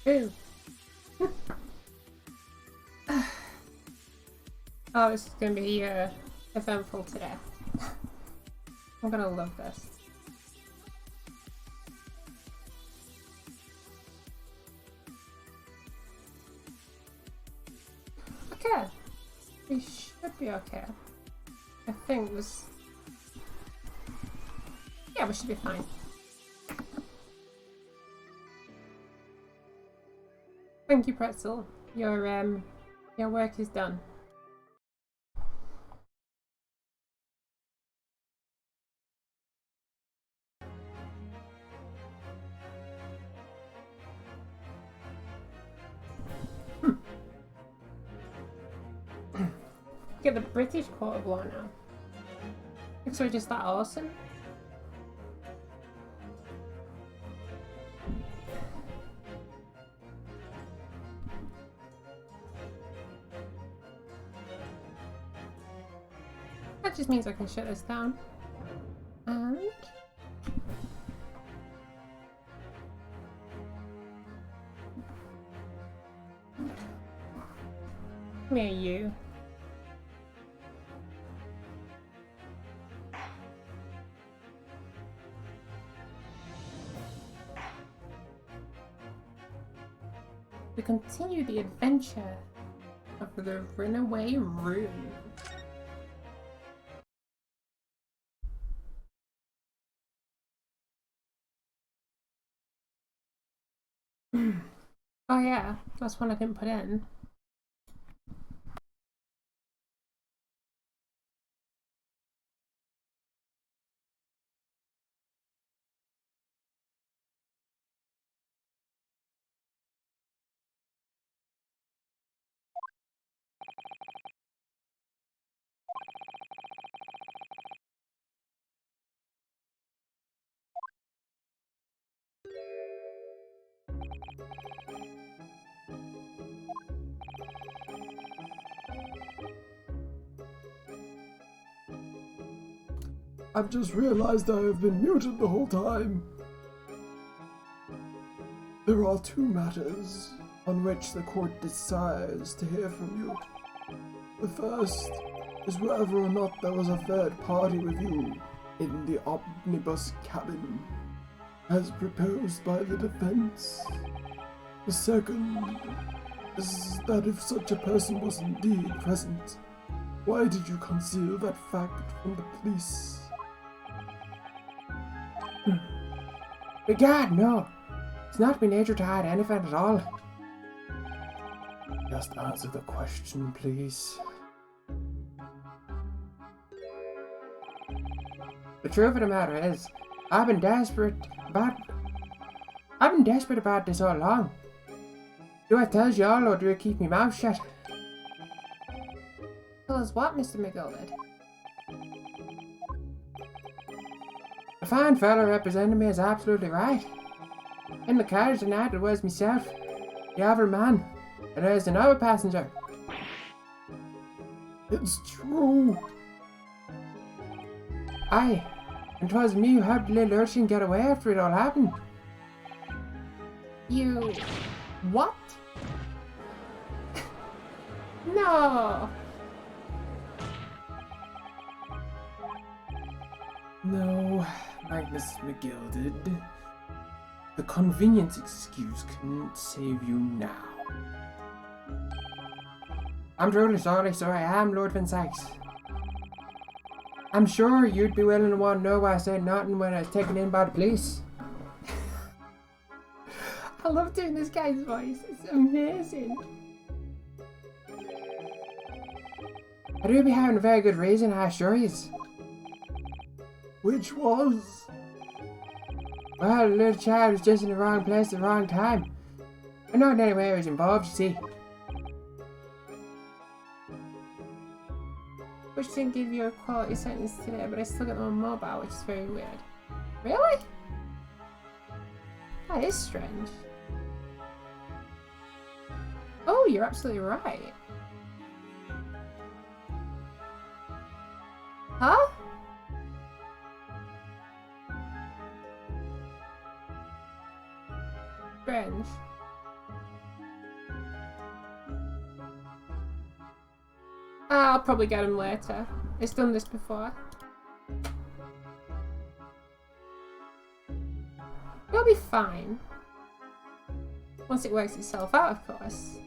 Who? Oh, this is going to be eventful today. I'm going to love this. Okay. We should be okay. I think this... Yeah, we should be fine. Thank you, Pretzel. Your work is done. Get the British Court of Law now. Because we're just that awesome. That just means I can shut this down. And... Come here, you. We continue the adventure of the runaway room. Oh yeah, that's one I didn't put in. I've just realized I have been muted the whole time. There are two matters on which the court desires to hear from you. The first is whether or not there was a third party with you in the Omnibus cabin, as proposed by the defense. The second is that if such a person was indeed present, why did you conceal that fact from the police? Begad, no. It's not my nature to hide anything at all. Just answer the question, please. The truth of the matter is, I've been desperate about this all along. Do I tell you all, or do I keep my mouth shut? Tell us what, Mr. McGilded? The fine fellow representing me is absolutely right. In the carriage tonight it was myself, the other man, and there's another passenger. It's true. Aye, and 'twas me who helped the little urchin get away after it all happened. You... what? No! No, Magnus McGilded. The convenient excuse couldn't save you now. I'm truly sorry, so I am, Lord Van Sykes. I'm sure you'd be willing to want to know why I said nothing when I was taken in by the police. I love doing this guy's voice, it's amazing. I do be having a very good reason, I assure yous. Which was? Well, the little child was just in the wrong place at the wrong time. And not in any way was involved, you see. Which didn't give you a quality sentence today, but I still got them on mobile, which is very weird. Really? That is strange. Oh, you're absolutely right. Huh? Strange. I'll probably get him later. It's done this before. You'll be fine. Once it works itself out, of course.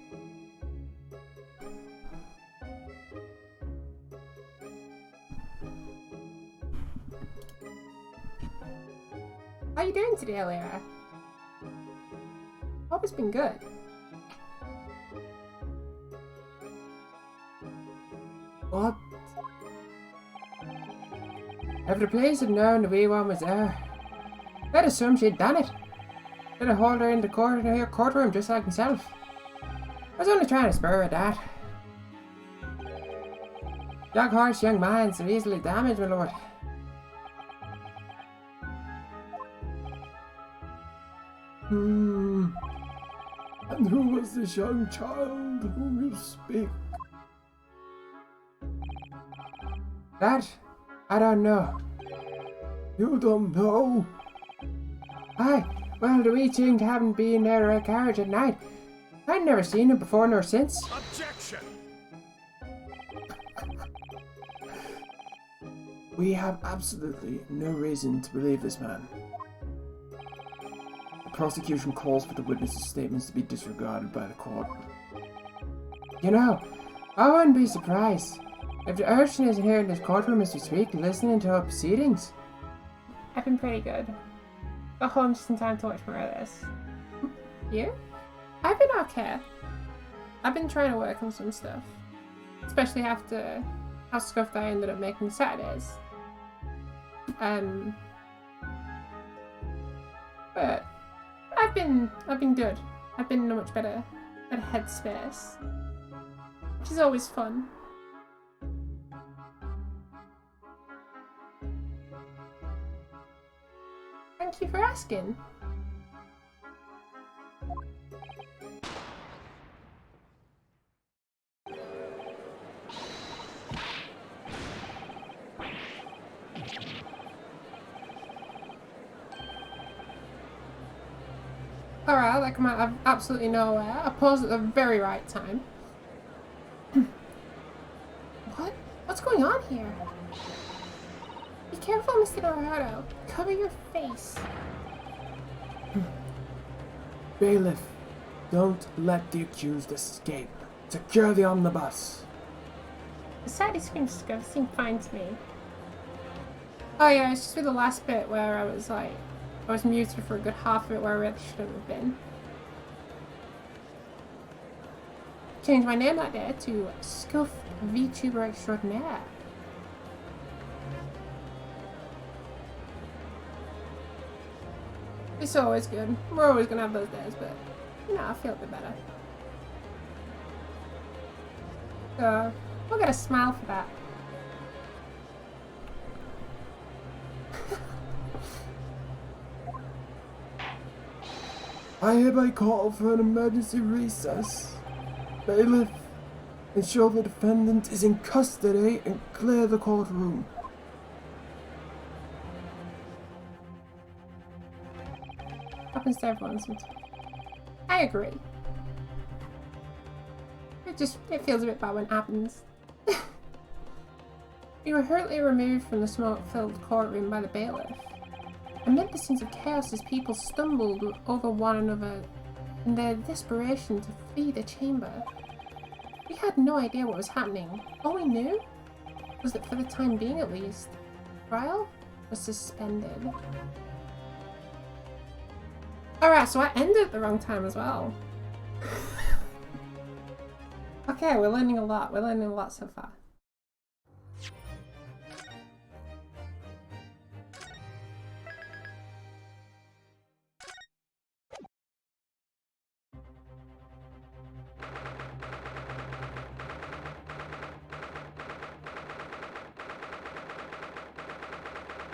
How are you doing today, Lyra? Hope it's been good. What? If the police had known the wee one was there, they'd assume she'd done it. They'd have hauled her in the courtroom just like myself. I was only trying to spur her at that. Young hearts, young minds are easily damaged, my lord. And who was this young child whom you speak? That? I don't know. You don't know? Aye, well, the wee chink haven't been there at Carriage at night. I'd never seen him before nor since. Objection! We have absolutely no reason to believe this man. The prosecution calls for the witness's statements to be disregarded by the court. You know, I wouldn't be surprised if the urchin isn't here in this courtroom this week listening to our proceedings. I've been pretty good. Got home just in time to watch more of this. You? I've been okay. I've been trying to work on some stuff. Especially after how scuffed I ended up making Saturdays. But I've been good. I've been in a much better headspace. Which is always fun. Thank you for asking. Alright, that come out of absolutely nowhere. I paused at the very right time. What? What's going on here? Be careful, Mr. Narrator. Cover your face. Bailiff, don't let the accused escape. Secure the omnibus. The side screen scuff seemed fine to me. Oh yeah, it's just with the last bit where I was muted for a good half of it where I really shouldn't have been. Changed my name that day to Scuff VTuber Extraordinaire. It's always good. We're always gonna have those days, but you know, I feel a bit better. So we'll get a smile for that. I hereby call for an emergency recess. Bailiff, ensure the defendant is in custody and clear the courtroom. Happens to everyone sometimes. I agree. It feels a bit bad when it happens. We were hurriedly removed from the smoke-filled courtroom by the bailiff. Amid the scenes of chaos as people stumbled over one another in their desperation to flee the chamber. We had no idea what was happening. All we knew was that for the time being at least, the trial was suspended. Alright, so I ended at the wrong time as well. Okay, we're learning a lot. We're learning a lot so far.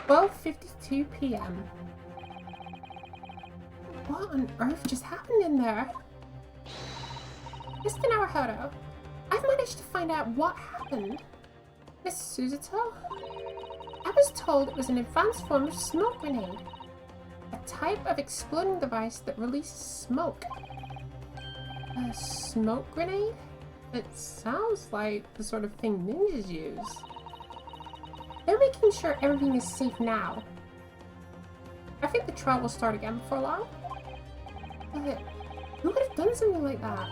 "12:52 p.m. What on earth just happened in there? Mr. Naruhodo, I've managed to find out what happened. Miss Suzuto? I was told it was an advanced form of smoke grenade. A type of exploding device that releases smoke. A smoke grenade? It sounds like the sort of thing ninjas use. They're making sure everything is safe now. I think the trial will start again before long. But who would have done something like that?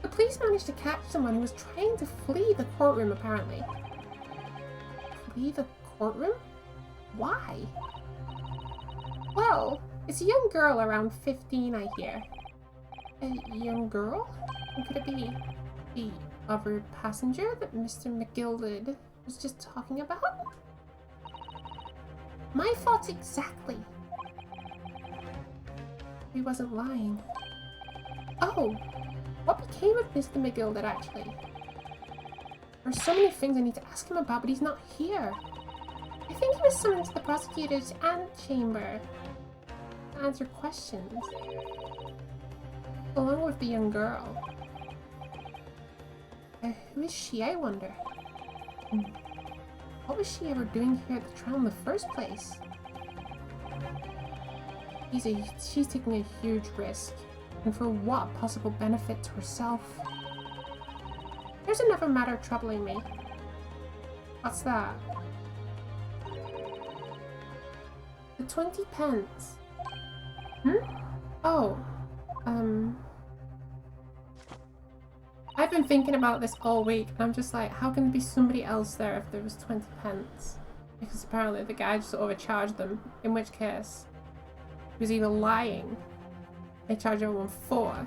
The police managed to catch someone who was trying to flee the courtroom, apparently. Flee the courtroom? Why? Well, it's a young girl around 15, I hear. A young girl? Who could it be? The other passenger that Mr. McGilded was just talking about? My thoughts exactly. He wasn't lying. Oh, what became of Mr. McGilded, actually? There's so many things I need to ask him about, but he's not here. I think he was summoned to the prosecutor's antechamber to answer questions. Along with the young girl. Who is she, I wonder? What was she ever doing here at the trial in the first place? She's taking a huge risk. And for what possible benefit to herself? There's another matter troubling me. What's that? The 20 pence. Oh. I've been thinking about this all week, and I'm just like, how can there be somebody else there if there was 20 pence? Because apparently the guy just overcharged them, in which case he was either lying, they charged everyone 4.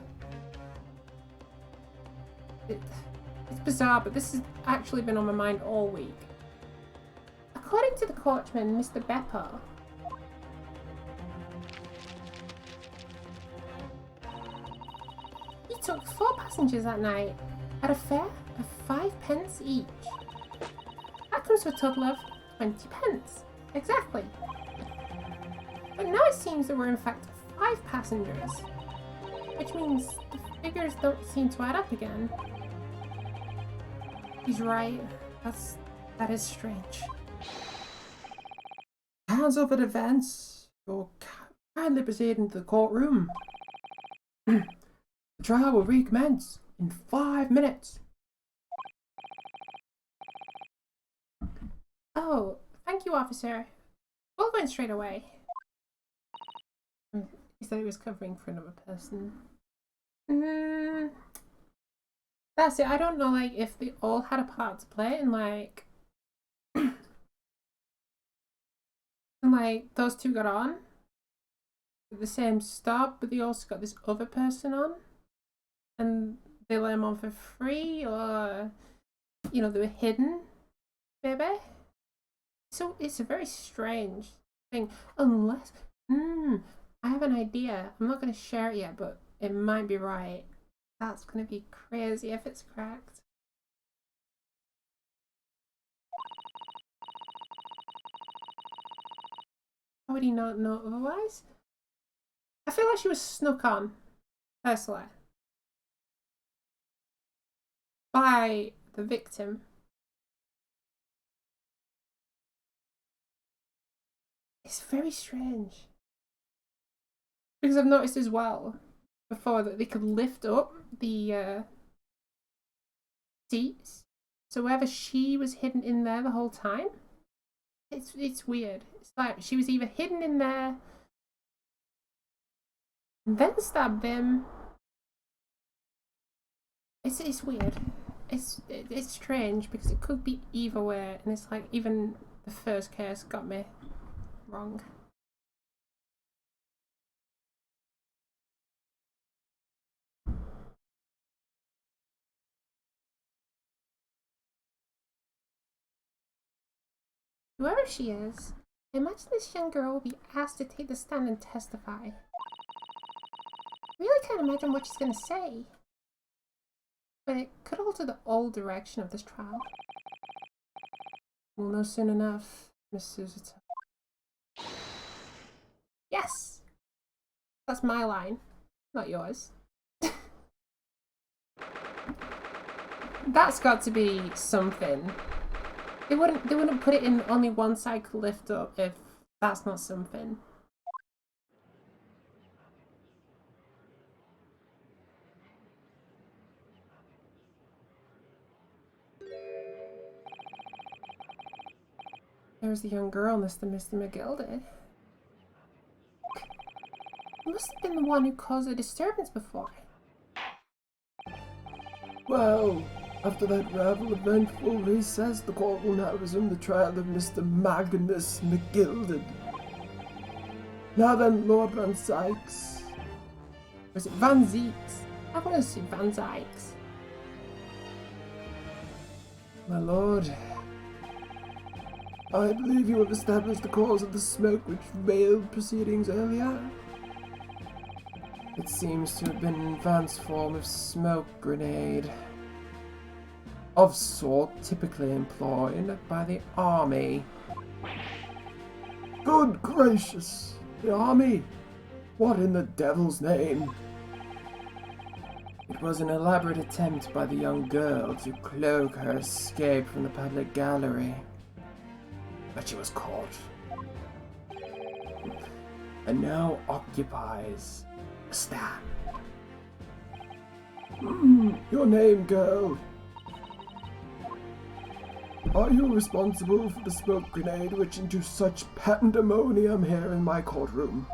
It's bizarre, but this has actually been on my mind all week. According to the coachman, Mr. Beppo, he took 4 passengers that night at a fare of 5 pence each. That comes to a total of 20 pence. Exactly. But now it seems there were in fact 5 passengers, which means the figures don't seem to add up again. He's right. That is strange. Hands up at events. You'll kindly proceed into the courtroom. The trial will recommence in 5 minutes. Oh, thank you, officer. We'll go in straight away. He said he was covering for another person. That's it. I don't know, like, if they all had a part to play in, like, and, like, those two got on at the same stop, but they also got this other person on, and they let him on for free, or, you know, they were hidden, maybe. So it's a very strange thing, unless, I have an idea. I'm not going to share it yet, but it might be right. That's going to be crazy if it's correct. How would he not know otherwise? I feel like she was snuck on, personally, by the victim. It's very strange. Because I've noticed as well before that they could lift up the seats. So whether she was hidden in there the whole time, it's weird. It's like she was either hidden in there and then stabbed him. It's weird. It's strange because it could be either way, and it's like even the first case got me wrong. Whoever she is, I imagine this young girl will be asked to take the stand and testify. I really can't imagine what she's going to say. But it could alter the whole direction of this trial. We'll know soon enough, Miss Susita. Yes! That's my line, not yours. That's got to be something. They wouldn't put it in only one side could lift up if that's not something. there's the young girl, Mr. McGill did. He must have been the one who caused a disturbance before. Well, after that rather eventful recess, the court will now resume the trial of Mr. Magnus McGilded. Now then, Lord Van Sykes. Or is it Van Zeeks? I want to say Van Sykes. My lord, I believe you have established the cause of the smoke which veiled proceedings earlier. It seems to have been an advanced form of smoke grenade. Of sort typically employed by the army. Good gracious! The army? What in the devil's name? It was an elaborate attempt by the young girl to cloak her escape from the public gallery. But she was caught. And now occupies a stand. Your name, girl? Are you responsible for the smoke grenade which induced such pandemonium here in my courtroom?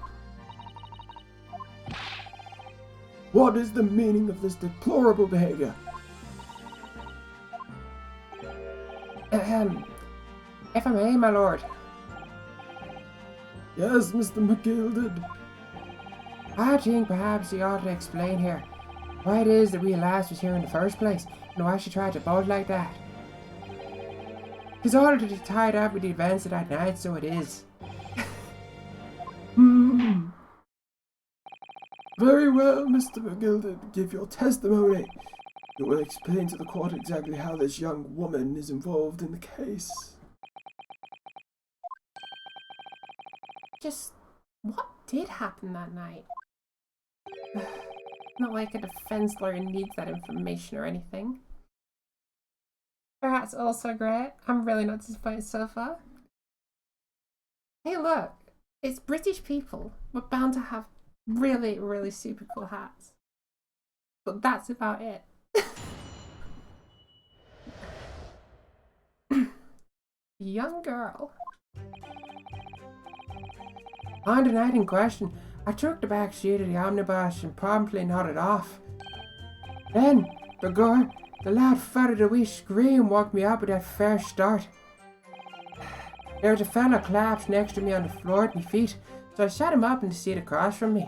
What is the meaning of this deplorable behavior? If I may, my lord. Yes, Mr. McGilded. I think perhaps you ought to explain here why it is that we lass was here in the first place, and why she tried to bolt like that. 'Tis all to be tied up with the events of that night, so it is. Very well, Mr. McGilded. Give your testimony. You will explain to the court exactly how this young woman is involved in the case. Just what did happen that night? Not like a defense lawyer needs that information or anything. That's also great. I'm really not disappointed so far. Hey look, it's British people. We're bound to have really, really super cool hats. But that's about it. Young girl. On the night in question, I took the back seat of the omnibus and promptly nodded off. Then, begorra, the lad uttered a wee scream and woke me up with that fair start. There was a fella collapsed next to me on the floor at my feet, so I sat him up in the seat across from me.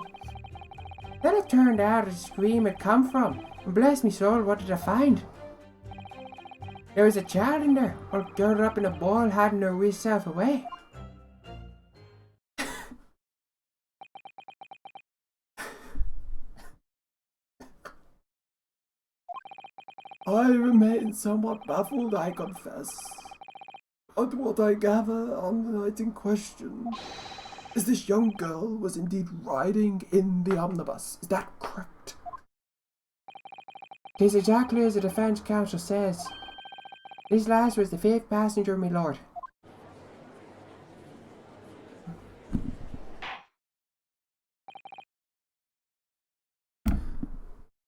Then it turned out where the scream had come from, and bless me soul, what did I find? There was a child in there, all girded up in a ball, hiding her wee self away. I remain somewhat baffled, I confess. But what I gather on the night in question is this young girl was indeed riding in the omnibus. Is that correct? Tis exactly as the defence counsel says. This last was the 5th passenger, my lord.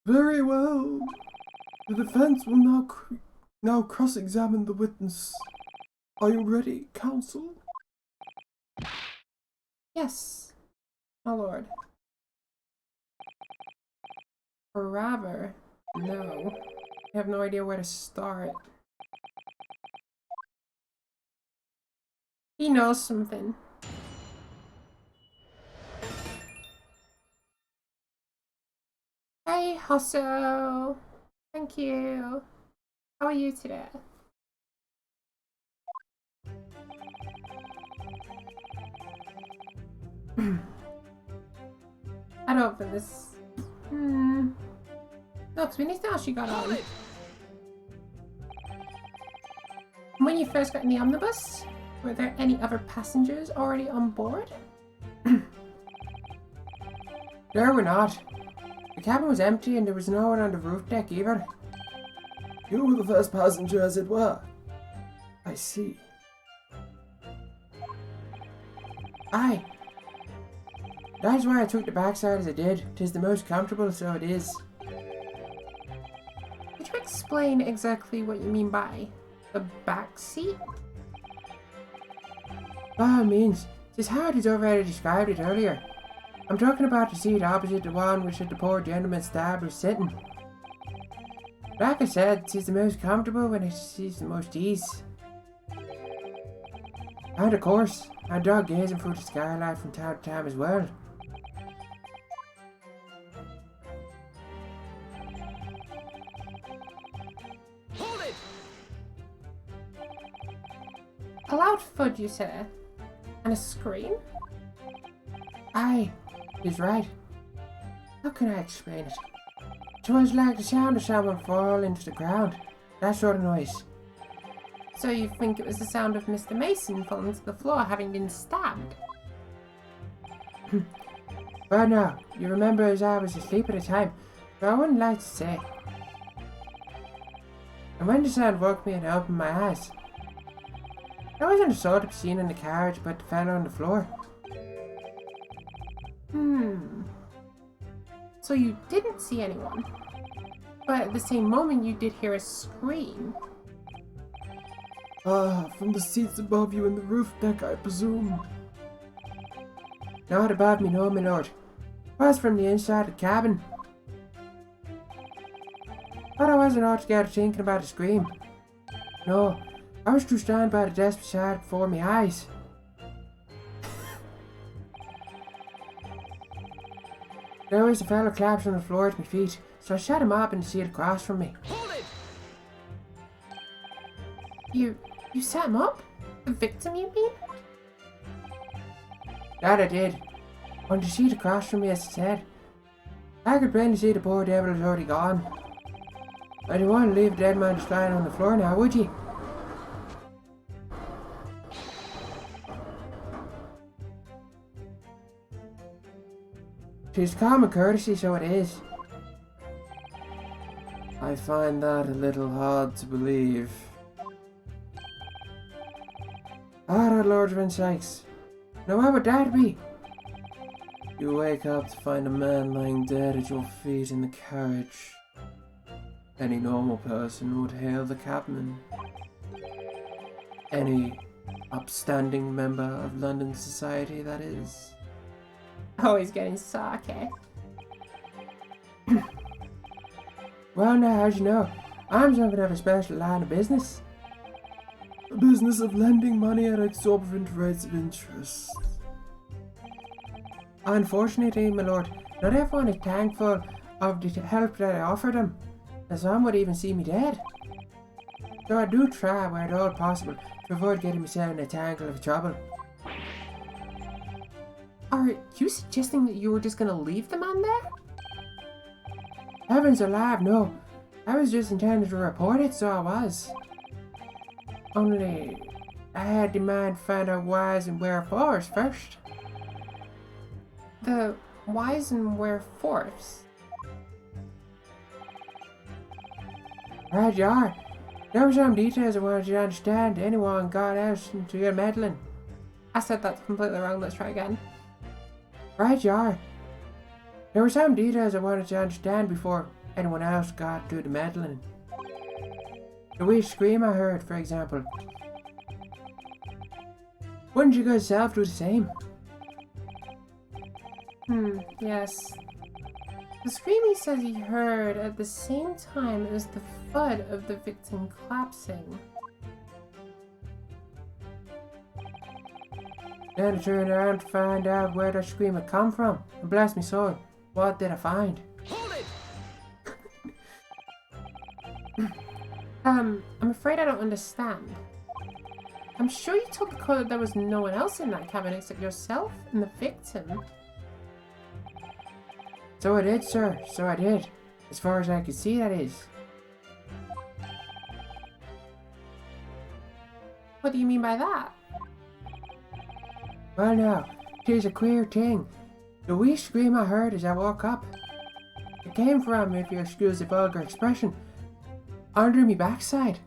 Very well. The defence will now cross-examine the witness. Are you ready, counsel? Yes, my lord. Or rather, no. I have no idea where to start. He knows something. Hey, Hosso. Thank you. How are you today? I don't think this. No, because we need to know how she got on. When you first got in the omnibus, were there any other passengers already on board? There were not. The cabin was empty and there was no one on the roof deck either. You were the first passenger, as it were. I see. Aye. That's why I took the backside as I did. 'Tis the most comfortable, so it is. Could you explain exactly what you mean by the back seat? By all means, it's hard as I've already described it earlier. I'm talking about the seat opposite the one which the poor gentleman stabbed was sitting. Like I said, it's the most comfortable when it sees the most ease. And of course, I dog gazing through the skylight from time to time as well. Hold it! A loud thud, you say? And a scream? Aye, he's right. How can I explain it? It was like the sound of someone falling to the ground. That sort of noise. So you think it was the sound of Mr. Mason falling to the floor having been stabbed? Well now, you remember as I was asleep at the time, but I wouldn't like to say. And when the sound woke me and I opened my eyes, I wasn't the sort of seen in the carriage but the fellow on the floor. So you didn't see anyone, but at the same moment you did hear a scream. From the seats above you in the roof deck, I presume. Not above me, no, my lord. It was from the inside of the cabin. But I wasn't altogether thinking about a scream. No, I was to stand by the desk beside it before my eyes. There was a fellow collapsed on the floor at my feet, so I shut him up in the seat across from me. Hold it! You set him up? The victim, you mean? That I did. On the seat across from me, as I said. I could plainly see the poor devil was already gone. I didn't want to leave a dead man just lying on the floor now, would you? Tis common courtesy, so it is. I find that a little hard to believe. Ah, Lord of sakes. Now what would that be? You wake up to find a man lying dead at your feet in the carriage. Any normal person would hail the cabman. Any upstanding member of London society, that is. Oh, he's getting sarky. Well now, as you know, I'm something of a special line of business. The business of lending money at exorbitant rates of interest. Unfortunately, my lord, not everyone is thankful of the help that I offer them, and some would even see me dead. So I do try, where at all possible, to avoid getting myself in a tangle of trouble. Are you suggesting that you were just gonna leave the man there? Heavens alive, no. I was just intending to report it, so I was. Only, I had the mind to find out whys and wherefores first. The whys and wherefores? Right you are. There were some details I wanted you to understand. Anyone got out into your meddling. I said that completely wrong, let's try again. Right you are. There were some details I wanted you to understand before anyone else got to the meddling. The wee scream I heard, for example. Wouldn't you good self do the same? Yes. The scream he says he heard at the same time as the thud of the victim collapsing. Then I turned around to find out where that scream had come from. And bless me soul, what did I find? Hold it! I'm afraid I don't understand. I'm sure you told the court that there was no one else in that cabin except yourself and the victim. So I did, sir. So I did. As far as I could see, that is. What do you mean by that? Well now, 'tis a queer thing. The wee scream I heard as I woke up. It came from, if you excuse the vulgar expression, under me backside.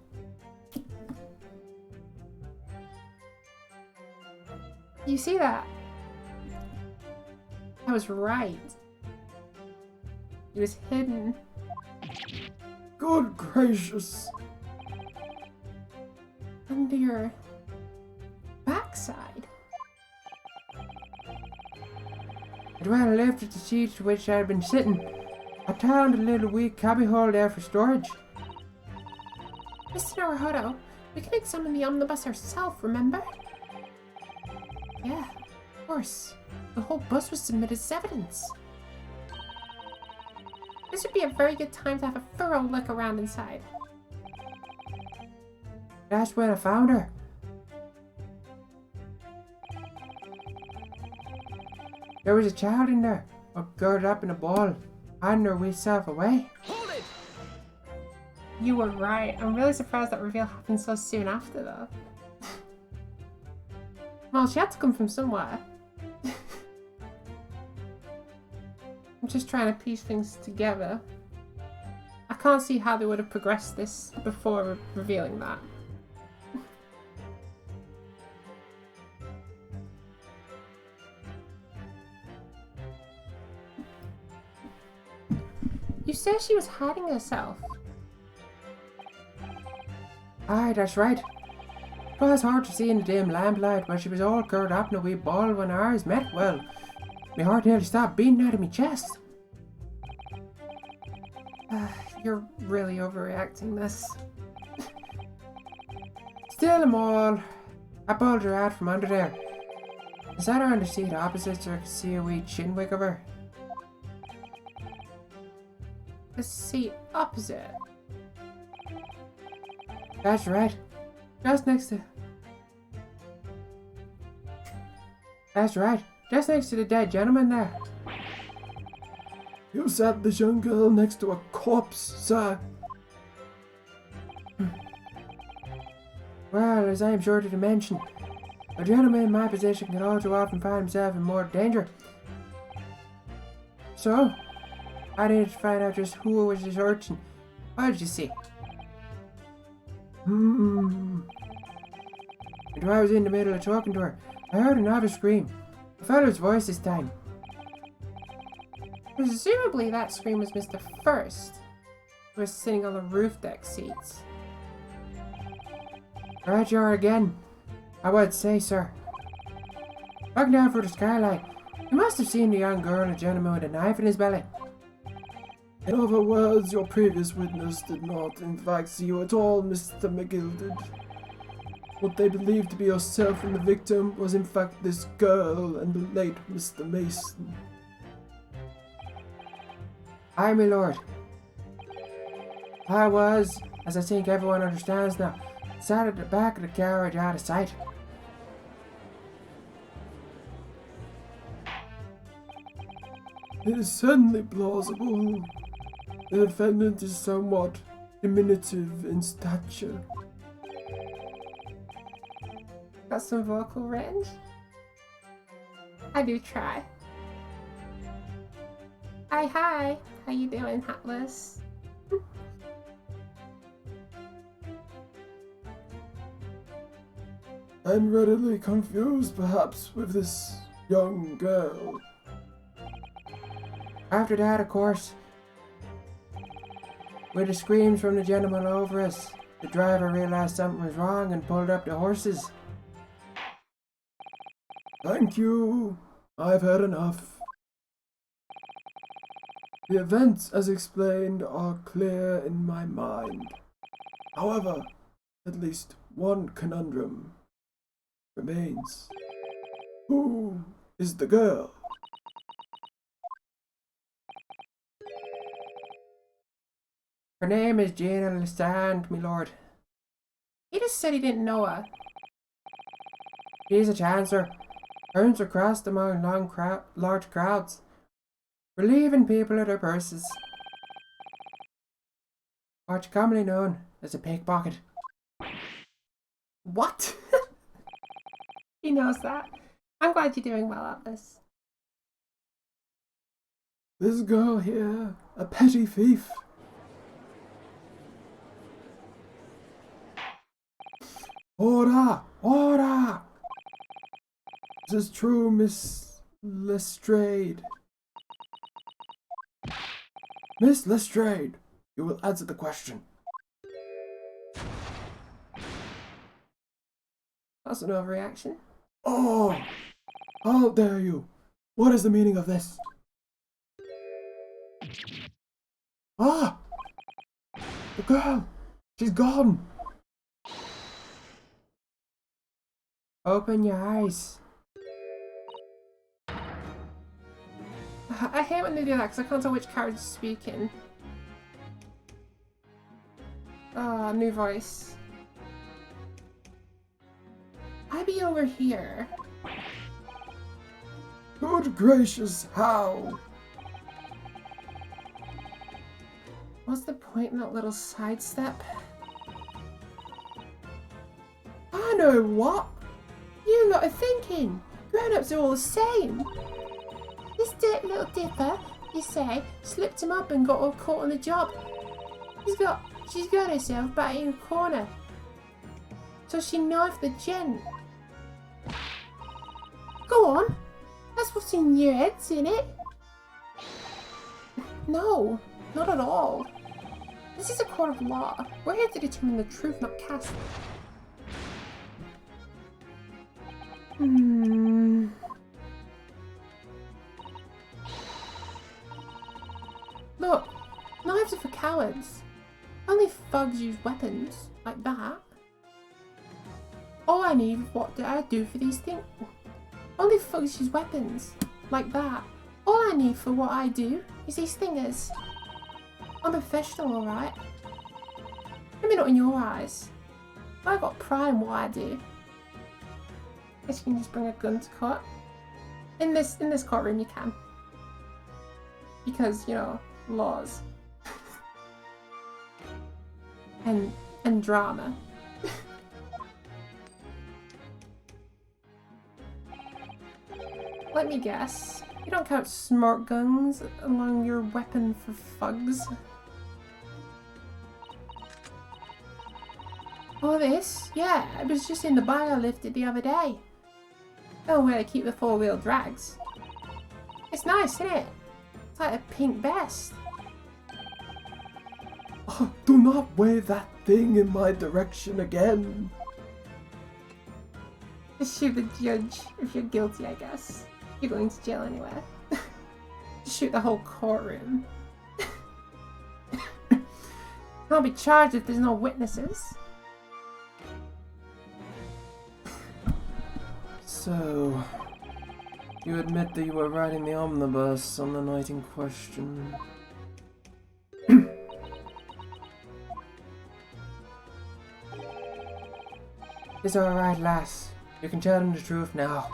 You see that? I was right. It was hidden. Good gracious! Under your backside. And when I lifted the seat to which I had been sitting, I found a little wee cubbyhole there for storage. Mr. Naruhodo, we can examine the omnibus ourselves, remember? Yeah, of course. The whole bus was submitted as evidence. This would be a very good time to have a thorough look around inside. That's when I found her. There was a child in there, all girded up in a ball, hiding her wee self away. Hold it! You were right. I'm really surprised that reveal happened so soon after, though. Well, she had to come from somewhere. I'm just trying to piece things together. I can't see how they would have progressed this before revealing that. You say she was hiding herself. Aye, that's right. It was hard to see in the dim lamplight when she was all curled up in a wee ball when our eyes met. Well, my heart nearly stopped beating out of my chest. You're really overreacting this. Still I'm all... I pulled her out from under there. I sat her on the seat opposite so I could see a wee chin wig of her. The seat opposite. That's right. Just next to... That's right. Just next to the dead gentleman there. You sat this young girl next to a corpse, sir. Well, as I am sure to mention, a gentleman in my position can all too often find himself in more danger. So, I needed to find out just who was this urchin. What did you see? And while I was in the middle of talking to her, I heard another scream. A fellow's voice this time. Presumably that scream was Mr. First, who was sitting on the roof deck seats. Right you are again. I would say, sir. Looking down through the skylight, you must have seen the young girl and gentleman with a knife in his belly. In other words, your previous witness did not, in fact, see you at all, Mr. McGilded. What they believed to be yourself and the victim was in fact this girl and the late Mr. Mason. Aye, my lord. I was, as I think everyone understands now, sat at the back of the carriage out of sight. It is certainly plausible. The defendant is somewhat diminutive in stature. Got some vocal range? I do try. Hi. How you doing, Hatless? I'm readily confused, perhaps, with this young girl. After that, of course, with the screams from the gentleman over us, the driver realized something was wrong and pulled up the horses. Thank you. I've heard enough. The events, as explained, are clear in my mind. However, at least one conundrum remains. Who is the girl? Her name is Jane Lesand, my lord. He just said he didn't know her. She's a chancer. Turns her crossed among large crowds, relieving people of their purses. What's commonly known as a pickpocket. What? He knows that. I'm glad you're doing well at this. This girl here, a petty thief. Order! Order! This is true, Miss Lestrade. Miss Lestrade, you will answer the question. That's an overreaction. Oh! How dare you! What is the meaning of this? Ah! The girl! She's gone! Open your eyes. I hate when they do that because I can't tell which character's speaking. Ah, new voice. I be over here. Good gracious, how? What's the point in that little sidestep? I know what! You lot are thinking! Grown-ups are all the same! This dirty little dipper, you say, slipped him up and got all caught on the job. She's got herself back in a corner. So she knifed the gent. Go on! That's what's in your heads, innit? No, not at all. This is a court of law. We're here to determine the truth, not cast it. Look, knives are for cowards. Only thugs use weapons like that. All I need, what do I do for these things? Only thugs use weapons like that. All I need for what I do is these thingers. I'm professional, alright? Maybe not in your eyes. But I've got pride in what I do. Guess you can just bring a gun to court. In this courtroom you can. Because, you know, laws. and drama. Let me guess. You don't count smart guns among your weapon for thugs? Oh, this? Yeah, it was just in the bag I lifted the other day. Oh, where they keep the four-wheel drags. It's nice, isn't it? It's like a pink vest. Oh, do not wave that thing in my direction again. Just shoot the judge if you're guilty, I guess. You're going to jail anyway. Shoot the whole courtroom. Can't be charged if there's no witnesses. So, you admit that you were riding the omnibus on the night in question. It's alright, lass. You can tell him the truth now.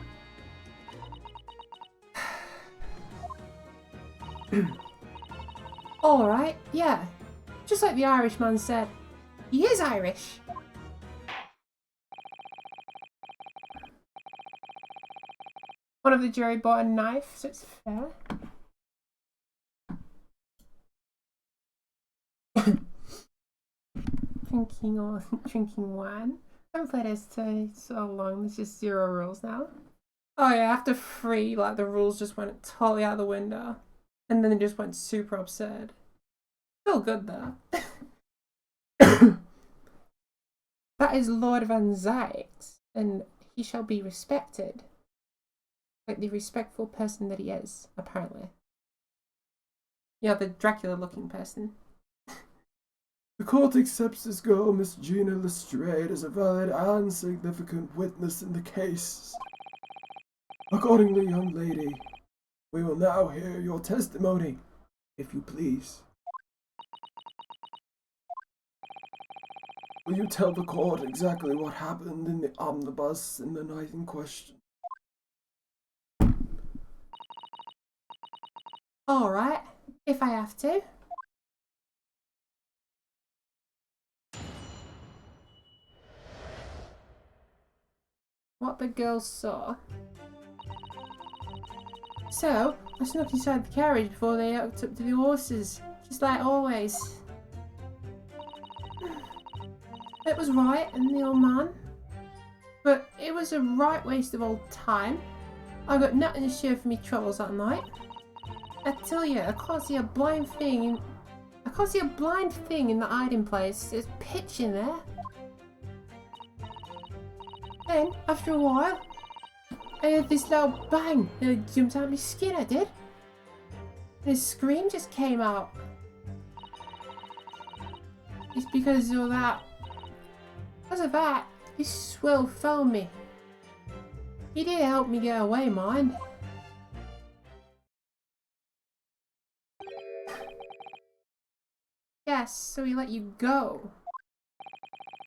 Alright, yeah. Just like the Irishman said. He is Irish. One of the jury bought a knife, so it's fair. Drinking wine. I haven't played S2 so long, there's just 0 rules now. Oh yeah, after 3, like the rules just went totally out the window. And then they just went super absurd. Still good though. That is Lord Van Zyx, and he shall be respected. Like the respectful person that he is, apparently. Yeah, the Dracula-looking person. The court accepts this girl, Miss Gina Lestrade, as a valid and significant witness in the case. Accordingly, young lady, we will now hear your testimony, if you please. Will you tell the court exactly what happened in the omnibus in the night in question? Alright, if I have to. What the girl saw. So, I snuck inside the carriage before they hooked up to the horses, just like always. It was right in the old man, but it was a right waste of old time. I got nothing to show for me troubles that night. I tell you, I can't see a blind thing in the hiding place. There's pitch in there. Then, after a while, I heard this loud bang and it jumped out of my skin, I did. And a scream just came out. It's because of that. Because of that, this swell found me. He did help me get away, man. Yes, so he let you go.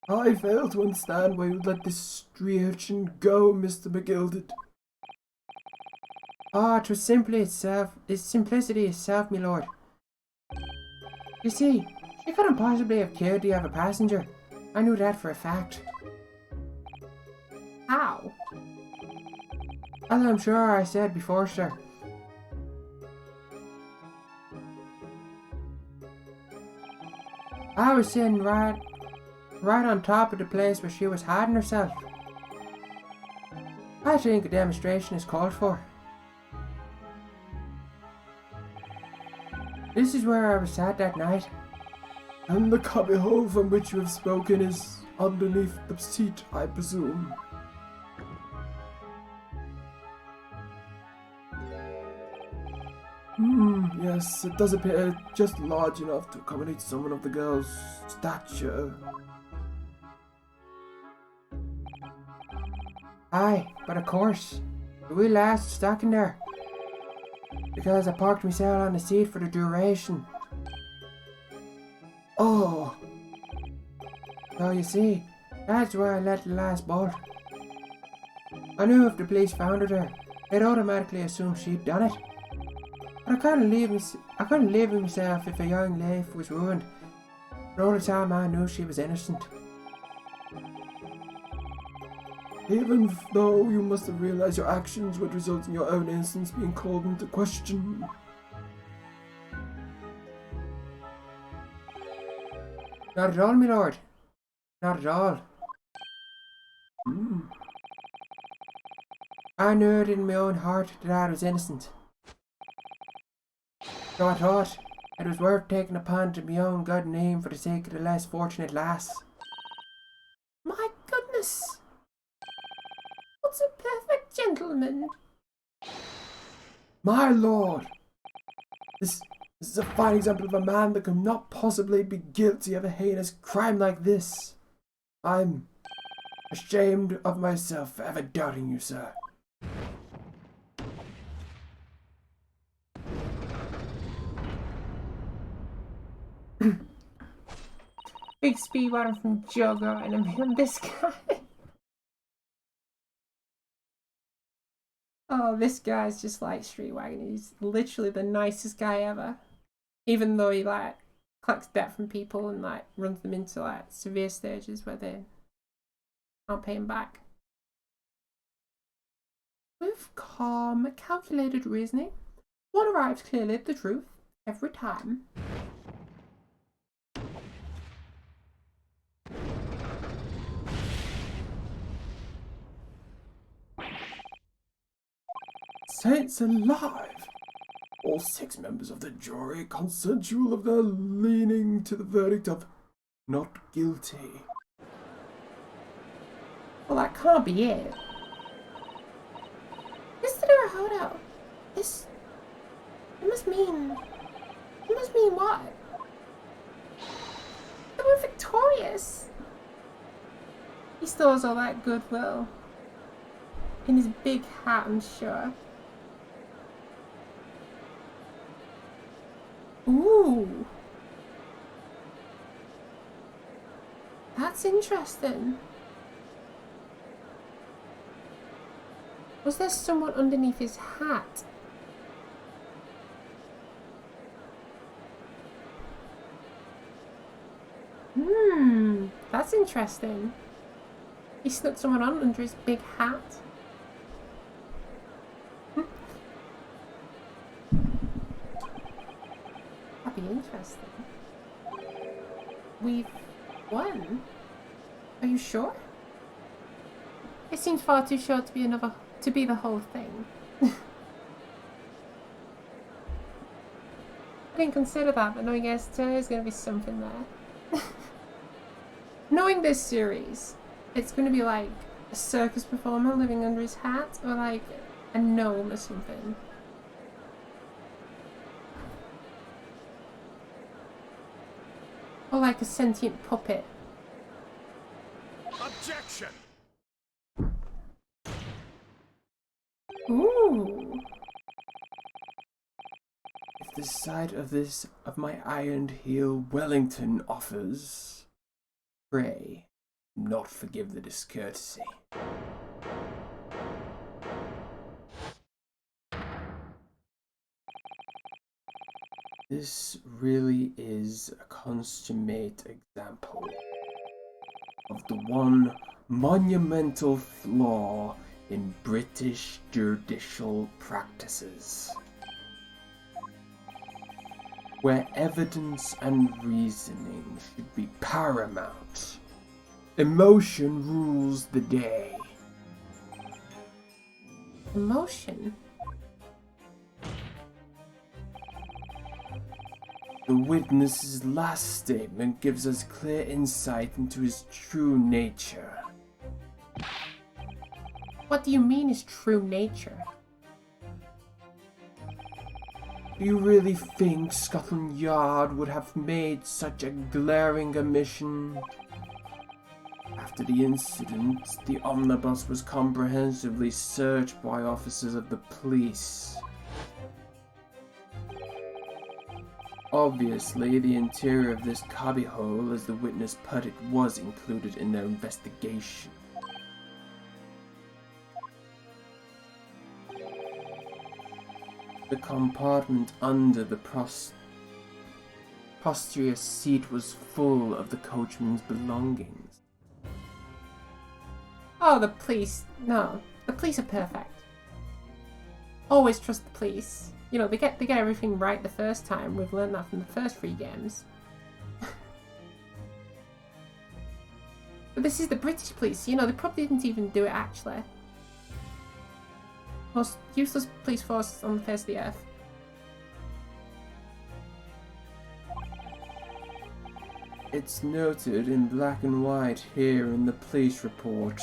I fail to understand why you'd let this street urchin go, Mr. McGilded. Ah, 'twas simply itself. Its simplicity itself, my lord. You see, she couldn't possibly have cared to have a passenger. I knew that for a fact. How? As I'm sure I said before, sir. I was sitting right on top of the place where she was hiding herself. I think a demonstration is called for. This is where I was sat that night. And the cubbyhole from which you have spoken is underneath the seat, I presume. Yes, it does appear just large enough to accommodate someone of the girl's stature. Aye, but of course, the wee lad's stuck in there. Because I parked myself on the seat for the duration. Oh, So you see, that's where I let the last bolt. I knew if the police found her there, they'd automatically assume she'd done it. But I couldn't live with myself if a young life was ruined. But all the time I knew she was innocent. even though you must have realized your actions would result in your own innocence being called into question. Not at all, my lord. Not at all. I knew it in my own heart that I was innocent. So I thought it was worth taking upon to my own good name for the sake of the less fortunate lass. My goodness! What's a perfect gentleman? My lord! This is a fine example of a man that could not possibly be guilty of a heinous crime like this. I'm ashamed of myself for ever doubting you, sir. Big speed runner from Jugger and I'm this guy. Oh, this guy's just like Street Wagon. He's literally the nicest guy ever. Even though he like collects debt from people and like runs them into like severe stages where they can't pay him back. With calm, calculated reasoning, one arrives clearly at the truth every time. Saints alive! All 6 members of the jury consensual of their leaning to the verdict of not guilty. Well, that can't be it. Mr. Narrator, this... It must mean what? That we're victorious. He stores all that goodwill. In his big hat, I'm sure. Ooh. That's interesting. Was there someone underneath his hat? That's interesting. He snuck someone on under his big hat. That'd be interesting. We've won? Are you sure? It seems far too short to be the whole thing. I didn't consider that, but knowing there's going to be something there. Knowing this series, it's going to be like a circus performer living under his hat, or like a gnome or something. Or like a sentient puppet. Objection! Ooh. If the sight of my ironed heel Wellington offers, pray not forgive the discourtesy. This really is a consummate example of the one monumental flaw in British judicial practices, where evidence and reasoning should be paramount. Emotion rules the day. Emotion? The witness's last statement gives us clear insight into his true nature. What do you mean his true nature? Do you really think Scotland Yard would have made such a glaring omission? After the incident, the omnibus was comprehensively searched by officers of the police. Obviously, the interior of this cubbyhole, as the witness put it, was included in their investigation. The compartment under the posterior seat was full of the coachman's belongings. Oh, the police. No, the police are perfect. Always trust the police. You know, they get everything right the first time. We've learned that from the first 3 games. But this is the British police. You know, they probably didn't even do it actually. Most useless police force on the face of the earth. It's noted in black and white here in the police report.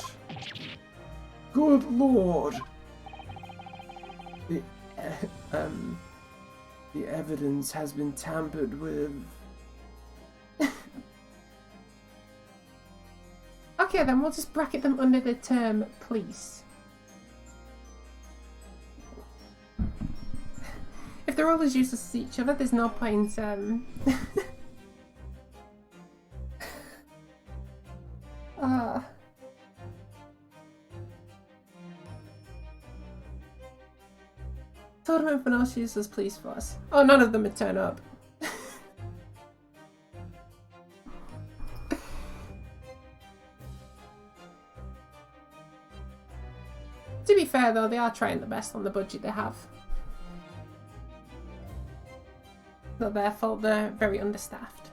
Good lord! The evidence has been tampered with. Okay, then we'll just bracket them under the term police. If they're all as useless as each other, there's no point. Tournament for no useless police force. Oh, none of them would turn up. To be fair though, they are trying the best on the budget they have. Not their fault, they're very understaffed.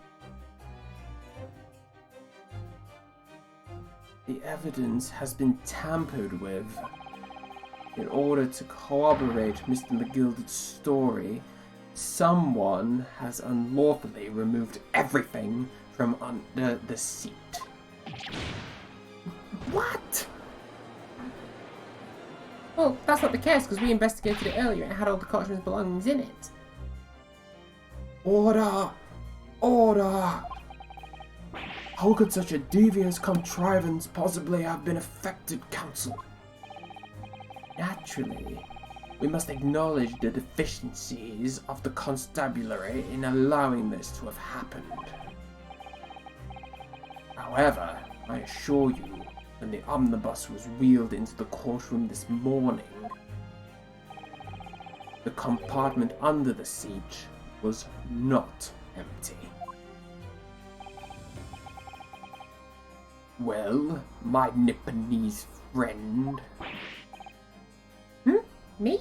The evidence has been tampered with. In order to corroborate Mr. McGilder's story, someone has unlawfully removed everything from under the seat. What? Well, that's not the case because we investigated it earlier and it had all the coachman's belongings in it. Order! Order! How could such a devious contrivance possibly have been effected, Counsel? Naturally, we must acknowledge the deficiencies of the constabulary in allowing this to have happened. However, I assure you, when the omnibus was wheeled into the courtroom this morning, the compartment under the seat was not empty. Well, my Nipponese friend... Me?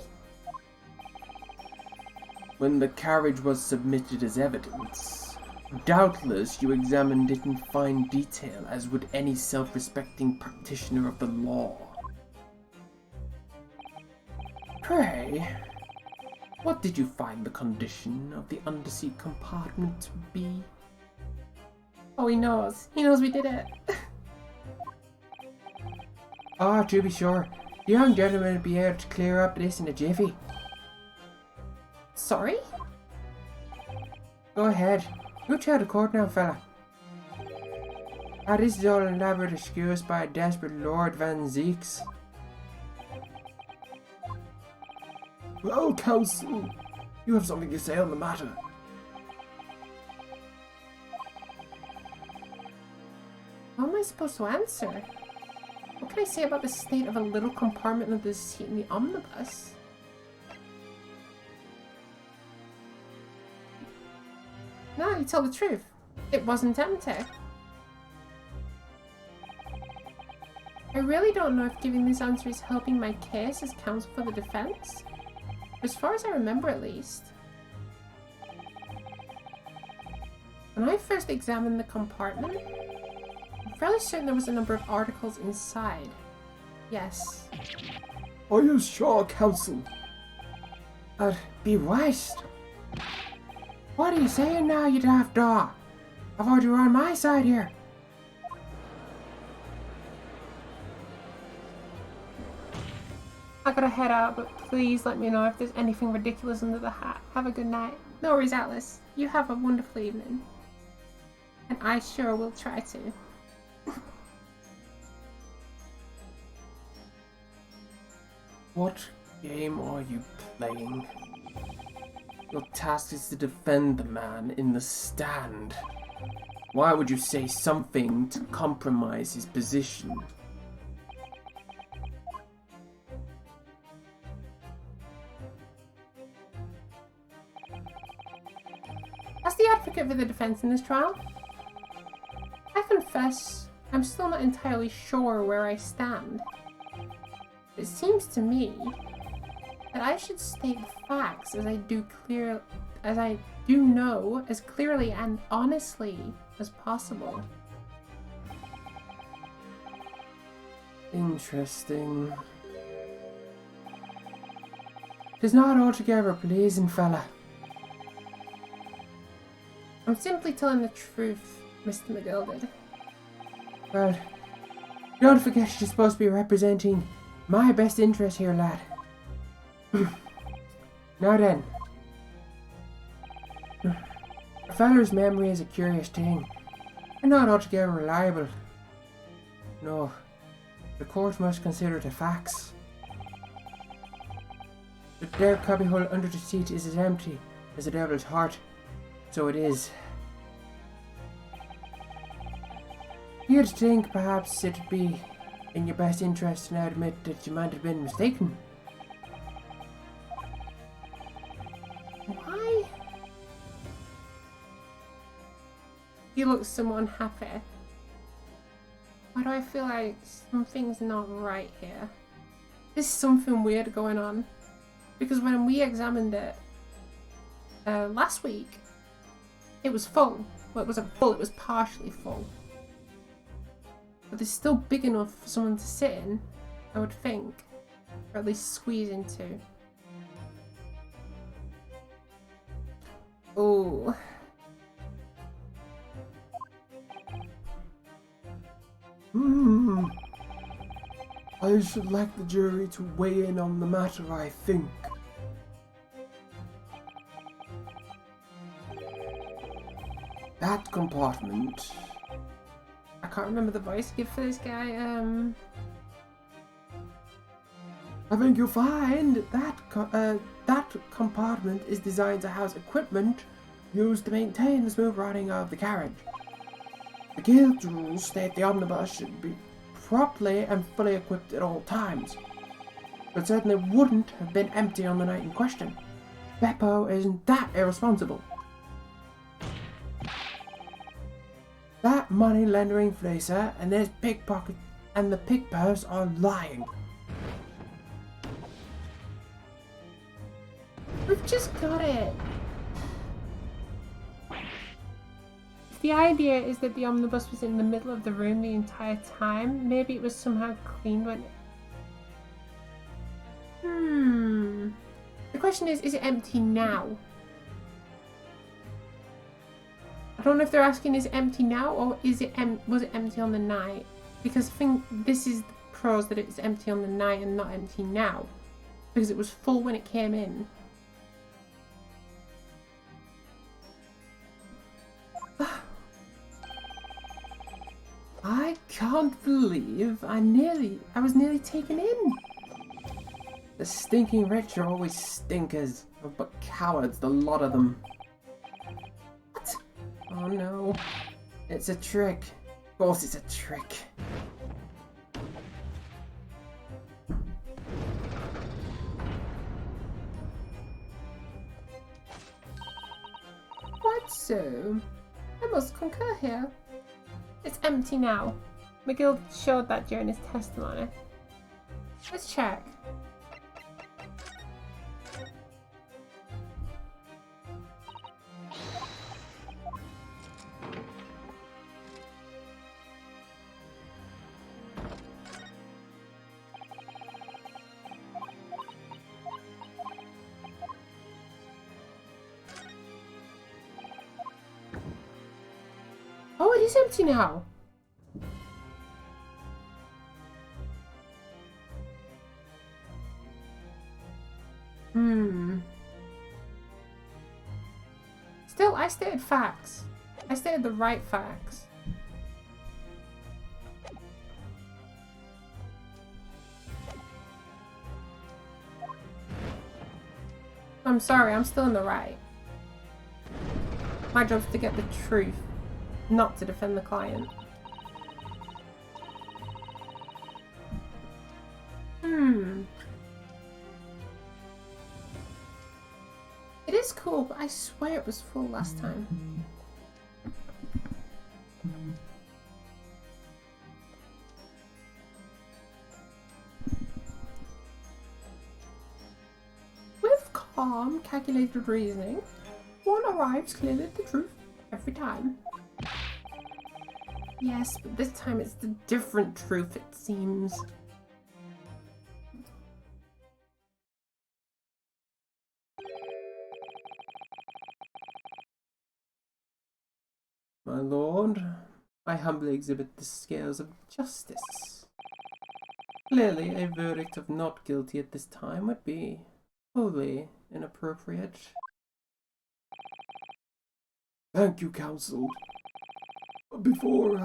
When the carriage was submitted as evidence, doubtless you examined it in fine detail, as would any self-respecting practitioner of the law. Pray, what did you find the condition of the underseat compartment to be? Oh, he knows. He knows we did it. Oh, to be sure. The young gentleman will be able to clear up this in a jiffy. Sorry? Go ahead. You tell the court now, fella. This is all an elaborate excuse by a desperate Lord Van Zeeks. Well, counsel, you have something to say on the matter. How am I supposed to answer? What can I say about the state of a little compartment of this seat in the omnibus? No, you tell the truth. It wasn't empty. I really don't know if giving this answer is helping my case as counsel for the defense. As far as I remember, at least. When I first examined the compartment, I'm fairly certain there was a number of articles inside. Yes. Are you sure, counsel? Be wise. What are you saying now, you daft dog? I thought you were on my side here. I gotta head out, but please let me know if there's anything ridiculous under the hat. Have a good night. No worries, Atlas. You have a wonderful evening. And I sure will try to. What game are you playing? Your task is to defend the man in the stand. Why would you say something to compromise his position? As the advocate for the defense in this trial, I confess I'm still not entirely sure where I stand. It seems to me that I should state the facts as I do know as clearly and honestly as possible. Interesting. 'Tis not altogether pleasing, fella. I'm simply telling the truth, Mr. McGilded. Well, don't forget you're supposed to be representing my best interest here, lad. Now then. A feller's memory is a curious thing, and not altogether reliable. No, the court must consider the facts. The there cubbyhole under the seat is as empty as the devil's heart. So it is. You'd think perhaps it'd be in your best interest to now admit that you might have been mistaken. Why? You look so unhappy. Why do I feel like something's not right here? There's something weird going on. Because when we examined it last week, it was full. Well, it wasn't full, it was partially full. But it's still big enough for someone to sit in, I would think. Or at least squeeze into. Oh. I should like the jury to weigh in on the matter, I think. That compartment. I can't remember the voice to give for this guy. I think you'll find that that compartment is designed to house equipment used to maintain the smooth running of the carriage. The guild rules state the omnibus should be properly and fully equipped at all times. But certainly wouldn't have been empty on the night in question. Beppo isn't that irresponsible. That money-lending fleecer and this pickpocket and the pig purse are lying. We've just got it. If the idea is that the omnibus was in the middle of the room the entire time, maybe it was somehow cleaned when... The question is it empty now? I don't know if they're asking is it empty now or is it was it empty on the night? Because I think this is the surprised that it's empty on the night and not empty now, because it was full when it came in. I can't believe I was nearly taken in. The stinking rich are always stinkers, but cowards, the lot of them. What? Oh no. It's a trick. Of course it's a trick. Quite so. I must concur here. It's empty now. McGill showed that during his testimony. Let's check. Oh, it is empty now. Still, I stated facts. I stated the right facts. I'm sorry, I'm still in the right. My job's to get the truth, not to defend the client. It is cool, but I swear it was full last time. With calm, calculated reasoning, one arrives clearly at the truth every time. Yes, but this time it's the different truth, it seems. My lord, I humbly exhibit the scales of justice. Clearly, a verdict of not guilty at this time would be wholly inappropriate. Thank you, counsel. Before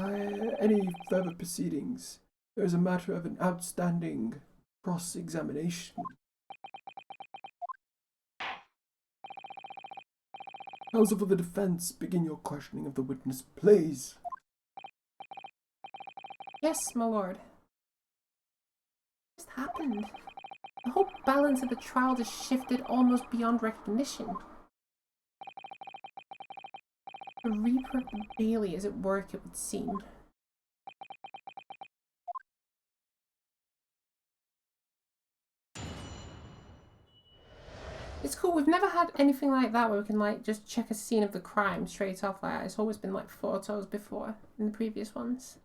any further proceedings, there is a matter of an outstanding cross-examination. Counsel for the defense, begin your questioning of the witness, please. Yes, my lord. What just happened? The whole balance of the trial just shifted almost beyond recognition. The Reaper of the Bailey is at work, it would seem. It's cool, we've never had anything like that where we can like just check a scene of the crime straight off like that. It's always been like photos before in the previous ones.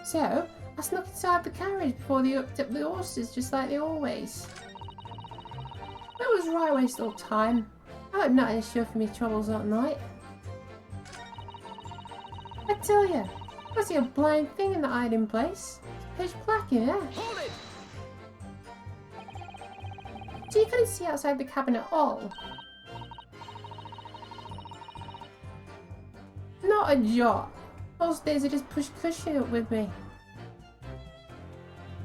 So, I snuck inside the carriage before they hooked up the horses just like they always. That was right waste of time. I hope nothing is sure for me troubles that night. I tell you, I see a blind thing in the hiding place. Pitch black in there. Hold it! So you couldn't see outside the cabin at all? Not a jot. Most days I just push cushion up with me.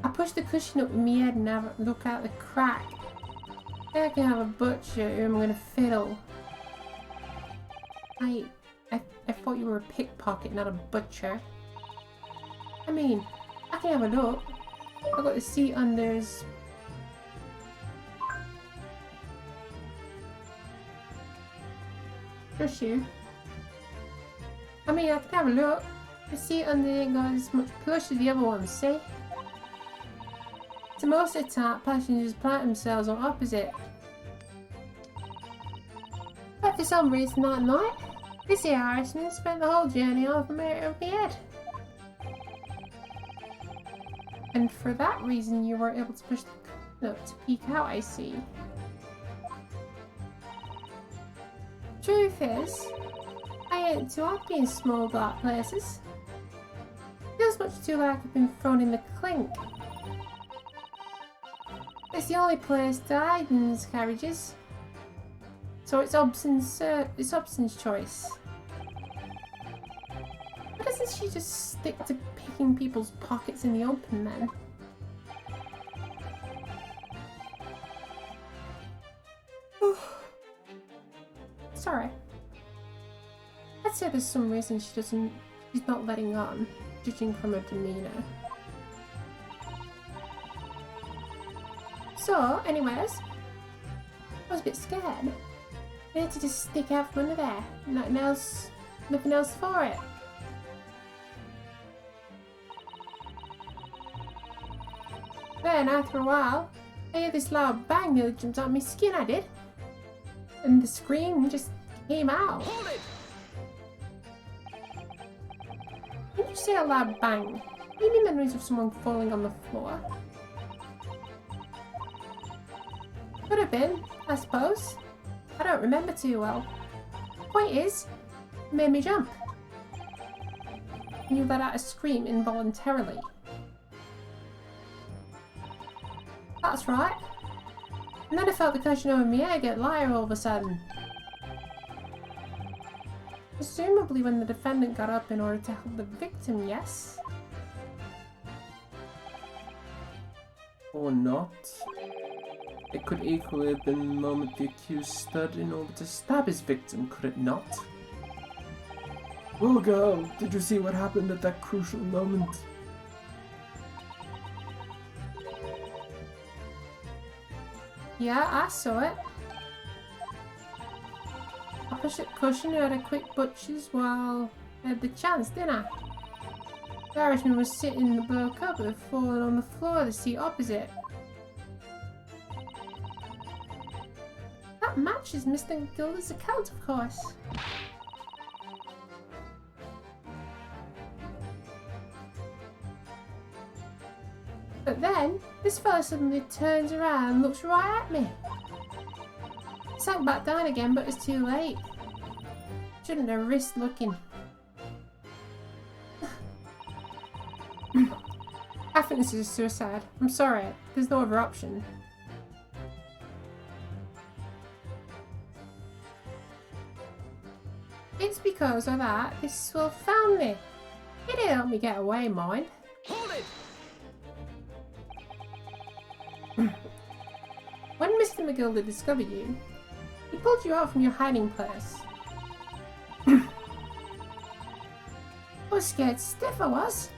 I push the cushion up with my head and have a look out the crack. Then I can have a butcher who I'm gonna fiddle. I thought you were a pickpocket, not a butcher. I mean, I can have a look. I got the seat under his... Just you. I mean, I can have a look. The seat under ain't got as much push as the other ones, see? So most of the time, passengers plant themselves on opposite. But for some reason that night, this here Irishman spent the whole journey over my head. And for that reason, you were able to push the curtain up to peek out, I see. Truth is, I ain't too happy in small dark places. Feels much too like I've been thrown in the clink. It's the only place to hide in these carriages. So it's Hobson's choice. Why doesn't she just stick to picking people's pockets in the open then? Sorry. I'd say there's some reason she's not letting on, judging from her demeanour. So, anyways, I was a bit scared. I had to just stick out from under there. Nothing else for it. Then, after a while, I hear this loud bang nearly jumped out my skin, I did. And the scream just came out. Hold it! When you say a loud bang, give me memories of someone falling on the floor. Could have been, I suppose. I don't remember too well. Point is, it made me jump. And you let out a scream involuntarily. That's right. And then I felt the cushion over my hair get lighter all of a sudden. Presumably when the defendant got up in order to help the victim, yes? Or not. It could equally have been the moment the accused stood in order to stab his victim, could it not? Well, girl, did you see what happened at that crucial moment? Yeah, I saw it. Opposite cushion had a quick butcher's while I had the chance, didn't I? The Irishman was sitting in the below cupboard, falling on the floor of the seat opposite. That matches Mr. Gilda's account, of course. But then, this fella suddenly turns around and looks right at me. I sank back down again, but it's too late. Shouldn't have risked looking. I think this is suicide. I'm sorry, there's no other option. It's because of that this swell found me. It didn't help me get away, mind. Hold it! When Mr. McGilda discovered you, he pulled you out from your hiding place. I was scared stiff, I was.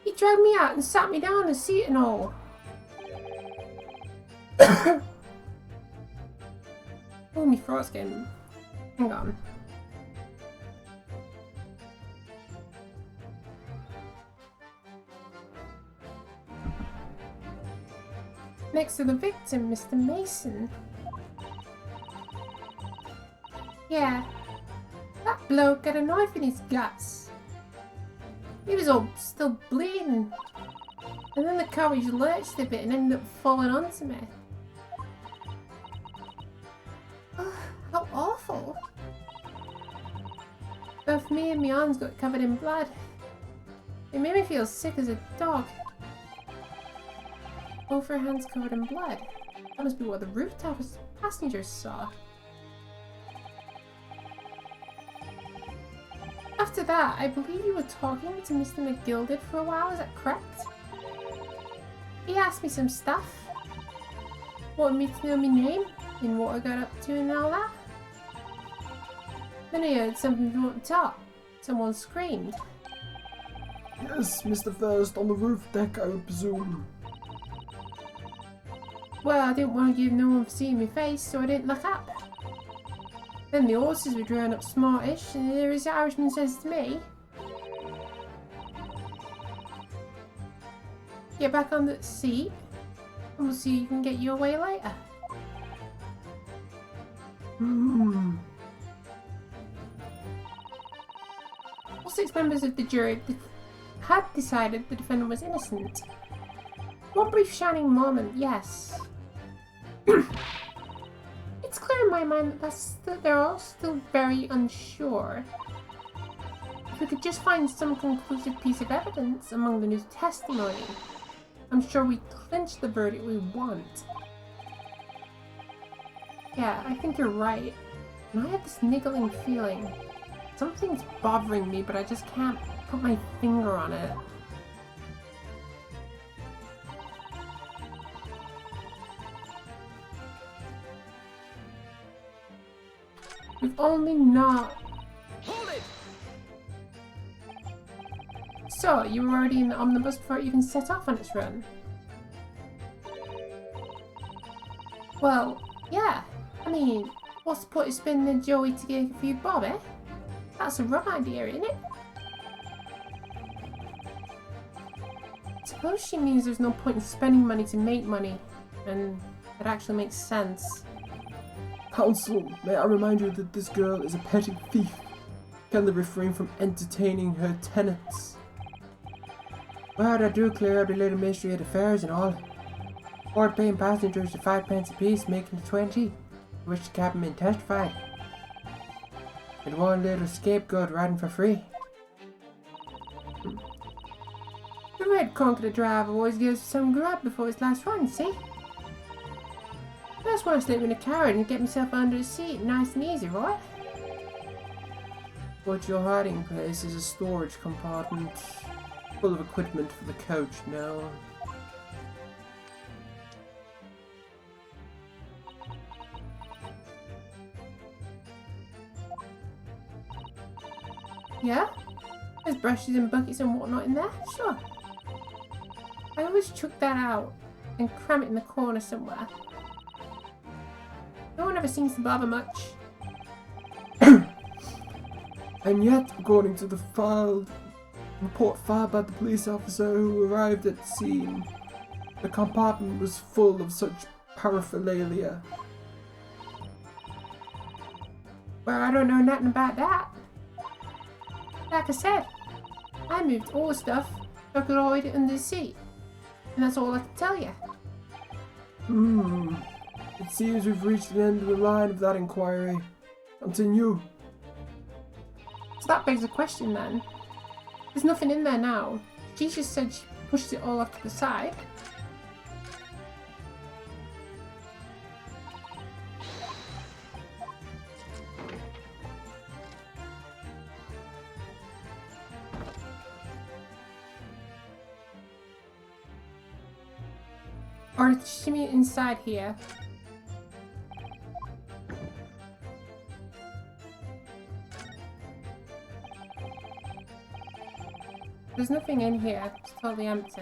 He dragged me out and sat me down in the seat and all. Oh, my throat's getting... Hang on. Next to the victim, Mr. Mason. Yeah, that bloke got a knife in his guts. He was all still bleeding. And then the carriage lurched a bit and ended up falling onto me. Oh, how awful. Both me and my arms got covered in blood. It made me feel sick as a dog. Both her hands covered in blood. That must be what the rooftop passengers saw. After that, I believe you were talking to Mr. McGilded for a while, is that correct? He asked me some stuff. Wanted me to know my name and what I got up to and all that. Then I heard something from up top. Someone screamed. Yes, Mr. First, on the roof deck, I would presume. Well, I didn't want to give no one for seeing my face, so I didn't look up. Then the horses were drawn up smartish, and there his Irishman says to me, "Get back on the seat, and we'll see if you can get your way later." All 6 members of the jury had decided the defendant was innocent. One brief shining moment, yes. It's clear in my mind that they're all still very unsure. If we could just find some conclusive piece of evidence among the new testimony, I'm sure we clinch the verdict we want. Yeah, I think you're right. And I have this niggling feeling. Something's bothering me, but I just can't put my finger on it. We've only not... Hold it! So, you were already in the omnibus before it even set off on its run? Well, yeah. I mean, what's the point of spending the Joey to get a few bob, eh? That's a rum idea, isn't it? I suppose she means there's no point in spending money to make money, and it actually makes sense. Counsel, may I remind you that this girl is a petty thief. Can they refrain from entertaining her tenants? Well, that do clear up the little mystery of the fares and all. Board paying passengers to 5 pence apiece, making it 20, which the cabman testified. And one little scapegoat riding for free. The red conker driver always gives some grub before his last run, see? That's why I sleep in a carriage and get myself under the seat, nice and easy, right? But your hiding place is a storage compartment full of equipment for the coach now. Yeah? There's brushes and buckets and whatnot in there, sure. I always chuck that out and cram it in the corner somewhere. No one ever seems to bother much. And yet, according to the report filed by the police officer who arrived at the scene, the compartment was full of such paraphernalia. Well, I don't know nothing about that. Like I said, I moved all the stuff so I could hide it under the seat. And that's all I can tell you. It seems we've reached the end of the line of that inquiry. Continue. So that begs a question then. There's nothing in there now. She just said she pushed it all off to the side. Or did she mean inside here? There's nothing in here. It's totally empty.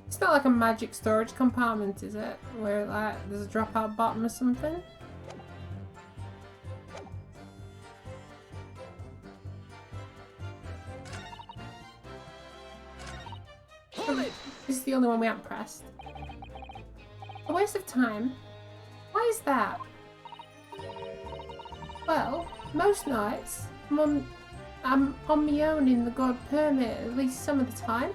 It's not like a magic storage compartment, is it? Where like there's a dropout bottom or something? This is the only one we haven't pressed. A waste of time? Why is that? Well, most nights I'm on my own in the God Permit, at least some of the time.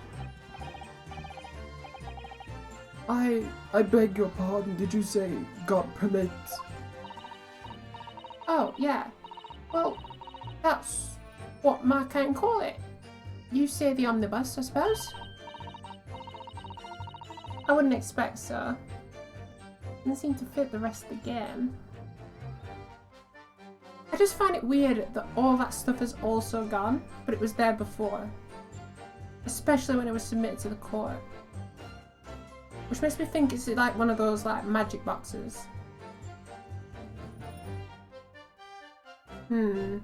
I beg your pardon, did you say God permit? Oh, yeah. Well, that's what my kind call it. You say the omnibus, I suppose? I wouldn't expect so. Doesn't seem to fit the rest of the game. I just find it weird that all that stuff is also gone, but it was there before. Especially when it was submitted to the court. Which makes me think it's like one of those like magic boxes. They're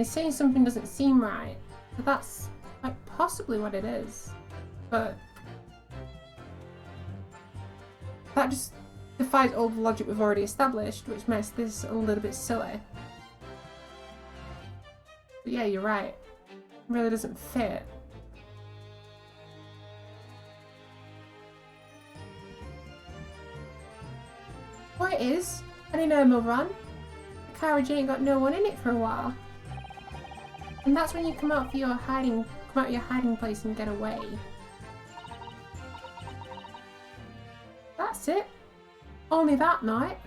saying something doesn't seem right. So that's like possibly what it is. But that just defies all the logic we've already established, which makes this a little bit silly. But yeah, you're right. really doesn't fit. Well, it is. Any normal run. The carriage ain't got no one in it for a while. And that's when you come out of your hiding place and get away. That's it. Only that night.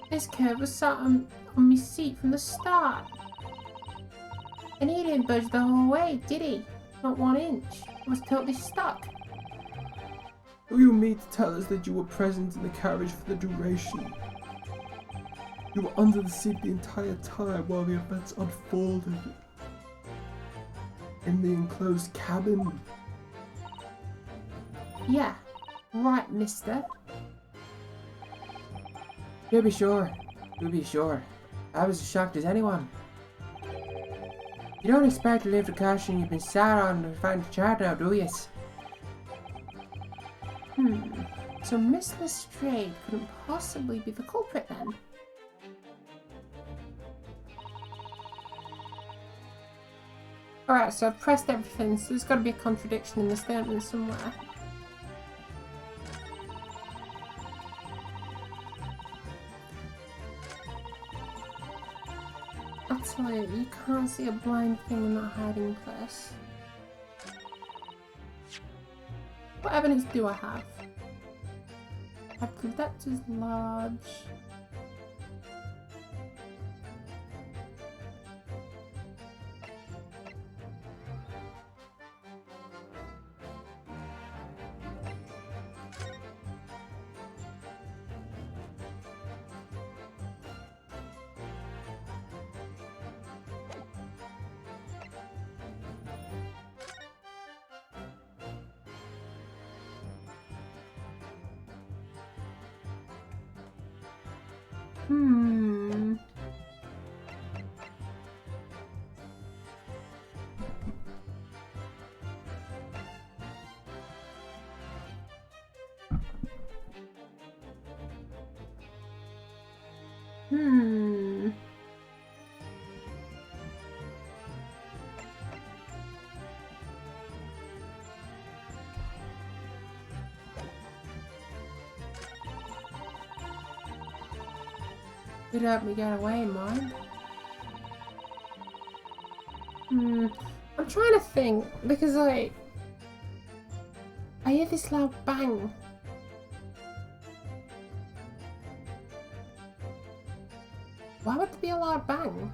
This curve was sat on my seat from the start. And he didn't budge the whole way, did he? Not 1 inch. I was totally stuck. Do you mean to tell us that you were present in the carriage for the duration? You were under the seat the entire time while the events unfolded. In the enclosed cabin. Yeah. Right, mister. Do be sure. Do be sure. I was as shocked as anyone. You don't expect to leave the caution you've been sat on and find the chart now, do you? So Miss Lestrade couldn't possibly be the culprit then? Alright, so I've pressed everything, so there's got to be a contradiction in the statement somewhere. I'll tell you, you can't see a blind thing in that hiding place. What evidence do I have? I have Collector's Lodge. You'd help me get away, mind? I'm trying to think, because like, I hear this loud bang. Why would there be a loud bang?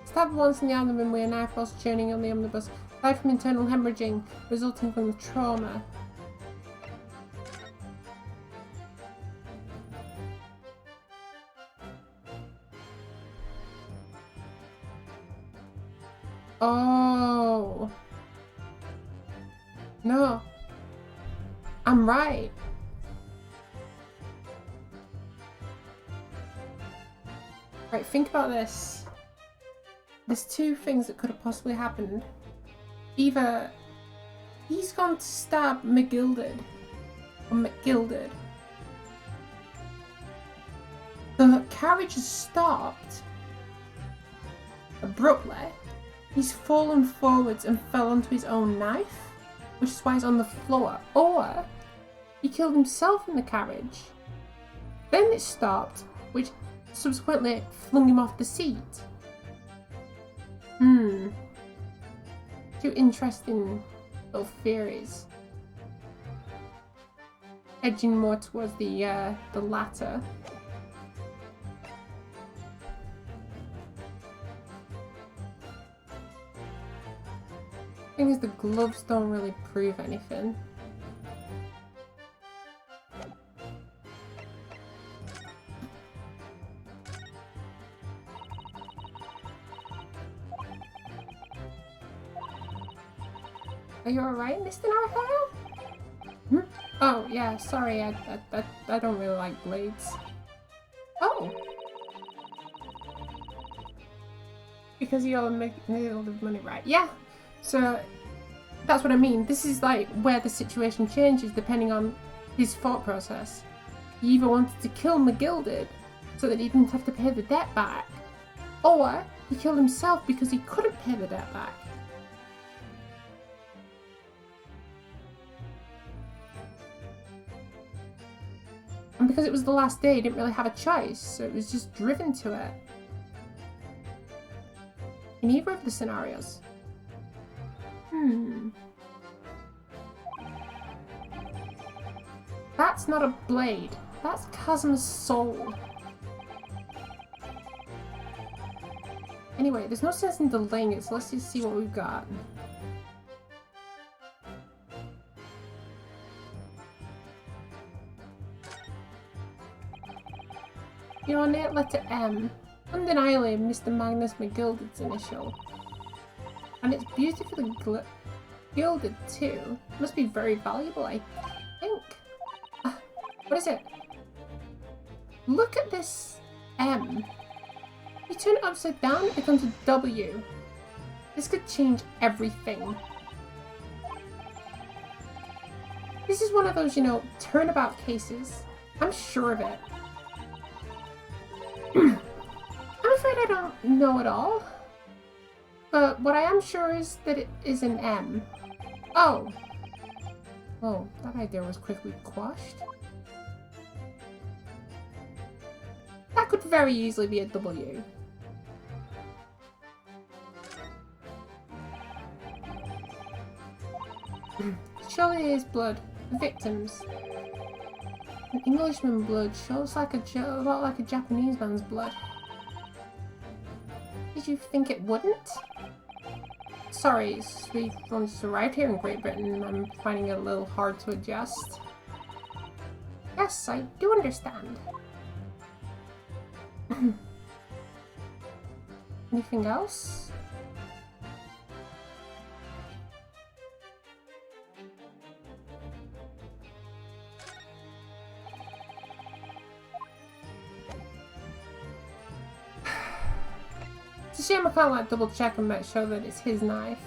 Stabbed once in the abdomen where a knife was churning on the omnibus. Died from internal hemorrhaging resulting from the trauma. Oh. No. I'm right. Right, think about this. There's two things that could have possibly happened. Either he's gone to stab McGilded, or McGilded. The carriage has stopped abruptly. He's fallen forwards and fell onto his own knife, which is why he's on the floor. Or he killed himself in the carriage. Then it stopped, which subsequently flung him off the seat. Two interesting little theories. Edging more towards the latter. Thing is, the gloves don't really prove anything. Are you alright, Mr. Narrator? Oh, yeah, sorry, I don't really like blades. Oh! Because you're making a little bit of money, right? Yeah! So, that's what I mean. This is like where the situation changes depending on his thought process. He either wanted to kill McGilded, so that he didn't have to pay the debt back. Or he killed himself because he couldn't pay the debt back. And because it was the last day, he didn't really have a choice, so it was just driven to it. In either of the scenarios. That's not a blade. That's Chasm's soul. Anyway, there's no sense in delaying it, so let's just see what we've got. You know, on letter M, undeniably Mr. Magnus McGilded's initial. And it's beautifully gilded too. Must be very valuable, I think. What is it? Look at this M. You turn it upside down, it becomes a W. This could change everything. This is one of those, you know, turnabout cases. I'm sure of it. I'm afraid I don't know it all. But what I am sure is that it is an M. Oh. Oh, that idea was quickly quashed. That could very easily be a W. Surely it is blood. The victims. An Englishman's blood shows like a lot like a Japanese man's blood. Did you think it wouldn't? Sorry, we've only just arrived here in Great Britain. I'm finding it a little hard to adjust. Yes, I do understand. Anything else? It's a shame I can't like double check and make sure that it's his knife.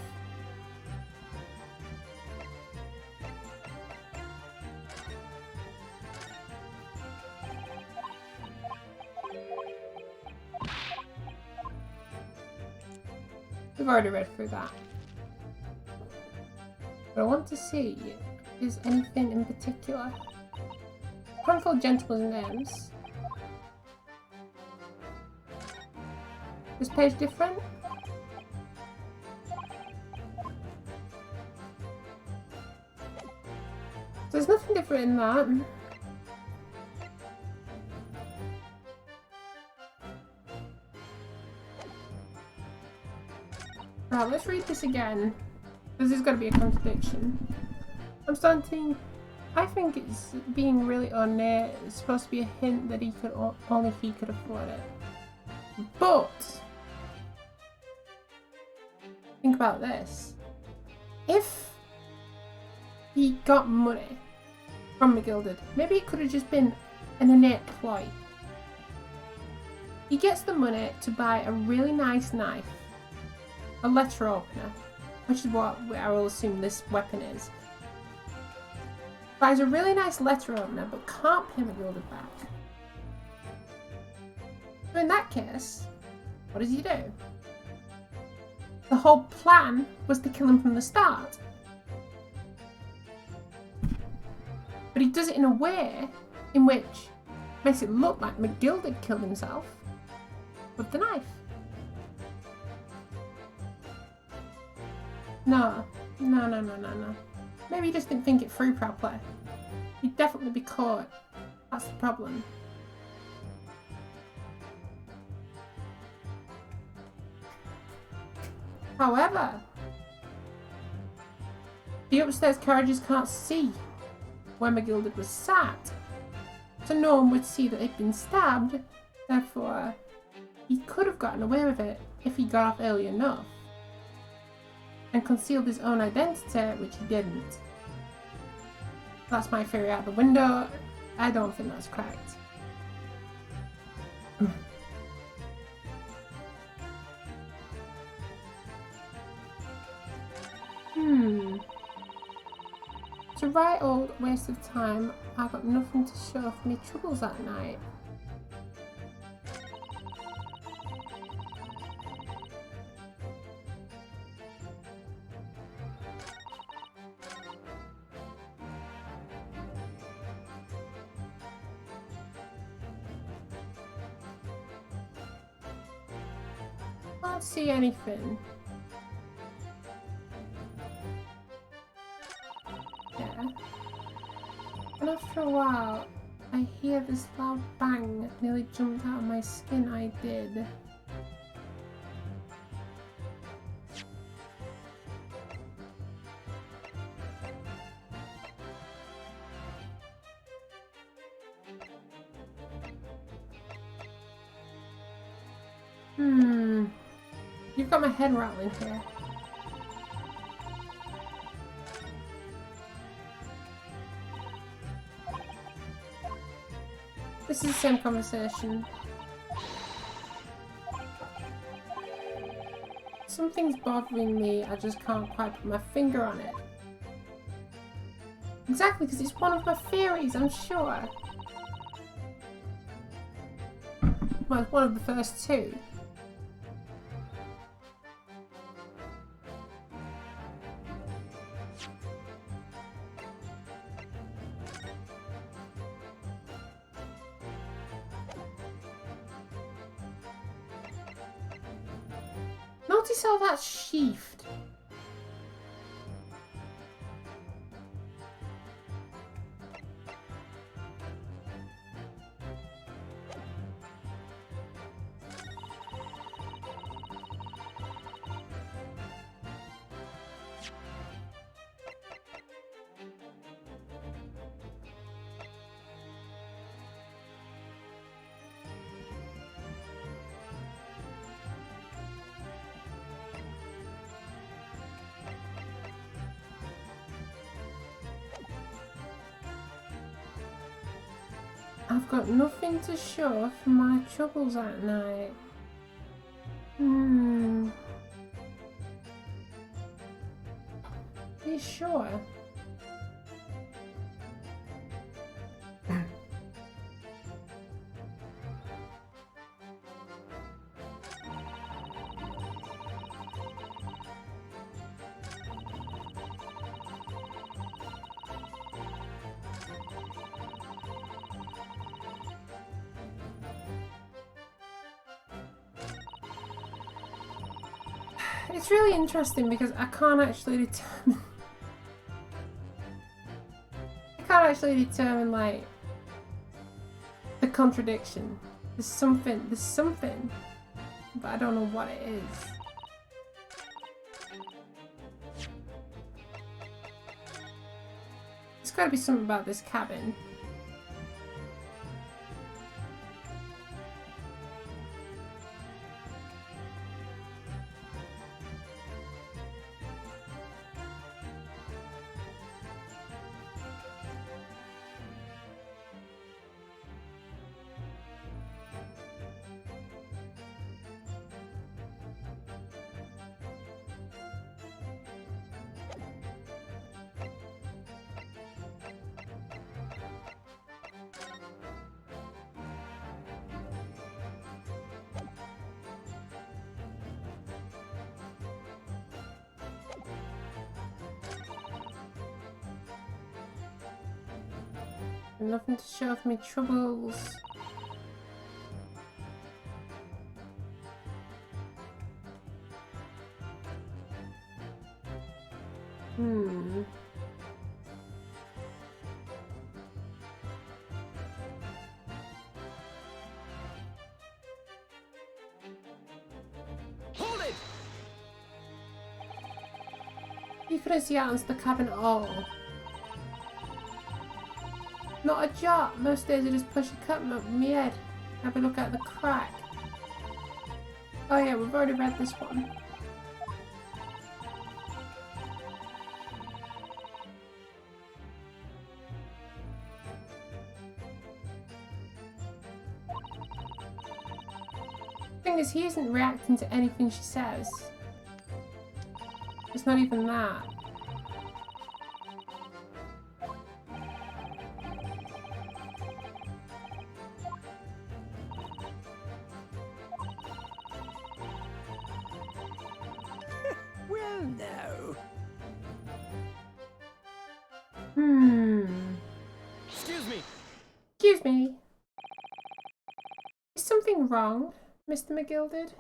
We've already read through that. But I want to see if there's anything in particular. Handful of gentlemen's names. This page different? There's nothing different in that. Right, let's read this again. This is going to be a contradiction. I'm starting to think, I think it's being really ornate. It's supposed to be a hint that he could only he could afford it. But think about this. If he got money from McGilded, maybe it could have just been an innate ploy. He gets the money to buy a really nice knife, a letter opener, which is what I will assume this weapon is. Buys a really nice letter opener, but can't pay McGilded back. So in that case, what does he do? The whole plan was to kill him from the start. But he does it in a way in which makes it look like McGilded killed himself with the knife. No. Maybe he just didn't think it through properly. He'd definitely be caught. That's the problem. However, the upstairs carriages can't see where McGilded was sat, so no one would see that they'd been stabbed. Therefore, he could have gotten away with it if he got off early enough and concealed his own identity, which he didn't. That's my theory out the window. I don't think that's correct. It's a right old waste of time. I've got nothing to show for me troubles that night. Can't see anything. Yeah. And after a while, I hear this loud bang. It nearly jumped out of my skin. I did. You've got my head rattling here. This is the same conversation. Something's bothering me, I just can't quite put my finger on it. Exactly, because it's one of my theories, I'm sure. Well, it's one of the first two. Notice how that's sheathed. I've got nothing to show for my troubles at night. Are you sure? It's really interesting because I can't actually determine like the contradiction. There's something, but I don't know what it is. There's gotta be something about this cabin. Nothing to show of me troubles. Hold it! You couldn't see out into the cabin at all. Not a jot. Most days I just push a curtain up my head. Have a look at the crack. Oh yeah, we've already read this one. The thing is, he isn't reacting to anything she says. It's not even that. Well, no. Excuse me. Excuse me. Is something wrong, Mr. McGilded?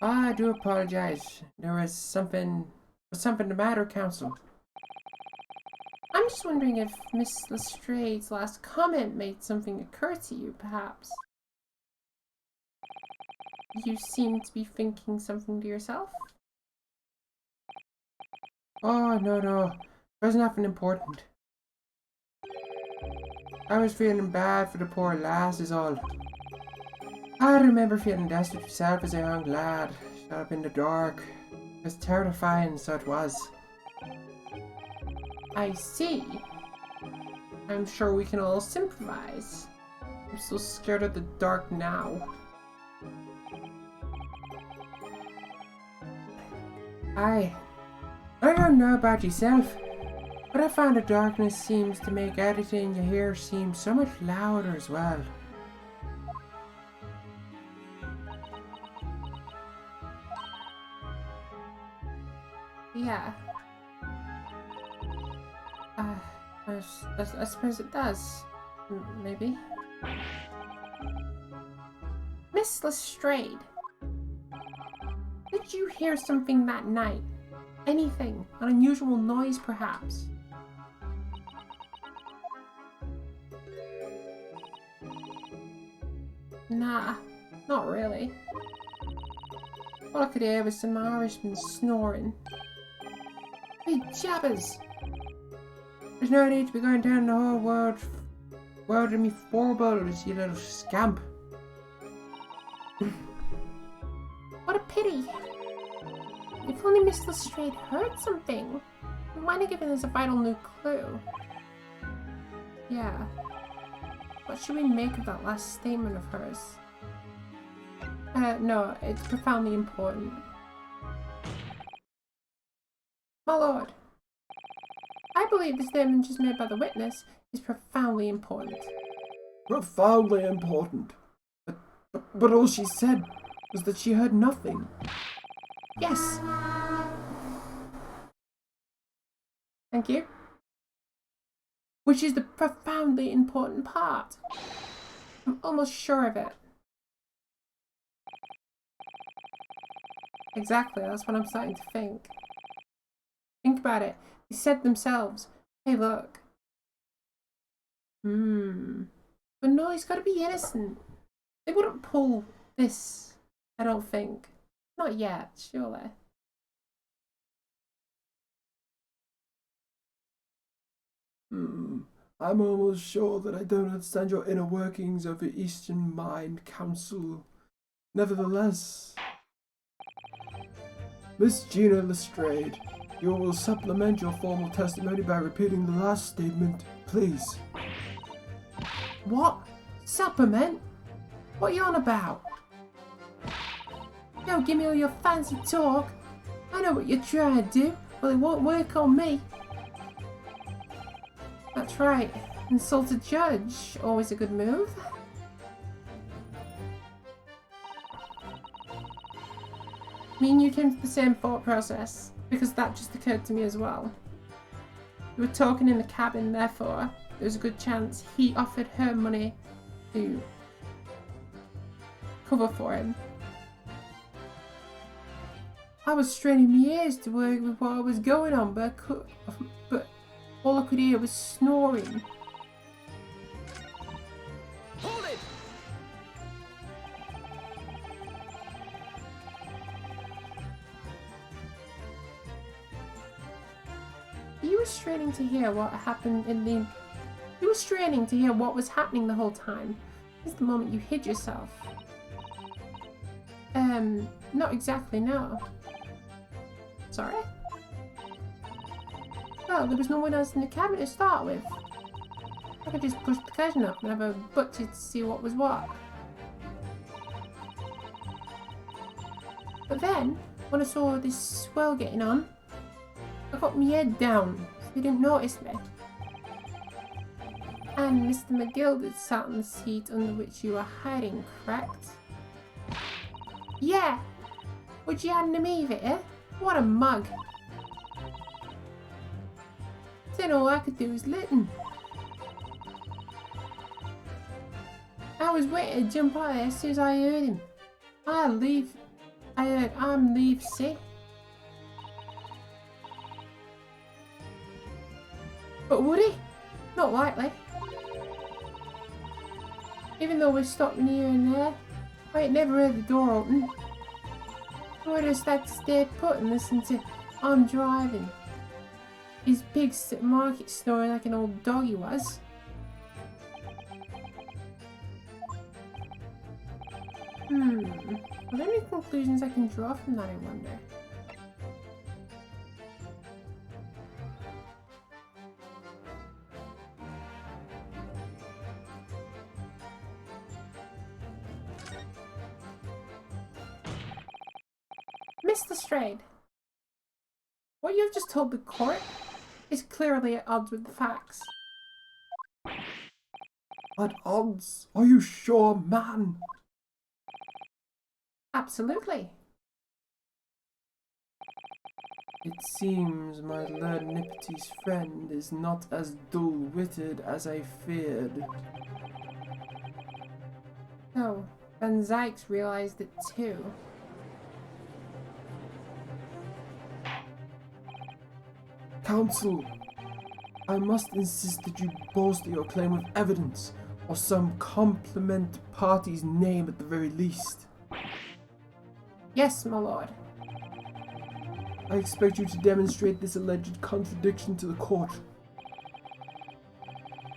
I do apologize. There was something the matter, Council. I'm just wondering if Miss Lestrade's last comment made something occur to you, perhaps. You seem to be thinking something to yourself. Oh, no. There's nothing important. I was feeling bad for the poor lass is all. I remember feeling desperate myself as a young lad, shut up in the dark. It was terrifying, so it was. I see. I'm sure we can all sympathize. I'm so scared of the dark now. I don't know about yourself, but I find the darkness seems to make everything you hear seem so much louder as well. Yeah. I suppose it does. Maybe. Miss Lestrade, did you hear something that night? Anything? An unusual noise, perhaps? Nah, not really. All I could hear was some Irishmen snoring. Hey, jabbers! There's no need to be going down the whole world of me fourballs, you little scamp. What a pity! If only Miss Lestrade heard something, it might have given us a vital new clue. Yeah. What should we make of that last statement of hers? No, it's profoundly important. My lord, I believe the statement just made by the witness is profoundly important. Profoundly important. But all she said was that she heard nothing. Yes. Thank you. Which is the profoundly important part. I'm almost sure of it. Exactly, that's what I'm starting to think. Think about it. They said themselves, hey look. But no, he's got to be innocent. They wouldn't pull this, I don't think. Not yet, surely. I'm almost sure that I don't understand your inner workings of the Eastern Mind Council. Nevertheless, Miss Gina Lestrade, you will supplement your formal testimony by repeating the last statement, please. What? Supplement? What are you on about? Don't give me all your fancy talk. I know what you're trying to do, but it won't work on me. That's right. Insult a judge. Always a good move. Me and you came to the same thought process, because that just occurred to me as well. We were talking in the cabin, therefore, there's a good chance he offered her money to cover for him. I was straining my ears to work with what was going on, but all I could hear was snoring. Hold it! You were straining to hear what happened in the... You were straining to hear what was happening the whole time. This is the moment you hid yourself. Not exactly, no. Sorry? Well, there was no one else in the cabin to start with. I could just push the curtain up and have a butcher to see what was what. But then, when I saw this swell getting on, I got my head down so they didn't notice me. And Mr. McGill had sat on the seat under which you were hiding, correct? Yeah! Would you hand him either, eh? What a mug! Then all I could do was listen. I was waiting to jump out there as soon as I heard him. I'll leave. I heard arm leave sick. But would he? Not likely. Even though we're stopping here and there, I ain't never heard the door open. So I just had to stay put and listen to I'm driving. His pigs at market snoring like an old dog he was. Are there any conclusions I can draw from that, I wonder? Mr. Strayed, what you've just told the court is clearly at odds with the facts. At odds? Are you sure, man? Absolutely. It seems my Lord Nippety's friend is not as dull-witted as I feared. Oh, Van Zykes realized it too. Counsel, I must insist that you bolster your claim with evidence, or some complement party's name at the very least. Yes, my lord. I expect you to demonstrate this alleged contradiction to the court.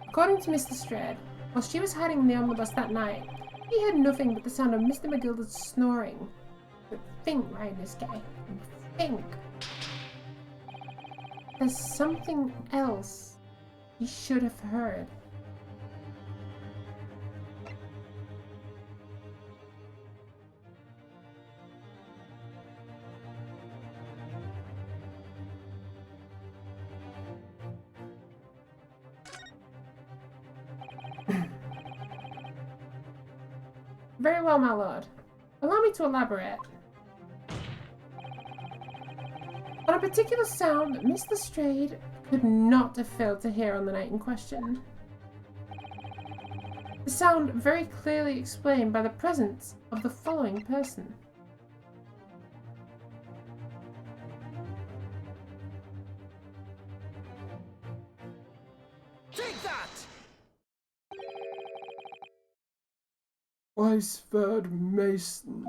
According to Mr. Strayed, while she was hiding in the omnibus that night, he heard nothing but the sound of Mr. McGilda's snoring. But think, right, this guy. Think. There's something else he should have heard. Very well, my lord. Allow me to elaborate. On a particular sound that Mr. Strayed could not have failed to hear on the night in question. The sound very clearly explained by the presence of the following person. Take that! Weisford Mason.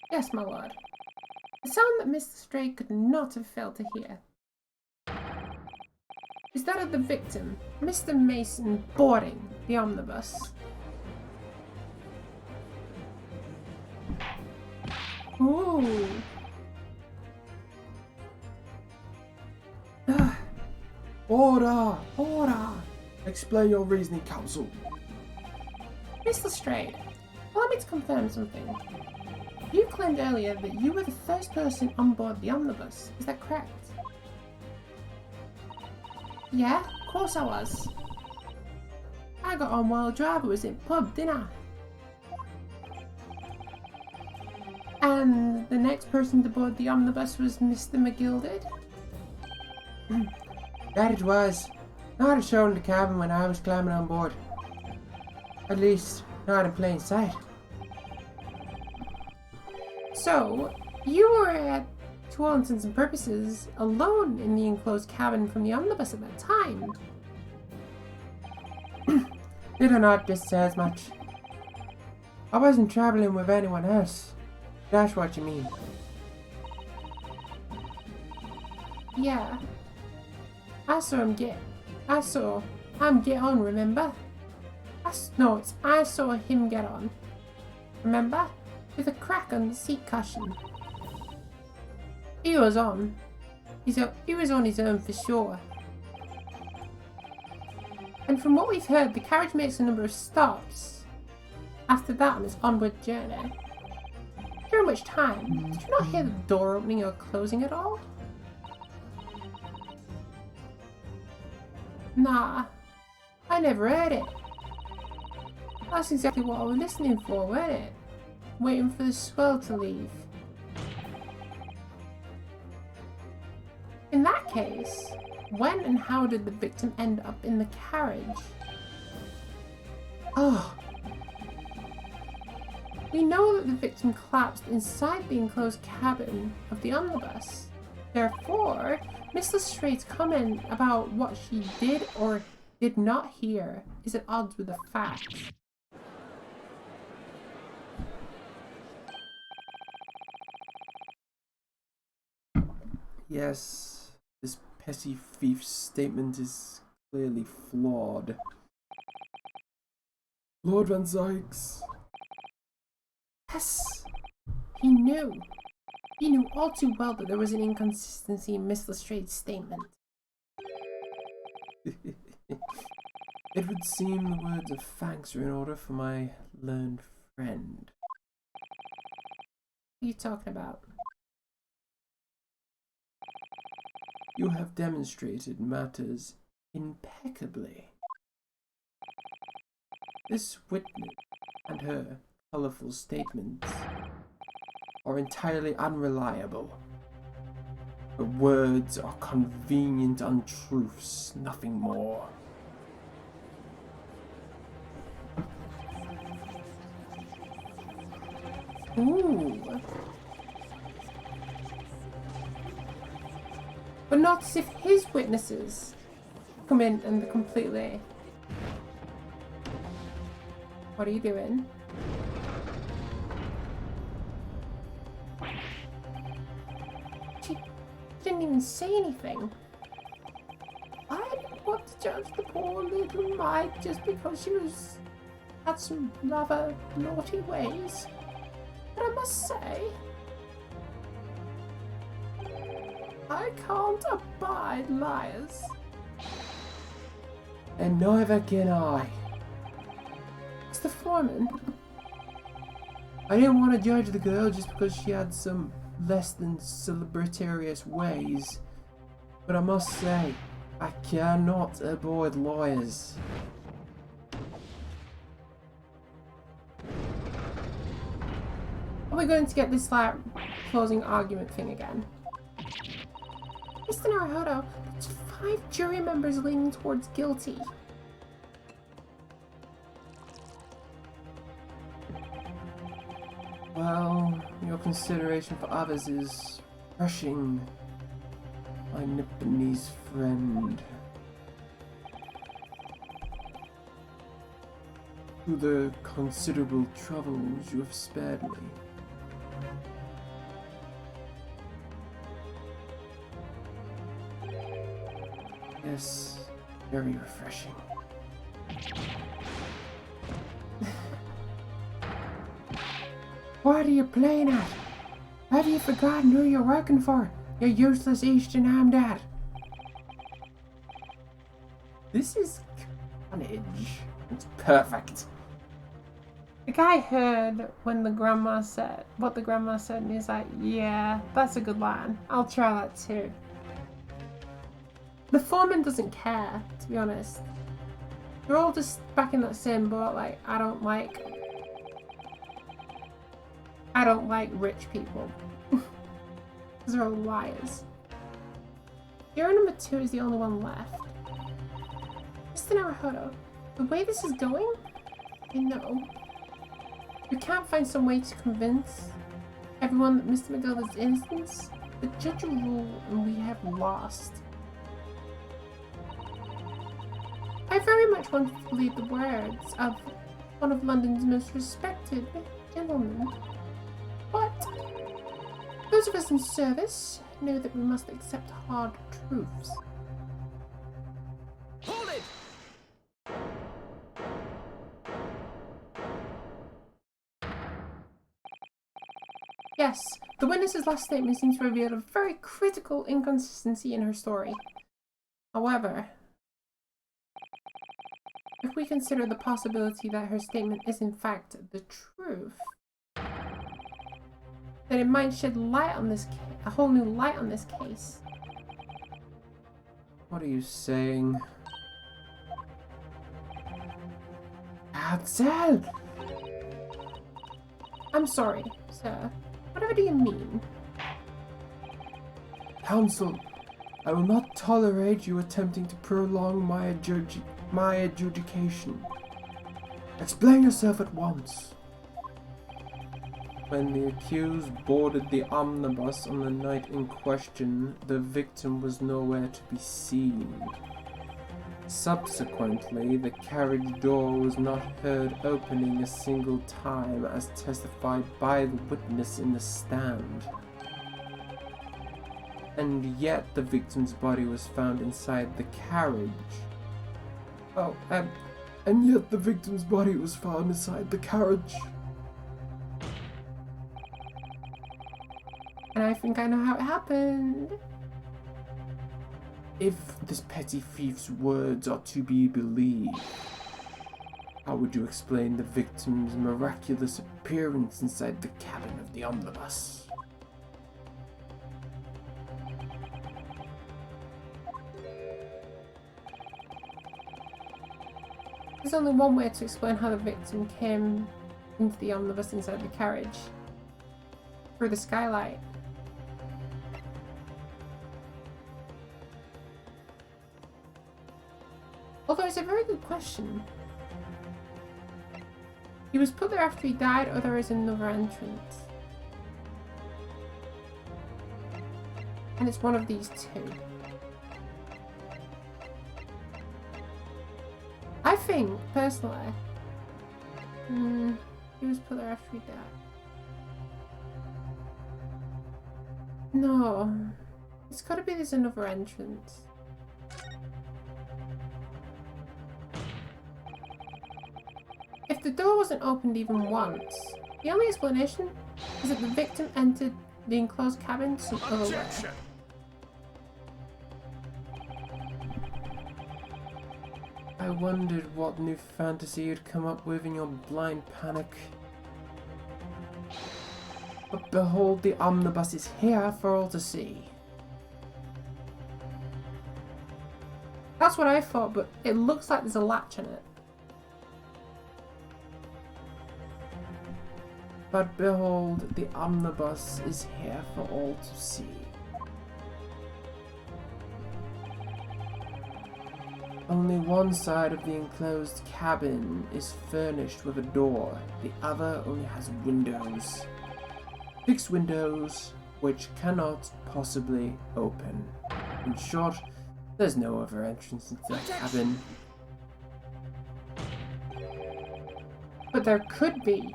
Yes, my lord. The sound that Mr. Strayed could not have failed to hear is that of the victim, Mr. Mason, boarding the omnibus. Ooh. Order! Order! Explain your reasoning, counsel. Mr. Strayed, allow me to confirm something. You claimed earlier that you were the first person on board the omnibus. Is that correct? Yeah, of course I was. I got on while the driver was in pub, didn't I? And the next person to board the omnibus was Mr. McGilded? That it was. Not a soul in the cabin when I was climbing on board. At least, not in plain sight. So, you were, to all intents and purposes, alone in the enclosed cabin from the omnibus at that time. Did I not just say as much? I wasn't traveling with anyone else. That's what you mean. Yeah. I saw him get on, remember? I saw him get on. Remember? With a crack on the seat cushion. He was on. He was on his own for sure. And from what we've heard, the carriage makes a number of stops after that on its onward journey. During which time, did you not hear the door opening or closing at all? Nah, I never heard it. That's exactly what I was listening for, wasn't it? Waiting for the swell to leave. In that case, when and how did the victim end up in the carriage? Oh. We know that the victim collapsed inside the enclosed cabin of the omnibus. Therefore, Miss Lestrade's comment about what she did or did not hear is at odds with the facts. Yes, this petty thief's statement is clearly flawed. Lord Van Zykes. Yes, he knew. He knew all too well that there was an inconsistency in Miss Lestrade's statement. It would seem the words of thanks are in order for my learned friend. What are you talking about? You have demonstrated matters impeccably. This witness and her colourful statements are entirely unreliable. Her words are convenient untruths, nothing more. Ooh. But not as if his witnesses come in and they're completely... What are you doing? She didn't even say anything. I didn't want to judge the poor little mite just because she had some rather naughty ways. But I must say, I can't abide liars. And neither can I. It's the foreman. I didn't want to judge the girl just because she had some less than celebritious ways. But I must say, I cannot avoid lawyers. Are we going to get this like closing argument thing again? Mr. Narrator, there's 5 jury members leaning towards guilty. Well, your consideration for others is crushing, my Nipponese friend. To the considerable troubles you have spared me. Yes, very refreshing. What are you playing at? Have you forgotten who you're working for? You useless Eastern Ham Dad. This is carnage. It's perfect. The guy heard when the grandma said what the grandma said, and he's like, yeah, that's a good line. I'll try that too. The foreman doesn't care, to be honest. They're all just back in that same boat, like, I don't like rich people. Because they're all liars. Juror number 2 is the only one left. Mr. Narrator, the way this is going, I know. We can't find some way to convince everyone that Mr. McGill is innocent. The judge will rule and we have lost. I very much wanted to believe the words of one of London's most respected gentlemen. But those of us in service know that we must accept hard truths. Hold it! Yes, the witness's last statement seems to reveal a very critical inconsistency in her story. However, if we consider the possibility that her statement is in fact the truth, then it might shed light on this a whole new light on this case. What are you saying? Hansel! I'm sorry, sir. Whatever do you mean? Counsel, I will not tolerate you attempting to prolong my adjudication. Explain yourself at once. When the accused boarded the omnibus on the night in question, the victim was nowhere to be seen. Subsequently, the carriage door was not heard opening a single time, as testified by the witness in the stand. And yet the victim's body was found inside the carriage. Oh, and yet the victim's body was found inside the carriage. And I think I know how it happened. If this petty thief's words are to be believed, how would you explain the victim's miraculous appearance inside the cabin of the omnibus? There's only one way to explain how the victim came into the omnibus inside the carriage. Through the skylight. Although it's a very good question. He was put there after he died, or there is another entrance. And it's one of these two. I think, personally, he was put there after he died. No. It's gotta be there's another entrance. If the door wasn't opened even once, the only explanation is that the victim entered the enclosed cabin some other way. I wondered what new fantasy you'd come up with in your blind panic. But behold, the omnibus is here for all to see. That's what I thought, but it looks like there's a latch on it. But behold, the omnibus is here for all to see. Only one side of the enclosed cabin is furnished with a door, the other only has windows. Fixed windows, which cannot possibly open. In short, there's no other entrance into the cabin. But there could be.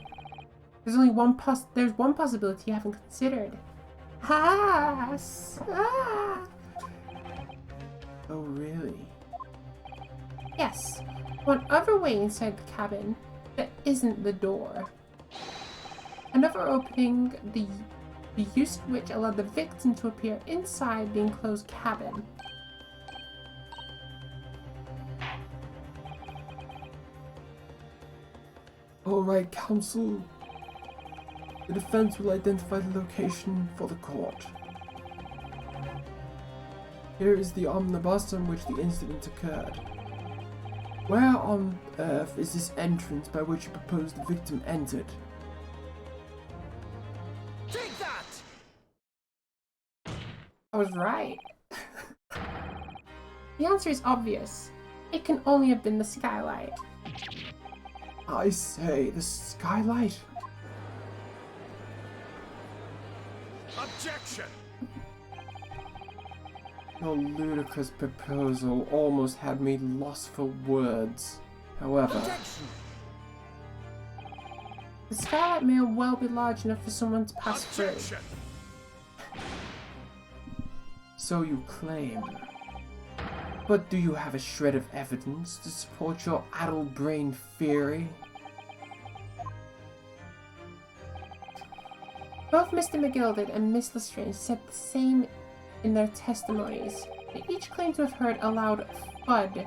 There's only one possibility you haven't considered. Ah! Oh, really? Yes, one other way inside the cabin that isn't the door. Another opening, the use of which allowed the victim to appear inside the enclosed cabin. Alright, counsel. The defense will identify the location for the court. Here is the omnibus on which the incident occurred. Where on earth is this entrance by which you propose the victim entered? Take that! I was right. The answer is obvious. It can only have been the skylight. I say, the skylight? Objection! Your ludicrous proposal almost had me lost for words. However, Objection! The skylight may well be large enough for someone to pass through. Objection! so you claim. But do you have a shred of evidence to support your addle-brained theory? Both Mr. McGilded and Miss Lestrange said the same in their testimonies. They each claimed to have heard a loud thud,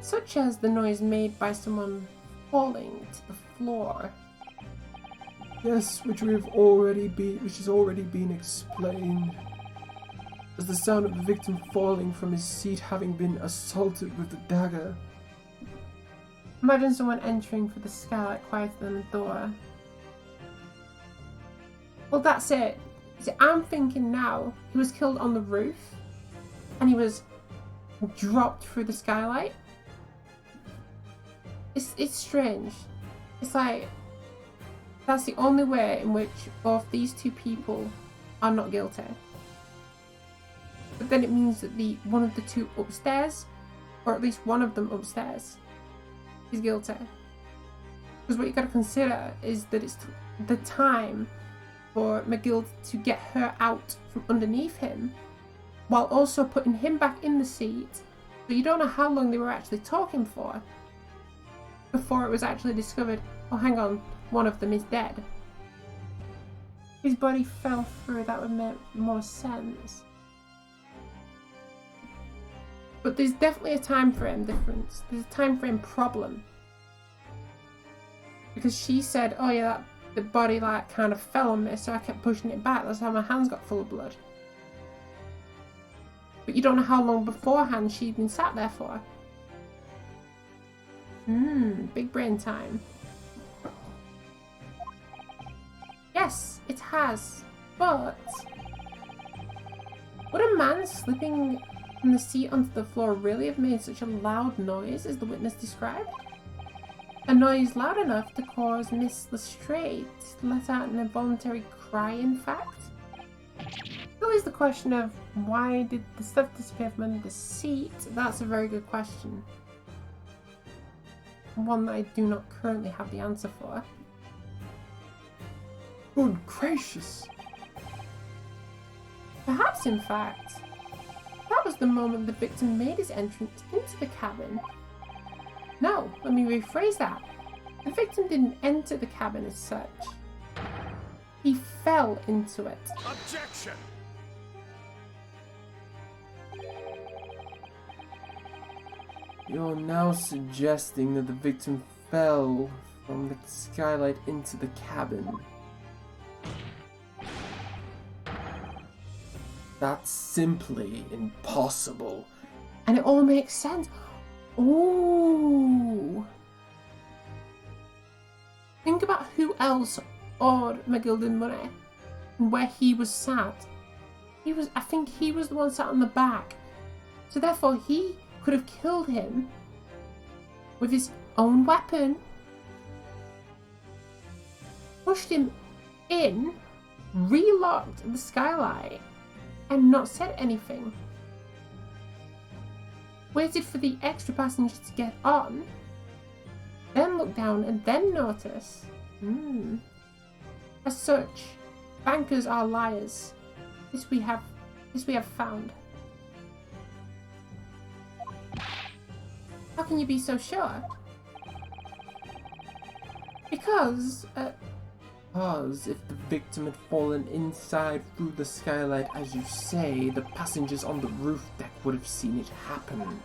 such as the noise made by someone falling to the floor. Yes, which has already been explained. As the sound of the victim falling from his seat having been assaulted with the dagger. Imagine someone entering through the skylight quieter than the door. Well, that's it. See, I'm thinking now he was killed on the roof and he was dropped through the skylight. It's strange. It's like That's the only way in which both these two people are not guilty. But then it means that one of the two upstairs, or at least one of them upstairs, is guilty. Because what you got to consider is that it's the time for McGill to get her out from underneath him, while also putting him back in the seat. So you don't know how long they were actually talking for before it was actually discovered, oh hang on, one of them is dead. His body fell through, that would make more sense. But there's definitely a time frame difference. There's a time frame problem. Because she said, oh yeah, the body like kind of fell on me, so I kept pushing it back. That's how my hands got full of blood. But you don't know how long beforehand she'd been sat there for. Big brain time. Yes, it has. But would a man slipping from the seat onto the floor really have made such a loud noise as the witness described? A noise loud enough to cause Miss Lestrade to let out an involuntary cry, in fact? Still is the question of why did the stuff disappear from under the seat? That's a very good question. One that I do not currently have the answer for. Good gracious! Perhaps, in fact, that was the moment the victim made his entrance into the cabin. No, let me rephrase that. The victim didn't enter the cabin as such. He fell into it. Objection! You're now suggesting that the victim fell from the skylight into the cabin. That's simply impossible. And it all makes sense. Ooh. Think about who else owed McGilden money and where he was sat. I think he was the one sat on the back. So therefore he could have killed him with his own weapon, pushed him in, relocked the skylight, and not said anything. Waited for the extra passenger to get on, then look down and then notice. As such, bankers are liars. This we have found. How can you be so sure? Because if the victim had fallen inside through the skylight, as you say, the passengers on the roof deck would have seen it happen.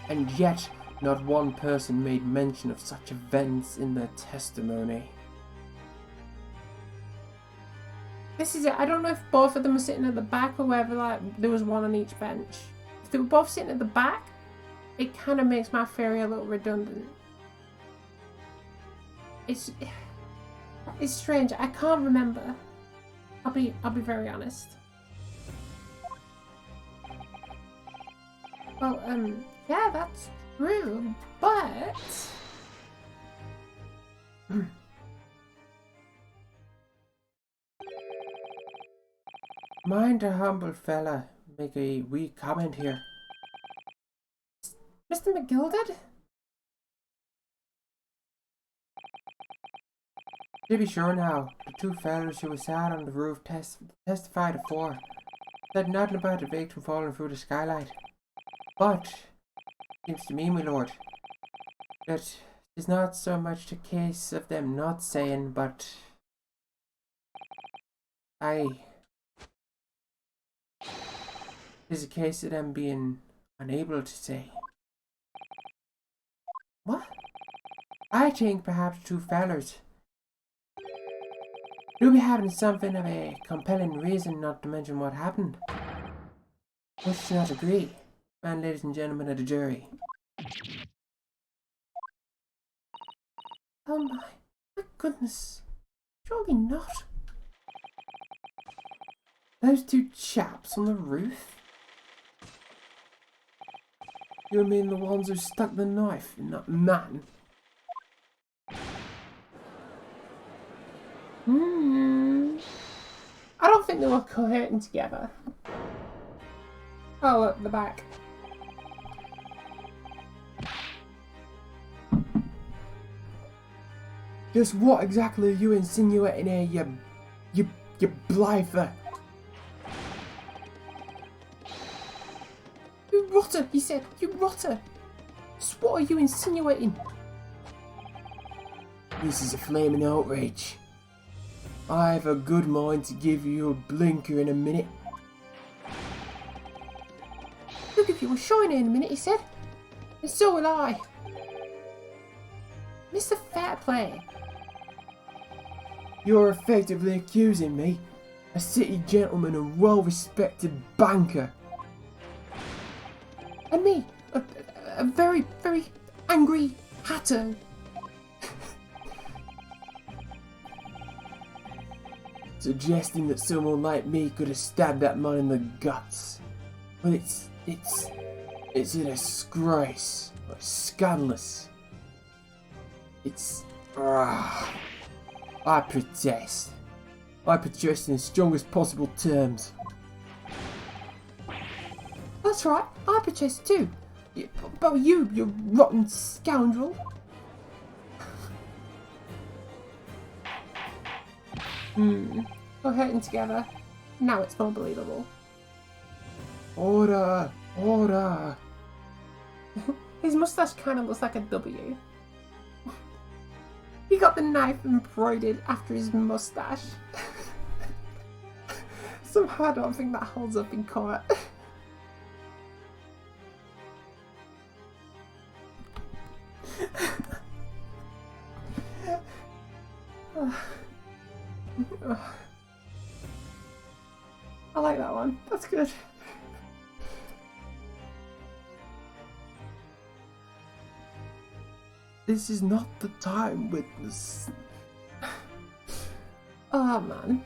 And yet, not one person made mention of such events in their testimony. this is it. I don't know if both of them were sitting at the back or whether like there was one on each bench. If they were both sitting at the back, it kind of makes my theory a little redundant. It's strange. I can't remember. I'll be very honest. Well, yeah, that's true, but Mind a humble fella make a wee comment here. Mr. McGilded? To be sure now, the two fellows who were sat on the roof testified afore. Said nothing about the victim falling through the skylight. But, seems to me, my lord, that it's not so much the case of them not saying, but it's a case of them being unable to say. What? I think perhaps two fellers do be having something of a compelling reason not to mention what happened. Would you not agree, and ladies and gentlemen of the jury? Oh my goodness. Surely not. Those two chaps on the roof? You mean the ones who stuck the knife in that man? I don't think they were coherent together. Oh, look, the back. Just what exactly are you insinuating here, you blifer? You rotter, he said. You rotter. Just what are you insinuating? This is a flaming outrage. I have a good mind to give you a blinker in a minute. Look, if you were shiny in a minute, he said. And so will I. Mr. Fairplay. You're effectively accusing me, a city gentleman and well-respected banker. And me, a very, very angry hatter. Suggesting that someone like me could have stabbed that man in the guts. Well, it's a disgrace. It's scandalous. It's... I protest. I protest in the strongest possible terms. That's right, I protest too. But you rotten scoundrel. We're hurting together. Now it's more believable. Order! Order! His moustache kind of looks like a W. He got the knife embroidered after his moustache. Somehow I don't think that holds up in court. I like that one. That's good. This is not the time, witness. Oh man.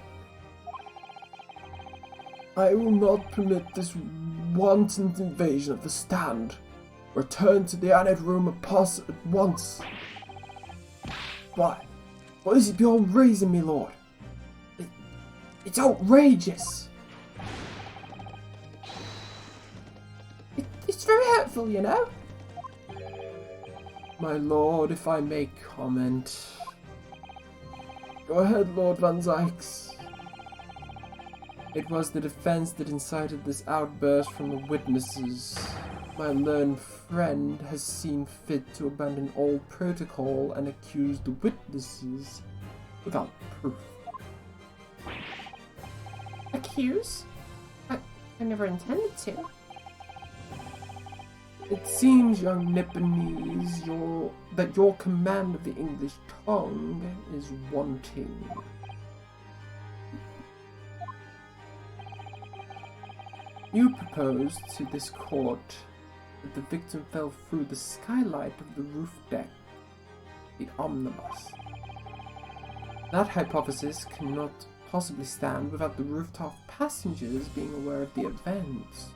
I will not permit this wanton invasion of the stand. Return to the annex room at once. Why? What is it beyond reason, my lord? It's outrageous. It's very hurtful, you know? My lord, if I may comment. Go ahead, Lord Van Zykes. It was the defense that incited this outburst from the witnesses. My learned friend has seen fit to abandon all protocol and accuse the witnesses without proof. Accuse? I never intended to. It seems, young Nipponese, that your command of the English tongue is wanting. You proposed to this court that the victim fell through the skylight of the roof deck, the Omnibus. That hypothesis cannot possibly stand without the rooftop passengers being aware of the events.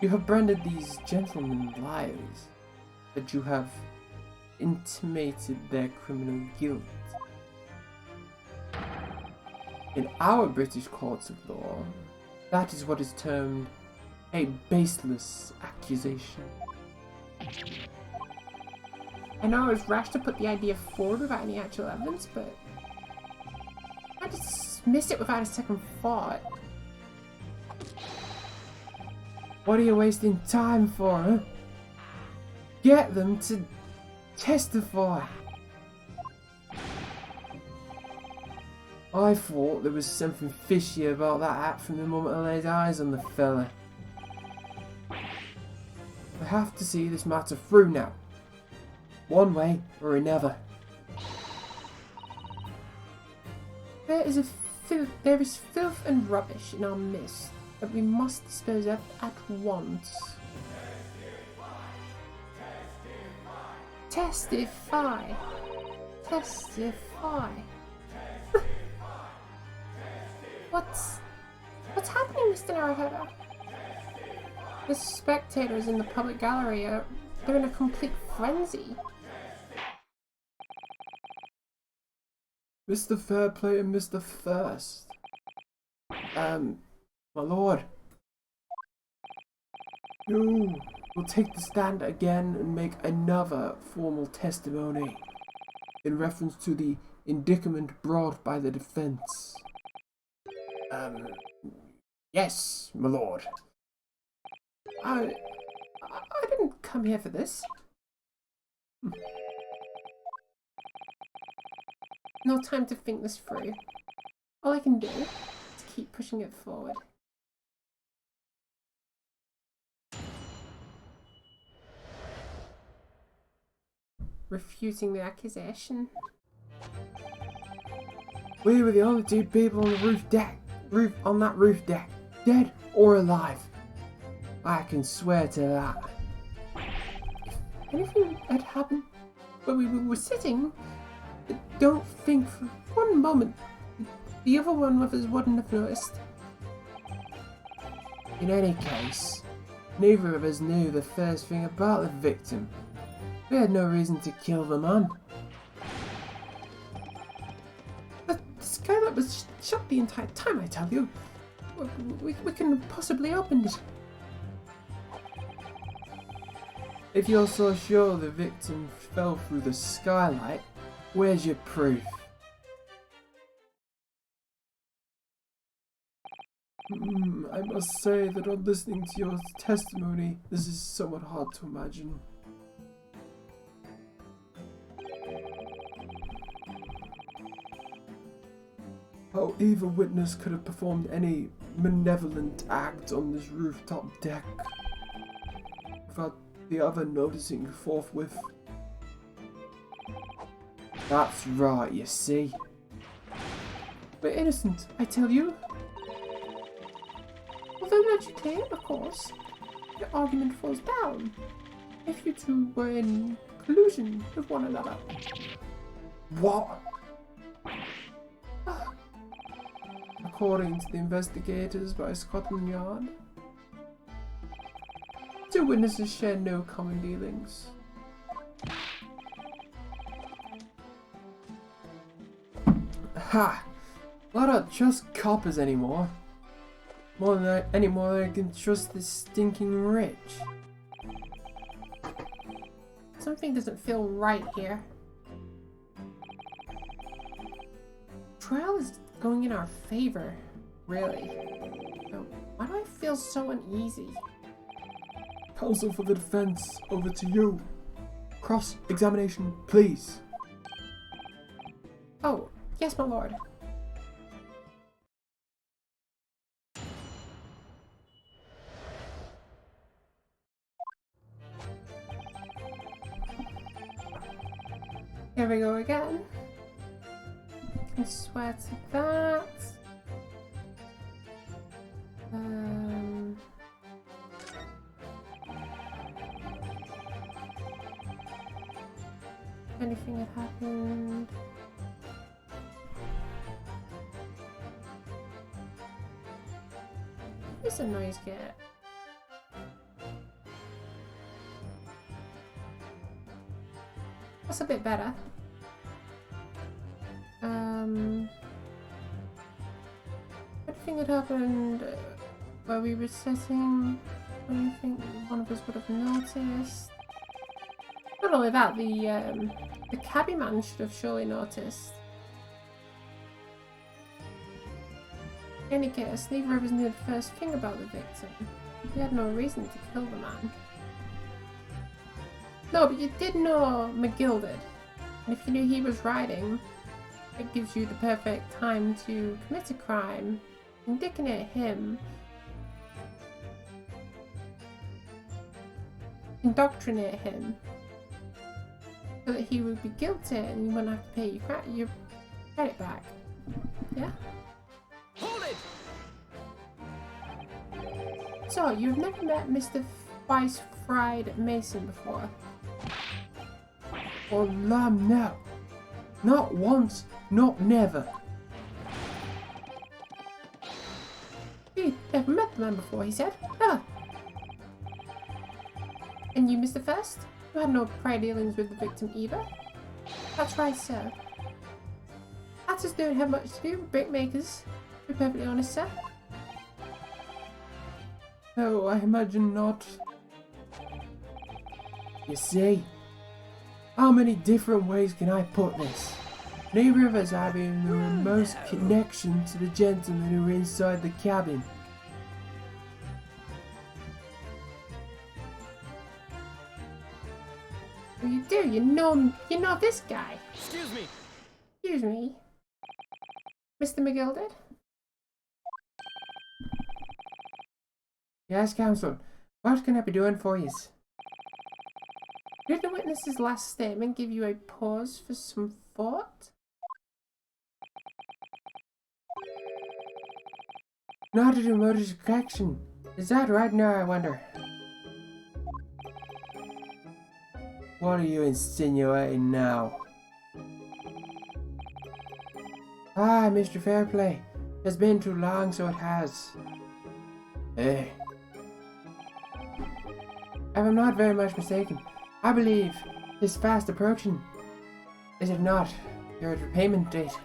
You have branded these gentlemen liars, but you have intimated their criminal guilt. In our British courts of law, that is what is termed a baseless accusation. I know I was rash to put the idea forward without any actual evidence, but I dismissed it without a second thought. What are you wasting time for, huh? Get them to testify. I thought there was something fishy about that act from the moment I laid eyes on the fella. I have to see this matter through now. One way or another. There is filth and rubbish in our midst that we must dispose of at once. Testify. Testify. What's happening, Mr. Narrator? The spectators in the public gallery they're in a complete frenzy. Mr. Fairplay and Mr. First. My lord, You will take the stand again and make another formal testimony in reference to the indictment brought by the defense. Yes, my lord. I didn't come here for this. No time to think this through. All I can do is keep pushing it forward. Refuting the accusation. We were the only two people on the on that roof deck, dead or alive. I can swear to that. If anything had happened when we were sitting, I don't think for one moment the other one of us wouldn't have noticed. In any case, neither of us knew the first thing about the victim. We had no reason to kill the man. The skylight was shut the entire time, I tell you. We couldn't have possibly opened it. If you're so sure the victim fell through the skylight, where's your proof? I must say that on listening to your testimony, this is somewhat hard to imagine. How either witness could have performed any malevolent act on this rooftop deck without the other noticing forthwith. That's right, you see. We're innocent, I tell you. Although logically, of course, the argument falls down if you two were in collusion with one another. What? According to the investigators by Scotland Yard, two witnesses share no common dealings. Ha! I don't trust coppers anymore. Any more than I can trust this stinking rich. Something doesn't feel right here. Trial is going in our favor, really. Why do I feel so uneasy? Counsel for the defense, over to you. Cross-examination, please. Oh, yes, my lord. Here we go again. I swear to that. Anything had happened. Where's the noise get? That's a bit better. Anything had happened where we were sitting. I don't think one of us would have noticed. Not only that, the cabbie man should have surely noticed. In any case, neither of us knew the first thing about the victim. We had no reason to kill the man. No, but you did know McGill did. And if you knew he was riding, it gives you the perfect time to commit a crime, indicate him, indoctrinate him, so that he would be guilty and you wouldn't have to pay your credit back. Yeah? Hold it! So, you've never met Mr. Spice Fried Mason before? Oh, lamb, no. Not once, not never. You never met the man before, he said. Never. And you, Mr. First? You had no prior dealings with the victim either? That's right, sir. That's Masters don't have much to do with brickmakers, to be perfectly honest, sir. No, I imagine not. You see, how many different ways can I put this? Neither of us have even the remotest connection to the gentlemen who are inside the cabin. Well, you do. You know this guy. Excuse me. Excuse me, Mr. McGilded. Yes, Counsel. What can I be doing for you? Did the witness's last statement give you a pause for some thought? Not a remotest connection. Is that right now, I wonder? What are you insinuating now? Ah, Mr. Fairplay. It's been too long, so it has. Hey. If I'm not very much mistaken, I believe it's fast approaching. Is it not? Your repayment date.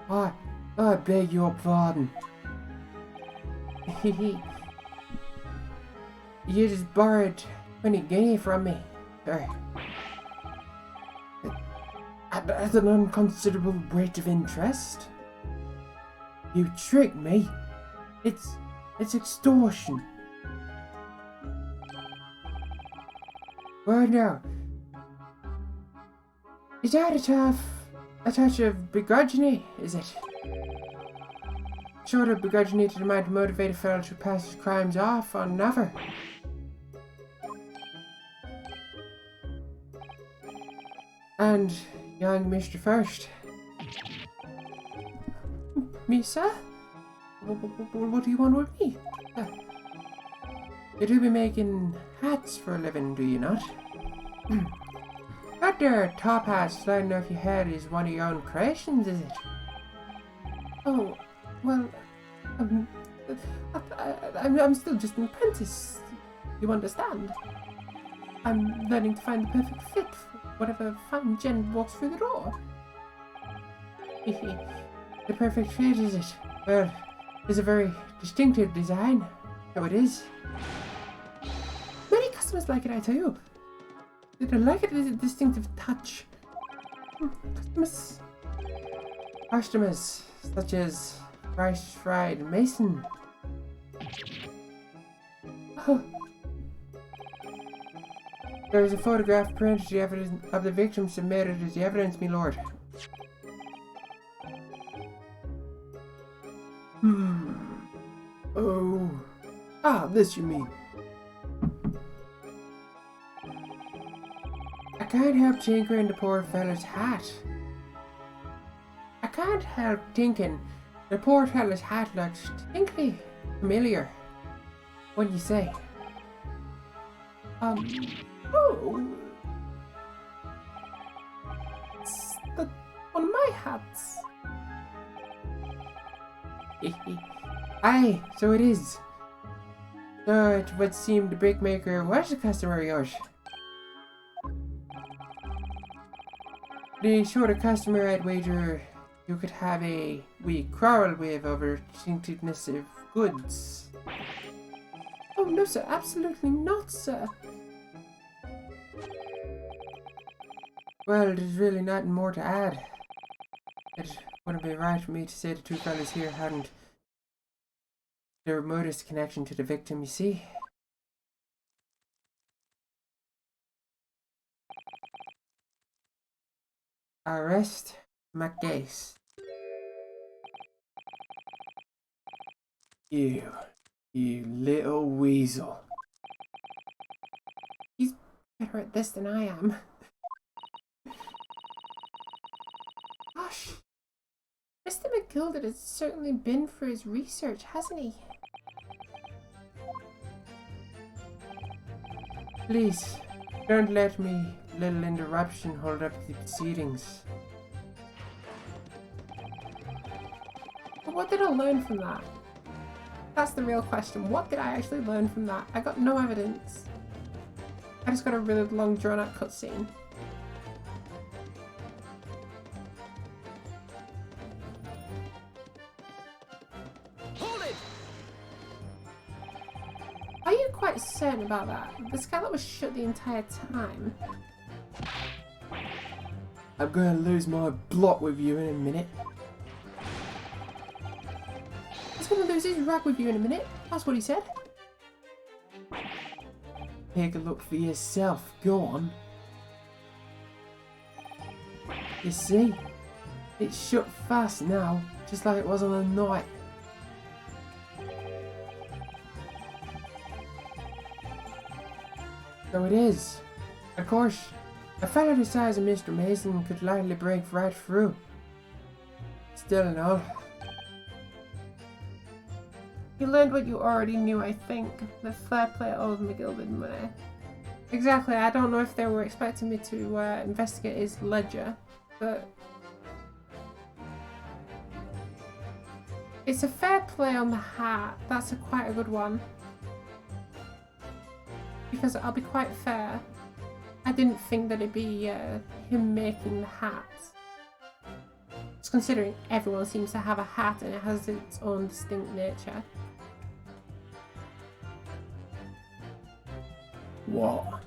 I beg your pardon. You just borrowed 20 guinea from me. Sorry. At an unconsiderable rate of interest. You tricked me. It's extortion. Well, now, is that a touch of begrudgery, is it? Sort of begrudgery to the mind to motivate a fellow to pass his crimes off on another. And young Mr. First. Me, sir? What do you want with me? You do be making hats for a living, do you not? That there top hat sliding off your head is one of your own creations, is it? Oh, well, I'm still just an apprentice. You understand? I'm learning to find the perfect fit for whatever fine gent walks through the door. The perfect fit, is it? Well, it's a very distinctive design. So it is. Many customers like it, I tell you. They like it as a distinctive touch. Customers such as Rice Fried Mason. Oh, There is a photograph printed of the victim submitted as the evidence, my lord. Oh. Ah, this you mean. I can't help tinkering the poor fellow's hat. I can't help thinking the poor fellow's hat looks distinctly familiar. What do you say? oh. It's one of my hats. Aye, so it is. So it would seem the brickmaker was a customer of yours. The sort of customer I'd wager you could have a wee quarrel with over distinctiveness of goods. Oh no, sir, absolutely not, sir. Well, there's really nothing more to add. It wouldn't be right for me to say the two fellas here hadn't the remotest connection to the victim, you see. Arrest my case. You little weasel. He's better at this than I am. Gosh, Mr. McGilded has certainly been for his research, hasn't he? Please, don't let me little interruption hold up the proceedings. But what did I learn from that? That's the real question. What did I actually learn from that? I got no evidence. I just got a really long drawn out cutscene. quite certain about that. The skylight was shut the entire time. I'm gonna lose my block with you in a minute. He's gonna lose his rag with you in a minute. That's what he said. Take a look for yourself. Go on. You see? It's shut fast now, just like it was on the night. So it is. Of course, a fellow the size of Mr. Mason could likely break right through. Still and all. You learned what you already knew, I think. The fair play owed McGilvin money. Exactly, I don't know if they were expecting me to investigate his ledger, but... It's a fair play on the hat. That's quite a good one. Because I'll be quite fair, I didn't think that it'd be him making the hat. Just considering everyone seems to have a hat and it has its own distinct nature. What?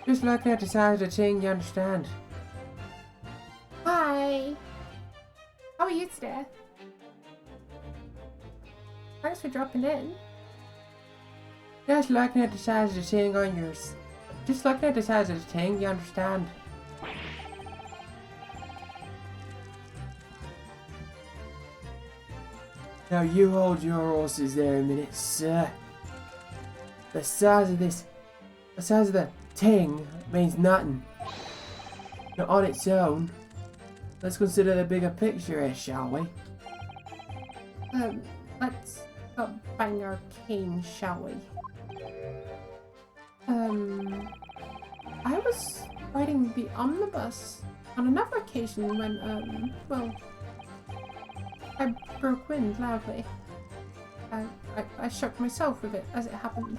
Just looking at the size of the thing, you understand? Hi! How are you today? Thanks for dropping in. Just looking at the size of the thing on yours. Just looking at the size of the thing, you understand? Now you hold your horses there a minute, sir. The size of the thing means nothing. Not on its own. Let's consider the bigger picture here, shall we? Let's not bang our cane, shall we? I was riding the Omnibus on another occasion when, well, I broke wind loudly. I shook myself with it as it happened.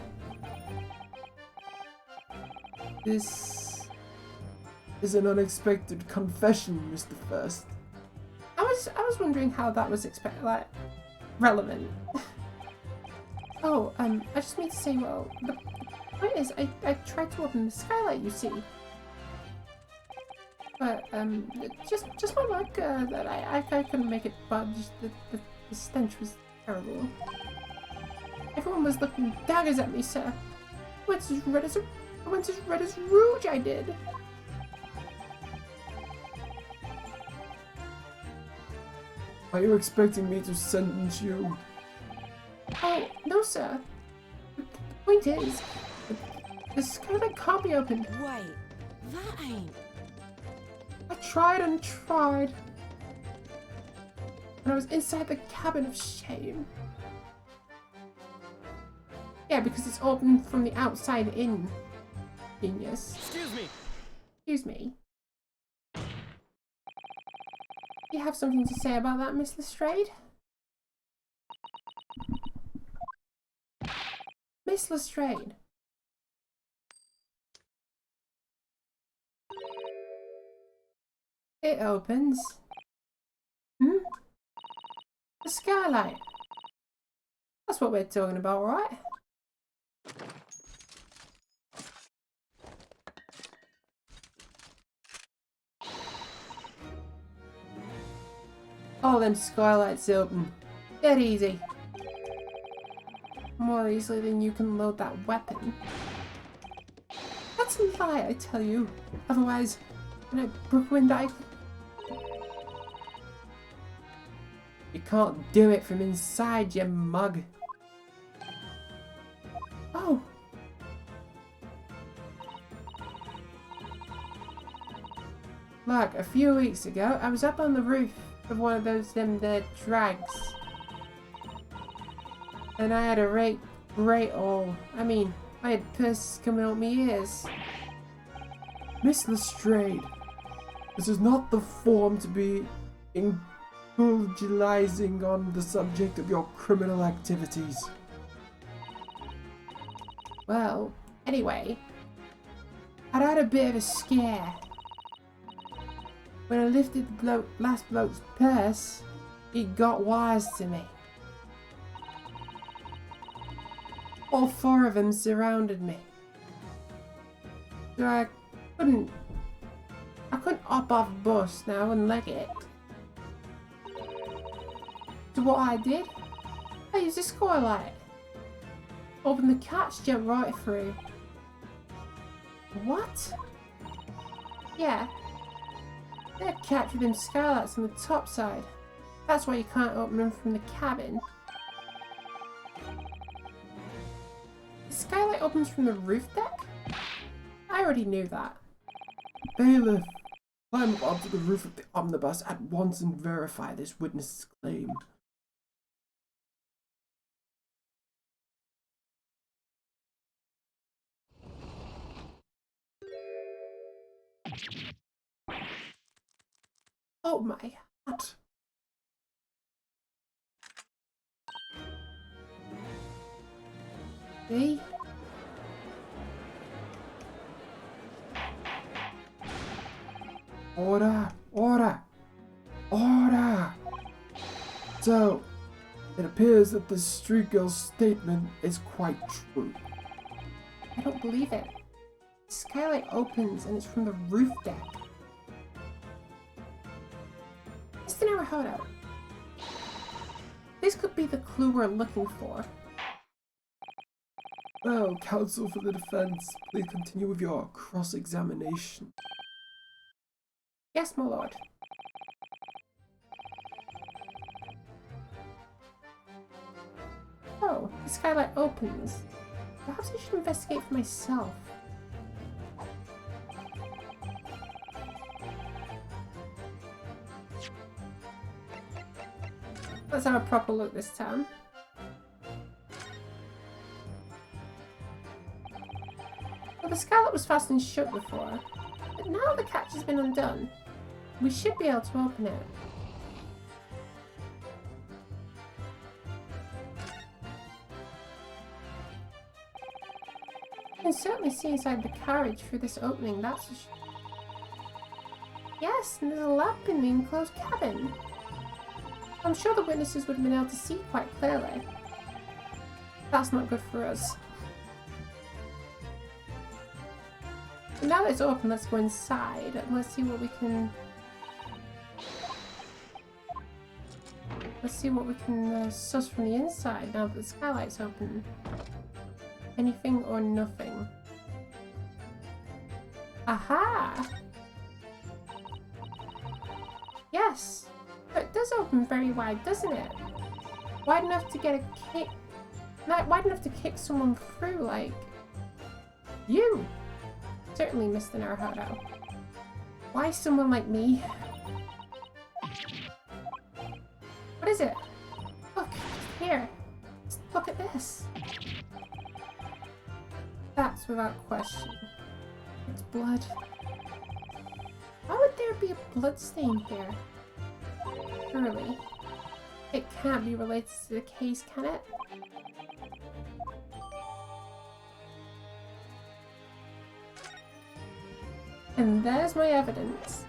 This is an unexpected confession, Mr. First. I was wondering how that was relevant. Oh, I just mean to say, well, the point is, I tried to open the skylight, you see. But, just my luck, that I couldn't make it budge. The stench was terrible. Everyone was looking daggers at me, sir. I went as red as rouge, I did. Are you expecting me to sentence you? Oh, no, sir. The point is, the skylight can't be opened. Wait, that ain't... I tried and tried. And I was inside the cabin of shame. Yeah, because it's open from the outside in. Genius. Excuse me. Excuse me. You have something to say about that, Miss Lestrade? Miss Lestrade. It opens. Hmm? The skylight. That's what we're talking about, right? Oh, then skylight's open. Dead easy. More easily than you can load that weapon. That's a lie, I tell you. Otherwise, when I broke wind, You can't do it from inside, you mug. Oh. Look, a few weeks ago, I was up on the roof of one of those there drags. And I had a great all. I mean, I had pus coming out my ears. Miss Lestrade, this is not the form to be indulging on the subject of your criminal activities. Well, anyway. I'd had a bit of a scare. When I lifted the last bloke's purse, he got wise to me. All four of them surrounded me. So I couldn't hop off the bus now and leg it. So what I did, I used a skylight. Opened the catch, jumped right through. What? Yeah. They're catch with them skylights on the top side. That's why you can't open them from the cabin. The skylight opens from the roof deck? I already knew that. Bailiff, climb up onto the roof of the omnibus at once and verify this witness's claim. Oh my hat. See? Order! Order! Order! So, it appears that the street girl's statement is quite true. I don't believe it. The skylight opens and it's from the roof deck. Mr. Narrator, this could be the clue we're looking for. Well, counsel for the defense, please continue with your cross-examination. Yes, my lord. Oh, the skylight opens. Perhaps I should investigate for myself. Let's have a proper look this time. Well, the skylight was fastened shut before, but now the catch has been undone. We should be able to open it. You can certainly see inside the carriage through this opening, that's for sure. Yes, and there's a lamp in the enclosed cabin. I'm sure the witnesses would have been able to see quite clearly. That's not good for us. So now that it's open, let's go inside and let's see what we can... Let's see what we can suss from the inside now that the skylight's open. Anything or nothing. Aha! Yes! But it does open very wide, doesn't it? Wide enough to get a kick... Not wide enough to kick someone through, like... You! Certainly, Mr. Narrator. Why someone like me? What is it? Look, here. Just look at this. That's without question. It's blood. Why would there be a blood stain here? Surely. It can't be related to the case, can it? And there's my evidence.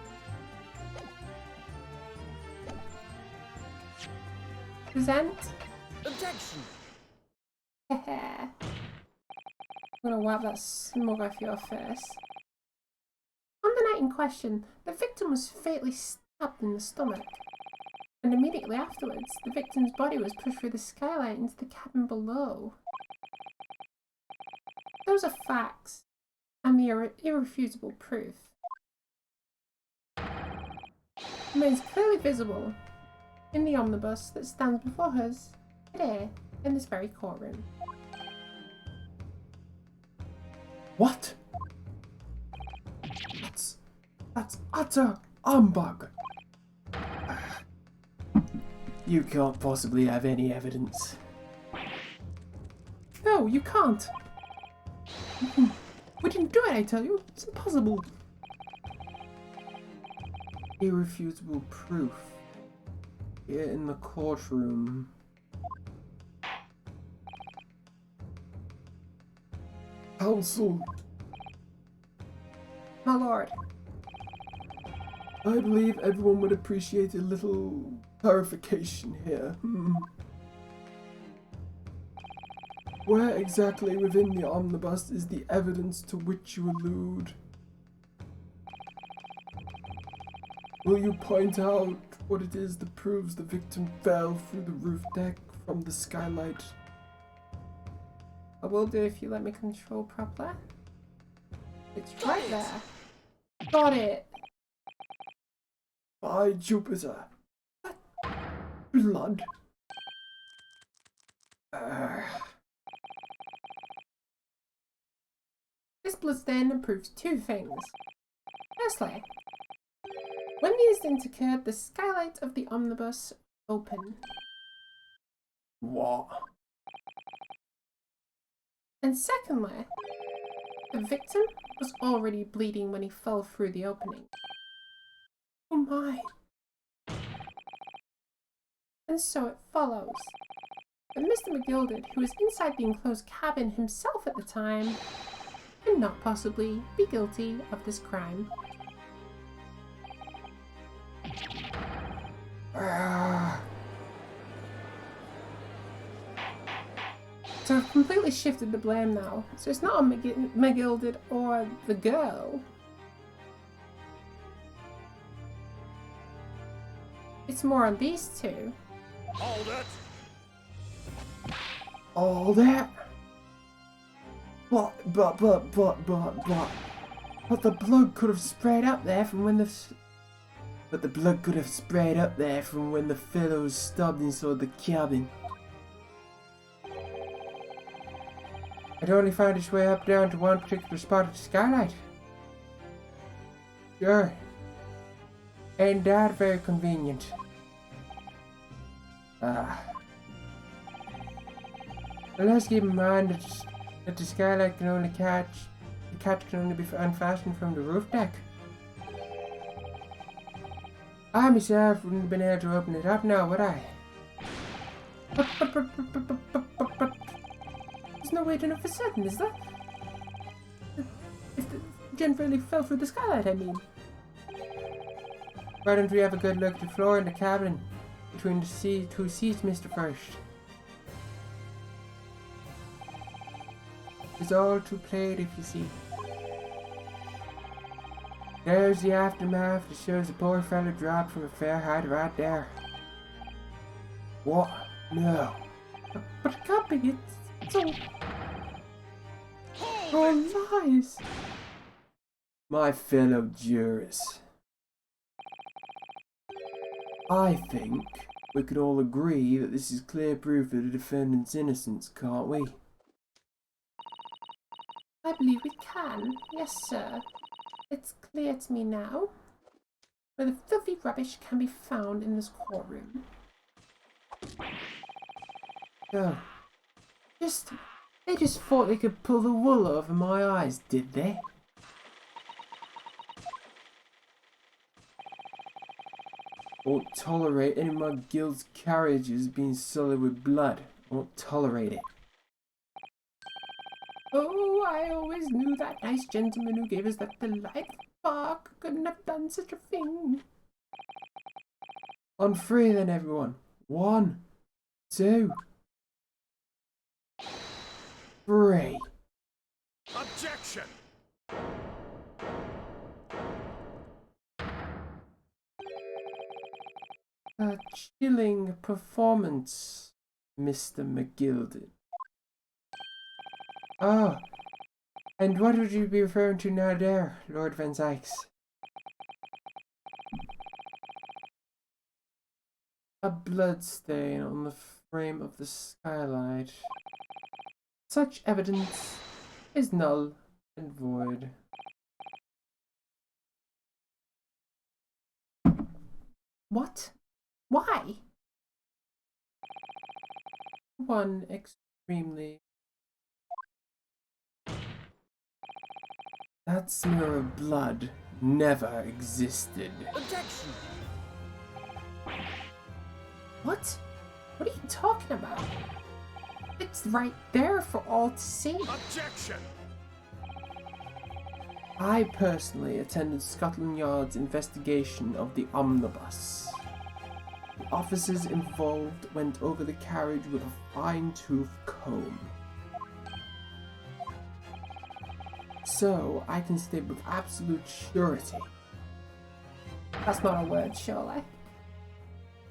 Present. Objection! I'm gonna wipe that smug off your face. On the night in question, the victim was fatally stabbed in the stomach. And immediately afterwards, the victim's body was pushed through the skylight into the cabin below. Those are facts, and the irrefutable proof. It remains clearly visible in the omnibus that stands before us today in this very courtroom. What? That's utter humbug. You can't possibly have any evidence. No, you can't. We didn't do it, I tell you. It's impossible. Irrefutable proof. Here in the courtroom. Counsel, My lord. I believe everyone would appreciate a little clarification here. Where exactly within the omnibus is the evidence to which you allude? Will you point out what it is that proves the victim fell through the roof deck from the skylight? I will do if you let me control properly. It's right there. Got it. By Jupiter. Blood. This bloodstain proves two things. Firstly, when the incident occurred, the skylight of the omnibus opened. What? And secondly, the victim was already bleeding when he fell through the opening. Oh my. And so it follows that Mr. McGilded, who was inside the enclosed cabin himself at the time, could not possibly be guilty of this crime. So I've completely shifted the blame now. So it's not on McGilded or the girl. It's more on these two. Hold it! All that? But the blood could have sprayed up there from when the... But the blood could have sprayed up there from when the fellow was stabbed inside the cabin. It only found its way up down to one particular spot at the skylight. Sure. Ain't that very convenient? Well, let's keep in mind that the skylight can only catch... The catch can only be unfastened from the roof deck. I myself wouldn't have been able to open it up now, would I? But there's no way to know for certain, is there? If the gent really fell through the skylight, I mean. Why don't we have a good look at the floor in the cabin between the two seats, Mr. First? It's all too played, if you see. There's the aftermath that shows the poor fella dropped from a fair height right there. what? No. But it can't be, it's all lies. My fellow jurors. I think we could all agree that this is clear proof of the defendant's innocence, can't we? I believe we can. Yes, sir. It's clear to me now where the filthy rubbish can be found in this courtroom. Oh. They just thought they could pull the wool over my eyes, did they? Won't tolerate any of my guild's carriages being sullied with blood. Won't tolerate it. Oh, I always knew that nice gentleman who gave us that delightful bark couldn't have done such a thing. On three then, everyone. 1, 2, 3. Objection! A chilling performance, Mr. McGilded. Oh, and what would you be referring to now there, Lord Van Zykes? A bloodstain on the frame of the skylight. Such evidence is null and void. What? Why? One extremely... That smear of blood never existed. Objection! What? What are you talking about? It's right there for all to see. Objection! I personally attended Scotland Yard's investigation of the Omnibus. The officers involved went over the carriage with a fine-tooth comb. So I can state with absolute surety That's not a word, surely.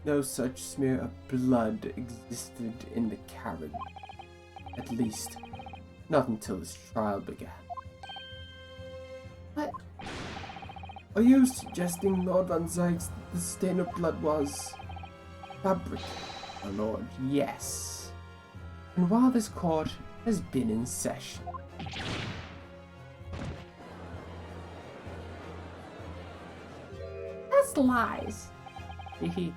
no such smear of blood existed in the carriage. At least, not until this trial began. What? Are you suggesting, Lord Van Zykes, that the stain of blood was fabric? My lord, yes. And while this court has been in session, That's lies. hehe,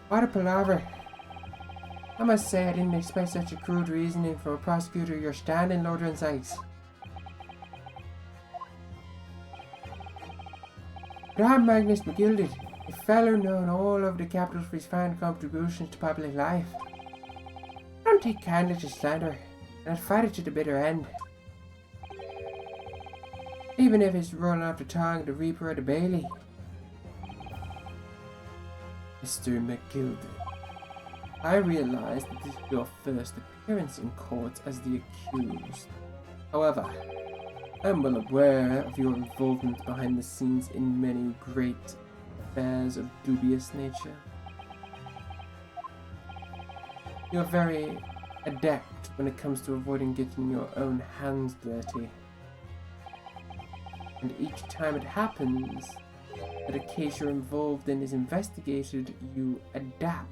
what a palaver. I must say I didn't expect such a crude reasoning from a prosecutor your standing, Lord Van Zykes. But I'm Magnus McGilded, a fellow known all over the capital for his fine contributions to public life. I don't take kindly to slander, and I'd fight it to the bitter end. Even if it's rolling off the tongue of the Reaper or the Bailey. Mr. McGilded, I realize that this is your first appearance in court as the accused. However, I am well aware of your involvement behind the scenes in many great affairs of dubious nature. You're very adept when it comes to avoiding getting your own hands dirty. And each time it happens that a case you're involved in is investigated, you adapt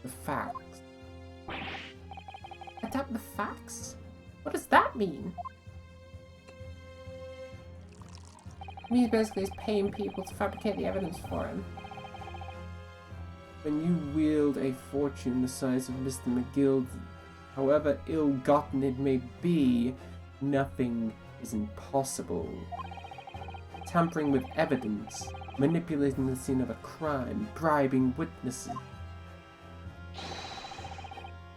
the facts. Adapt the facts? What does that mean? It means basically he's paying people to fabricate the evidence for him. When you wield a fortune the size of Mr. McGill, however ill-gotten it may be, nothing is impossible. Tampering with evidence, manipulating the scene of a crime, bribing witnesses.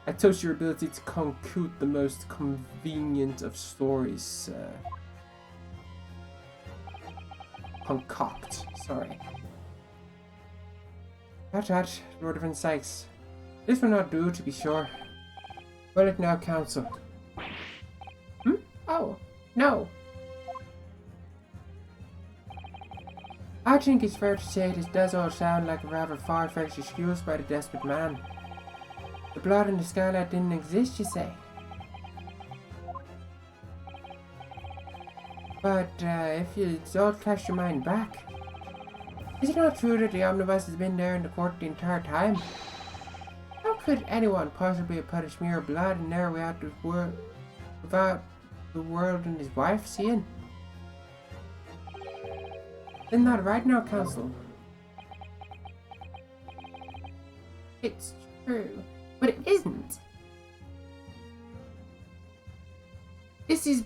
I toast your ability to concoct the most convenient of stories, sir. Concoct, sorry. That, Lord Van Zykes. This will not do, to be sure. Will it now, counsel? Oh, no. I think it's fair to say this does all sound like a rather far-fetched excuse by the desperate man. The blood in the skylight didn't exist, you say? But if you don't flash your mind back, is it not true that the Omnibus has been there in the court the entire time? How could anyone possibly have put a smear of blood in there without the world and his wife seeing? Isn't that right now, counsel? It's true. But it isn't. This is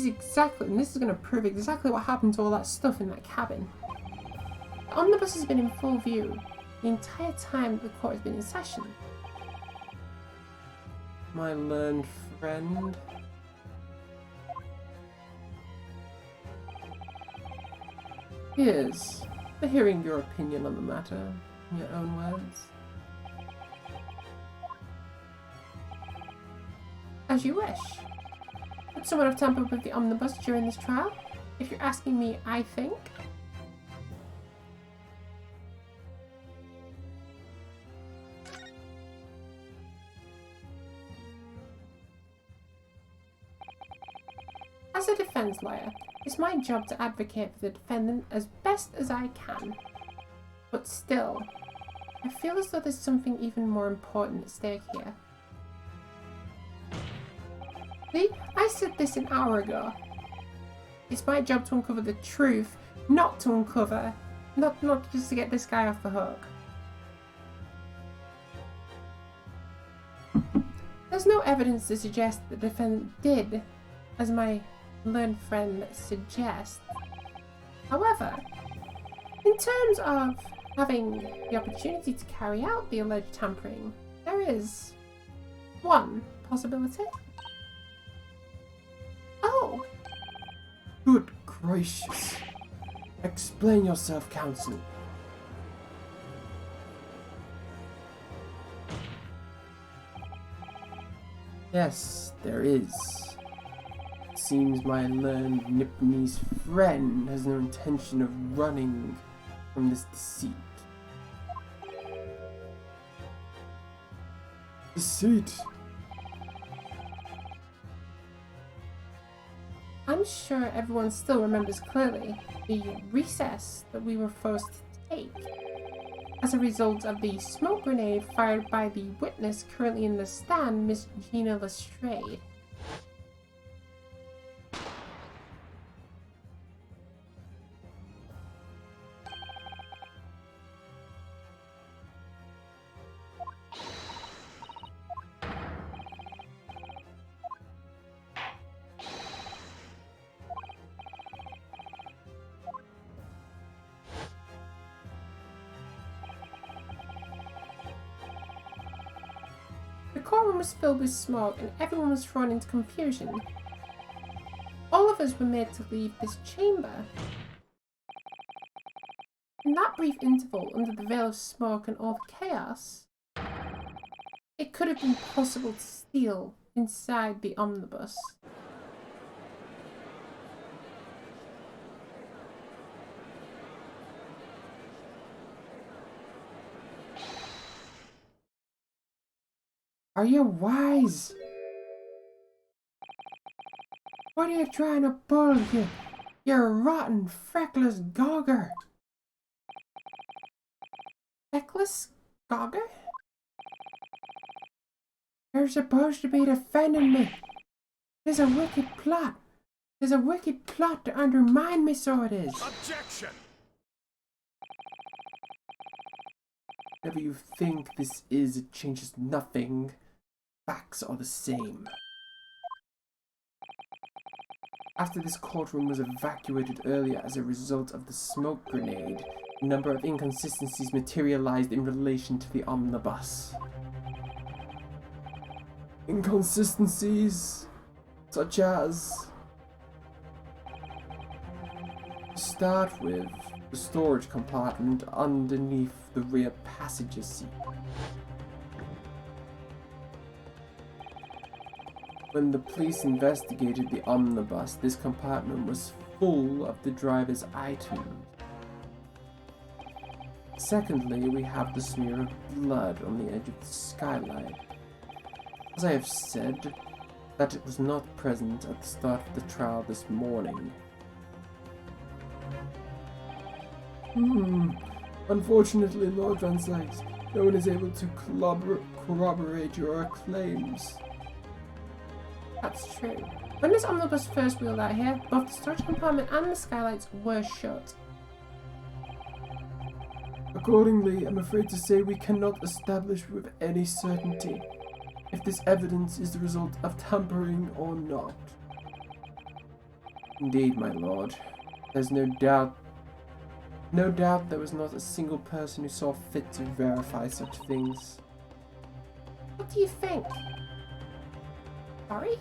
exactly, and this is going to prove exactly what happened to all that stuff in that cabin. The Omnibus has been in full view the entire time the court has been in session. My learned friend. Here's for hearing your opinion on the matter, in your own words. As you wish. Would someone have tampered with the Omnibus during this trial? If you're asking me, I think. As a defense lawyer, it's my job to advocate for the defendant as best as I can. But still, I feel as though there's something even more important at stake here. See, I said this an hour ago. It's my job to uncover the truth, not just to get this guy off the hook. There's no evidence to suggest the defendant did, as my learned friend suggests. However, in terms of having the opportunity to carry out the alleged tampering, there is one possibility. Oh! Good gracious. Explain yourself, counsel. Yes, there is. seems my learned Nipney's friend has no intention of running from this deceit. Deceit. I'm sure everyone still remembers clearly the recess that we were forced to take as a result of the smoke grenade fired by the witness currently in the stand, Miss Gina Lestrade. The courtroom was filled with smoke and everyone was thrown into confusion. All of us were made to leave this chamber. In that brief interval under the veil of smoke and all the chaos, it could have been possible to steal inside the omnibus. Are you wise? What are you trying to pull, you rotten, feckless gogger? Feckless Gogger? You're supposed to be defending me. There's a wicked plot. There's a wicked plot to undermine me, so it is. Objection! Whatever you think this is, it changes nothing. Facts are the same. After this courtroom was evacuated earlier as a result of the smoke grenade, a number of inconsistencies materialized in relation to the omnibus. Inconsistencies such as... To start with, the storage compartment underneath the rear passenger seat. When the police investigated the omnibus, this compartment was full of the driver's items. Secondly, we have the smear of blood on the edge of the skylight. As I have said, that it was not present at the start of the trial this morning. Unfortunately, Lord Van Sykes, no one is able to corroborate your claims. That's true. When this omnibus first wheeled out here, both the storage compartment and the skylights were shut. Accordingly, I'm afraid to say we cannot establish with any certainty if this evidence is the result of tampering or not. Indeed, my lord. There's no doubt there was not a single person who saw fit to verify such things. What do you think? Sorry?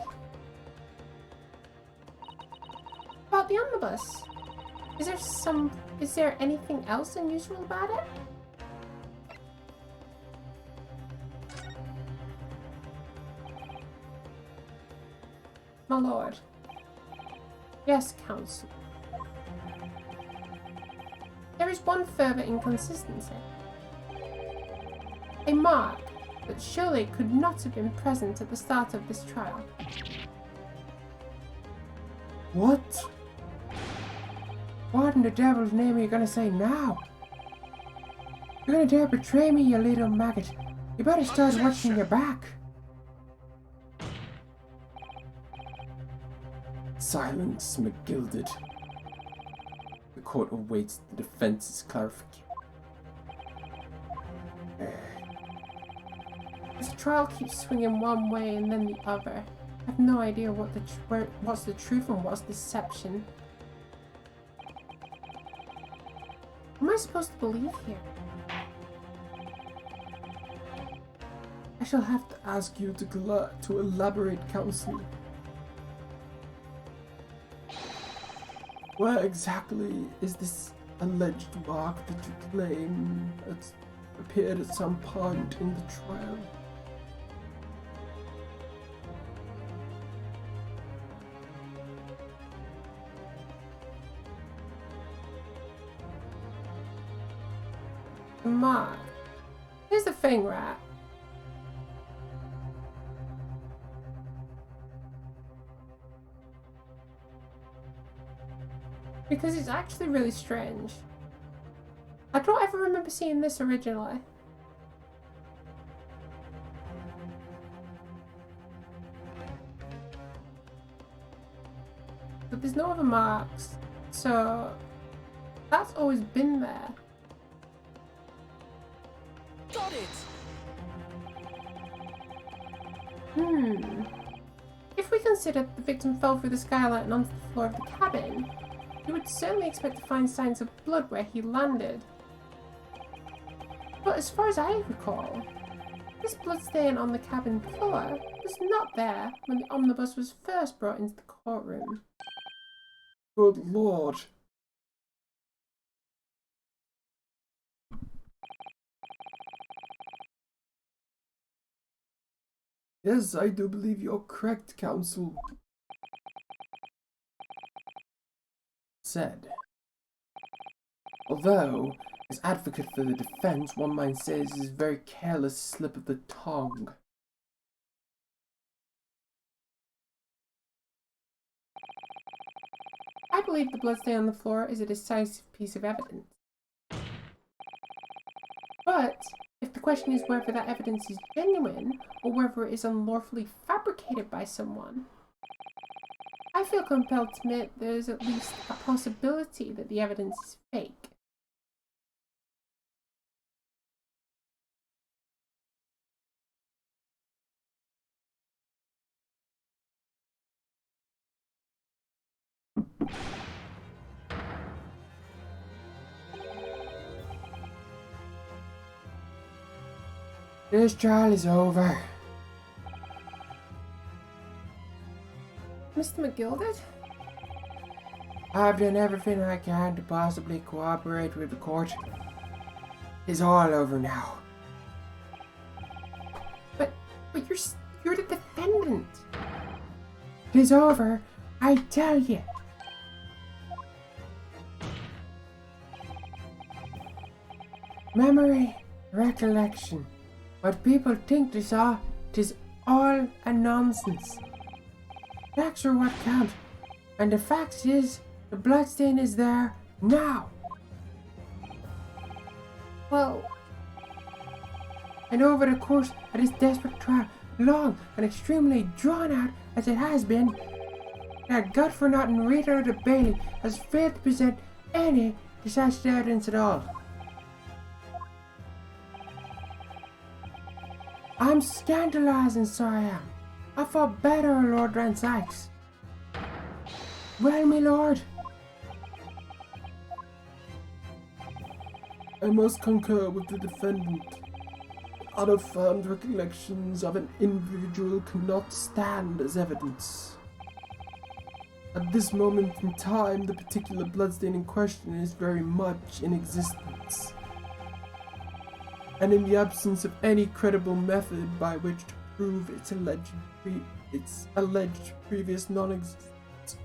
About the omnibus? Is there anything else unusual about it? My lord. Yes, counsel. There is one further inconsistency. A mark that surely could not have been present at the start of this trial. What? What in the devil's name are you gonna say now? You're gonna dare betray me, you little maggot. You better start watching your back. Silence, McGilded. The court awaits the defense's clarification. This trial keeps swinging one way and then the other. I have no idea what's the truth and what's deception. What am I supposed to believe here? I shall have to ask you to elaborate, counsel. Where exactly is this alleged mark that you claim appeared at some point in the trial? The mark. Here's the thing, right? Because it's actually really strange. I don't ever remember seeing this originally. But there's no other marks, so that's always been there. Got it! If we consider the victim fell through the skylight and onto the floor of the cabin, you would certainly expect to find signs of blood where he landed. But as far as I recall, this bloodstain on the cabin floor was not there when the omnibus was first brought into the courtroom. Good lord. Yes, I do believe you're correct, counsel. Said. Although, as advocate for the defense, one might say this is a very careless slip of the tongue. I believe the bloodstain on the floor is a decisive piece of evidence. But if the question is whether that evidence is genuine or whether it is unlawfully fabricated by someone, I feel compelled to admit there is at least a possibility that the evidence is fake. This trial is over. Mr. McGilded? I've done everything I can to possibly cooperate with the court. It's all over now. But you're the defendant. It's over, I tell you. Memory, recollection. What people think they saw, 'tis all a nonsense. Facts are what count, and the fact is, the bloodstain is there now. Well, And over the course of this desperate trial, long and extremely drawn out as it has been, that God-for-nothing Reader of the Bailey has failed to present any decisive evidence at all. I'm scandalized, and so I am. I thought better of Lord Van Sykes. Well, my lord, I must concur with the defendant. Unaffirmed recollections of an individual cannot stand as evidence. At this moment in time, the particular bloodstain in question is very much in existence. And in the absence of any credible method by which to prove its alleged previous non-existence,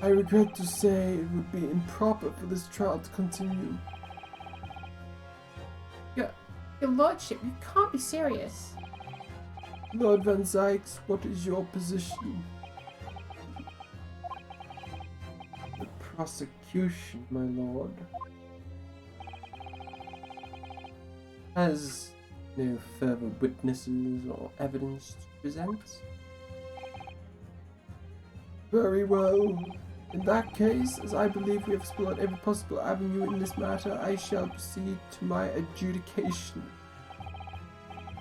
I regret to say it would be improper for this trial to continue. your lordship, you can't be serious. Lord Van Sykes, what is your position? the prosecution, my lord, has no further witnesses or evidence to present. Very well. In that case, as I believe we have explored every possible avenue in this matter, I shall proceed to my adjudication.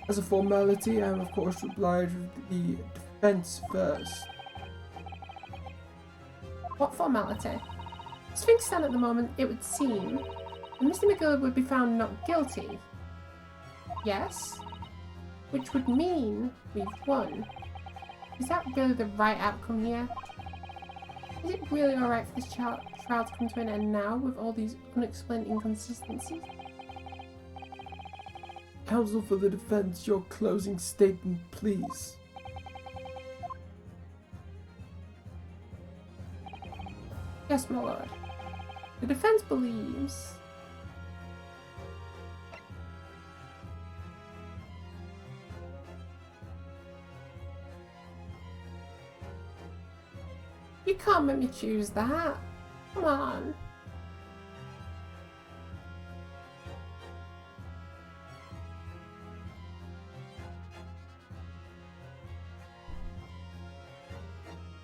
As a formality, I am of course obliged with the defense first. What formality? As things stand at the moment, it would seem that Mr. McGill would be found not guilty. Yes? Which would mean we've won. Is that really the right outcome here? Is it really alright for this trial to come to an end now with all these unexplained inconsistencies? Counsel for the defense, your closing statement, please. Yes, my lord. The defense believes you can't make me choose that. Come on.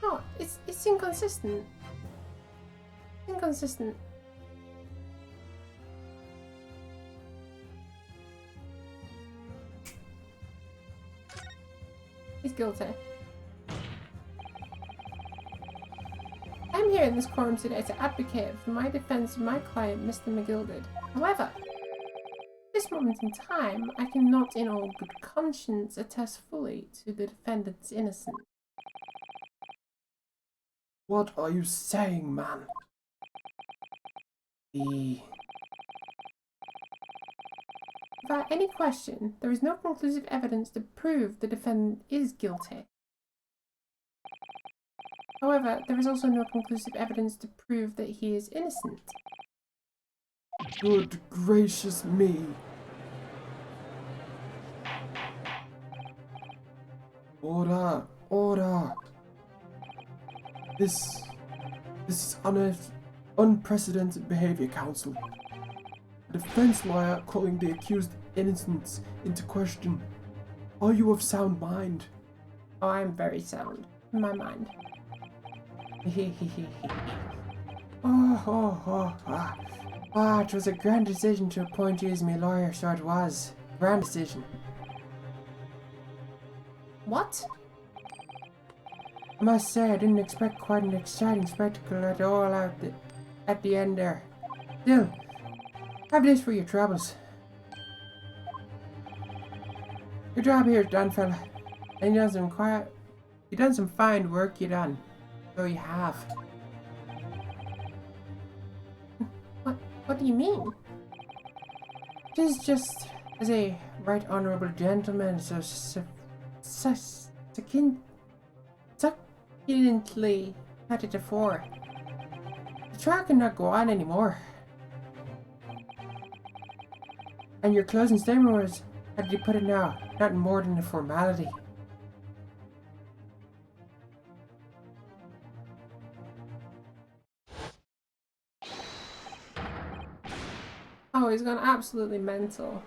No, it's inconsistent. Inconsistent. He's guilty. I'm here in this quorum today to advocate for my defense of my client, Mr. McGilded. However, at this moment in time, I cannot in all good conscience attest fully to the defendant's innocence. What are you saying, man? Without any question, there is no conclusive evidence to prove the defendant is guilty. However, there is also no conclusive evidence to prove that he is innocent. Good gracious me. Order! Order! This is unprecedented behavior, counsel. A defense lawyer calling the accused innocence into question. Are you of sound mind? Oh, I am very sound in my mind. It was a grand decision to appoint you as my lawyer, so it was. Grand decision. What? I must say, I didn't expect quite an exciting spectacle at all at the end there. Still, have this for your troubles. Your job here is done, fella. And you done some fine work, you done. So you have. What do you mean? It is just as a right honourable gentleman, so succulently had it before. The trial cannot go on anymore. And your closing statement was, how did you put it now? Not more than a formality. Oh, he's gone absolutely mental.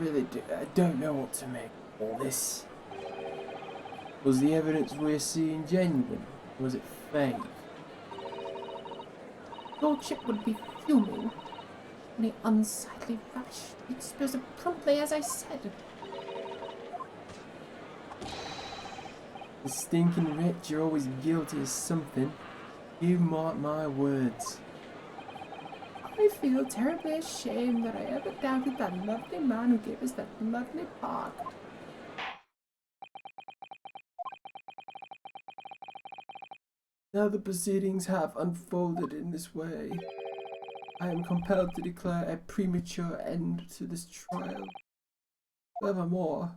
I don't know what to make of all this. Was the evidence we're seeing genuine? Was it fake? Lordship would be fuming. Any unsightly rash. He'd dispose of promptly, as I said. The stinking wretch, you're always guilty of something. You mark my words. I feel terribly ashamed that I ever doubted that lovely man who gave us that lovely park. Now the proceedings have unfolded in this way. I am compelled to declare a premature end to this trial. Furthermore,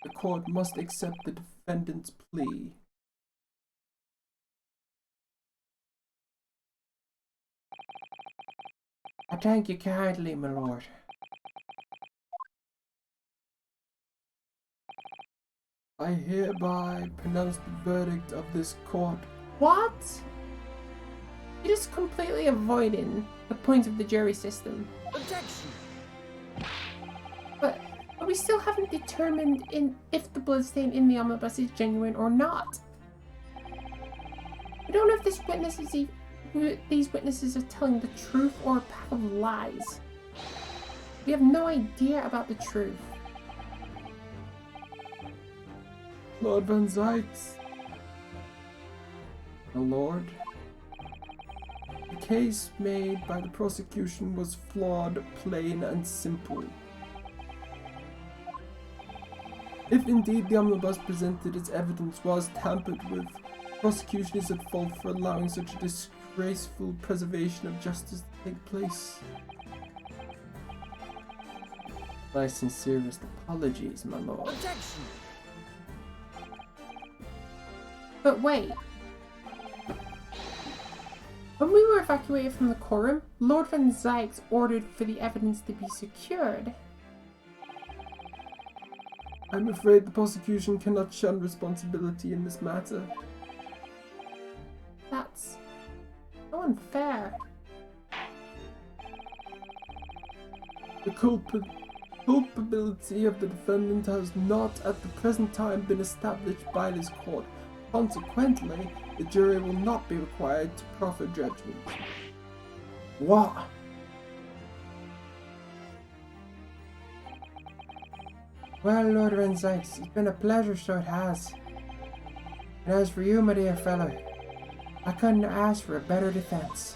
the court must accept the defendant's plea. I thank you kindly, my lord. I hereby pronounce the verdict of this court. What? You're just completely avoiding the point of the jury system. Objection! But we still haven't determined if the bloodstain in the omnibus is genuine or not. We don't know if these witnesses are telling the truth or a pack of lies. We have no idea about the truth. Lord Van Zykes. My lord, the case made by the prosecution was flawed, plain and simple. If indeed the omnibus presented its evidence was tampered with, the prosecution is at fault for allowing such a disgraceful preservation of justice to take place. My sincerest apologies, my lord. Objection! But wait. When we were evacuated from the courtroom, Lord Van Zykes ordered for the evidence to be secured. I'm afraid the prosecution cannot shun responsibility in this matter. That's so unfair. The culpability of the defendant has not at the present time been established by this court. Consequently, the jury will not be required to proffer judgment. What? Well, Lord Van Zykes, it's been a pleasure, so it has. And as for you, my dear fellow, I couldn't ask for a better defense.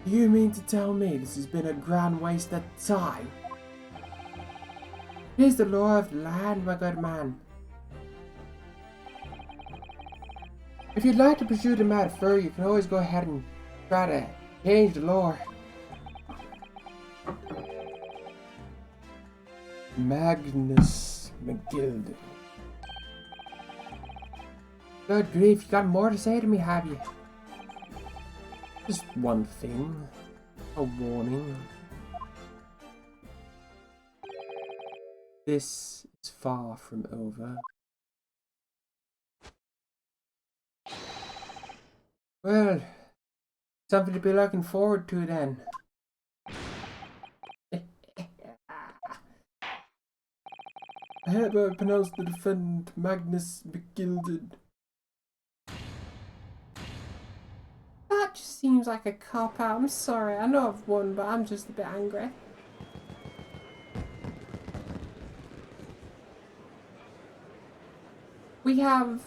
You mean to tell me this has been a grand waste of time? It is the law of the land, my good man. If you'd like to pursue the matter further, you can always go ahead and try to change the law. Magnus McGilden. Good grief, you got more to say to me, have you? Just one thing. A warning. This is far from over. Well, something to be looking forward to then. I hereby pronounce the defendant Magnus McGilden. That just seems like a cop-out. I'm sorry, I know I've won, but I'm just a bit angry. We have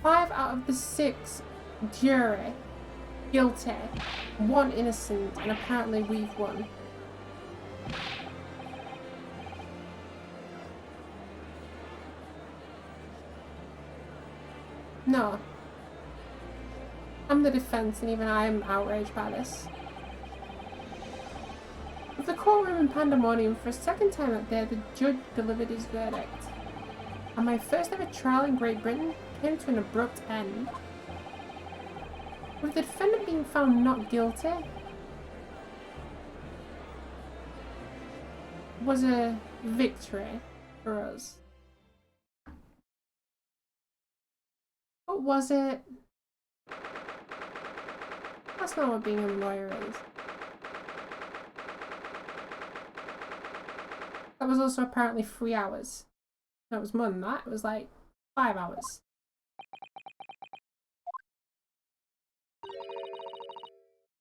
5 out of the 6 jury guilty, 1 innocent, and apparently we've won. No. I'm the defense, and even I am outraged by this. With the courtroom in pandemonium, for a second time that day, the judge delivered his verdict. And my first ever trial in Great Britain came to an abrupt end. With the defendant being found not guilty, was a victory for us. But was it? That's not what being a lawyer is. That was also apparently 3 hours. No, it was more than that. It was like 5 hours.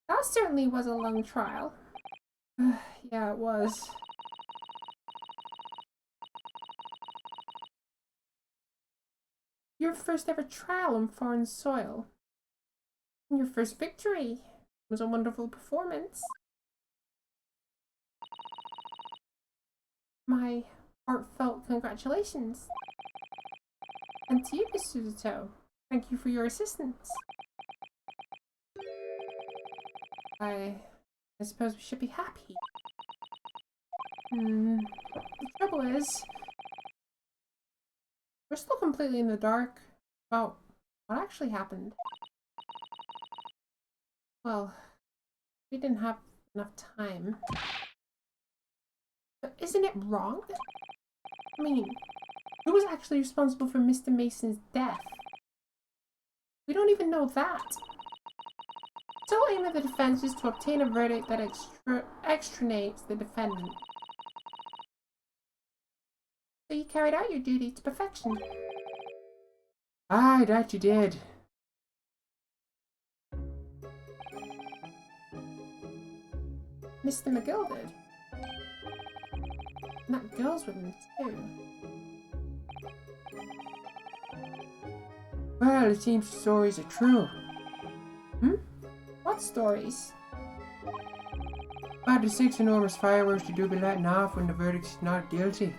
That certainly was a long trial. Yeah, it was. Your first ever trial on foreign soil. And your first victory. It was a wonderful performance. My heartfelt congratulations. And to you, Miss Suzuto, thank you for your assistance. I suppose we should be happy. The trouble is, we're still completely in the dark about what actually happened. Well, we didn't have enough time. But isn't it wrong? I mean, who was actually responsible for Mr. Mason's death? We don't even know that. The sole aim of the defense is to obtain a verdict that extradites the defendant. So you carried out your duty to perfection. Aye, that you did. Mr. McGill did. And that girl's with him too. Well, it seems the stories are true. What stories? About the 6 enormous fireworks you do be letting off when the verdict's not guilty.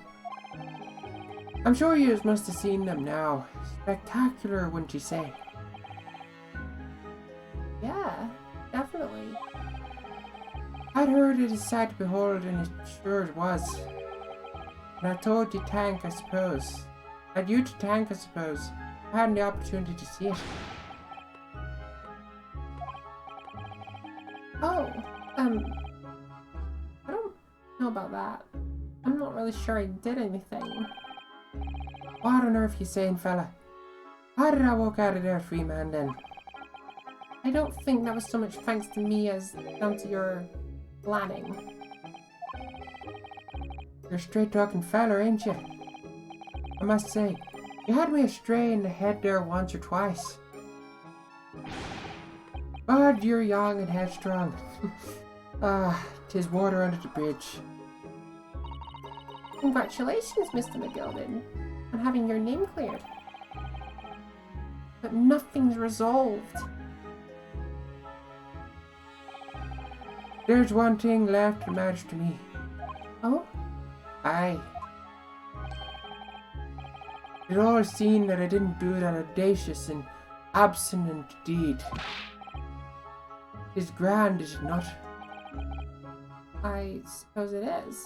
I'm sure you must have seen them now. Spectacular, wouldn't you say? Yeah, definitely. I'd heard it a sight to behold, and it sure was. And I told you tank, I suppose. Had you to tank, I suppose. I had the opportunity to see it. Oh, I don't know about that. I'm not really sure I did anything. What on earth you saying, fella? How did I walk out of there free man then? I don't think that was so much thanks to me as down to your planning. You're a straight talking fella, ain't you? I must say, you had me astray in the head there once or twice. But you're young and headstrong. Ah, 'tis water under the bridge. Congratulations, Mr. McGilden, on having your name cleared. But nothing's resolved. There's one thing left that matters to me. Oh? Aye. It all seen that I didn't do that audacious and obstinate deed. It's grand, is it not? I suppose it is.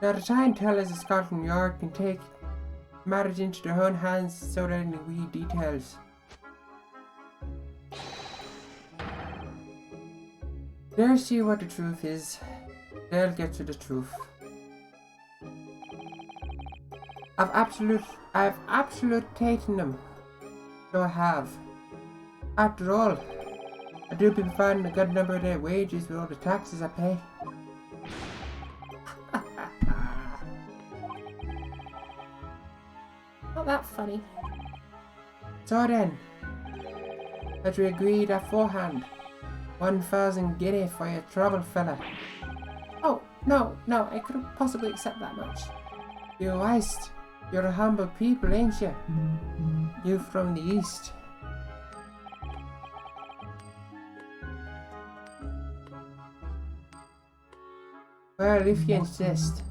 Now the time tellers of Scotland Yard can take matters into their own hands so that in the wee details. They'll see what the truth is. They'll get to the truth. I've absolutated them. So I have. After all, I do be providing a good number of their wages with all the taxes I pay. Not that funny. So then, as we agreed aforehand, 1,000 guinea for your trouble, fella. Oh, no, I couldn't possibly accept that much. You waste. You're a humble people, ain't you? You from the east. Well, if you insist.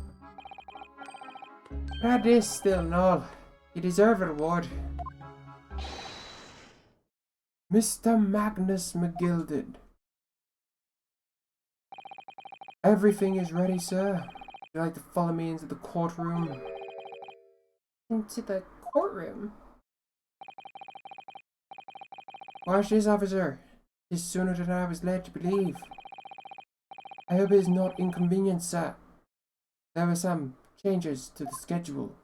That is still and all. You deserve a reward. Mr. Magnus McGilded. Everything is ready, sir. Would you like to follow me into the courtroom? Into the courtroom? Watch this, officer. It's sooner than I was led to believe. I hope it is not inconvenient, sir. There were some changes to the schedule.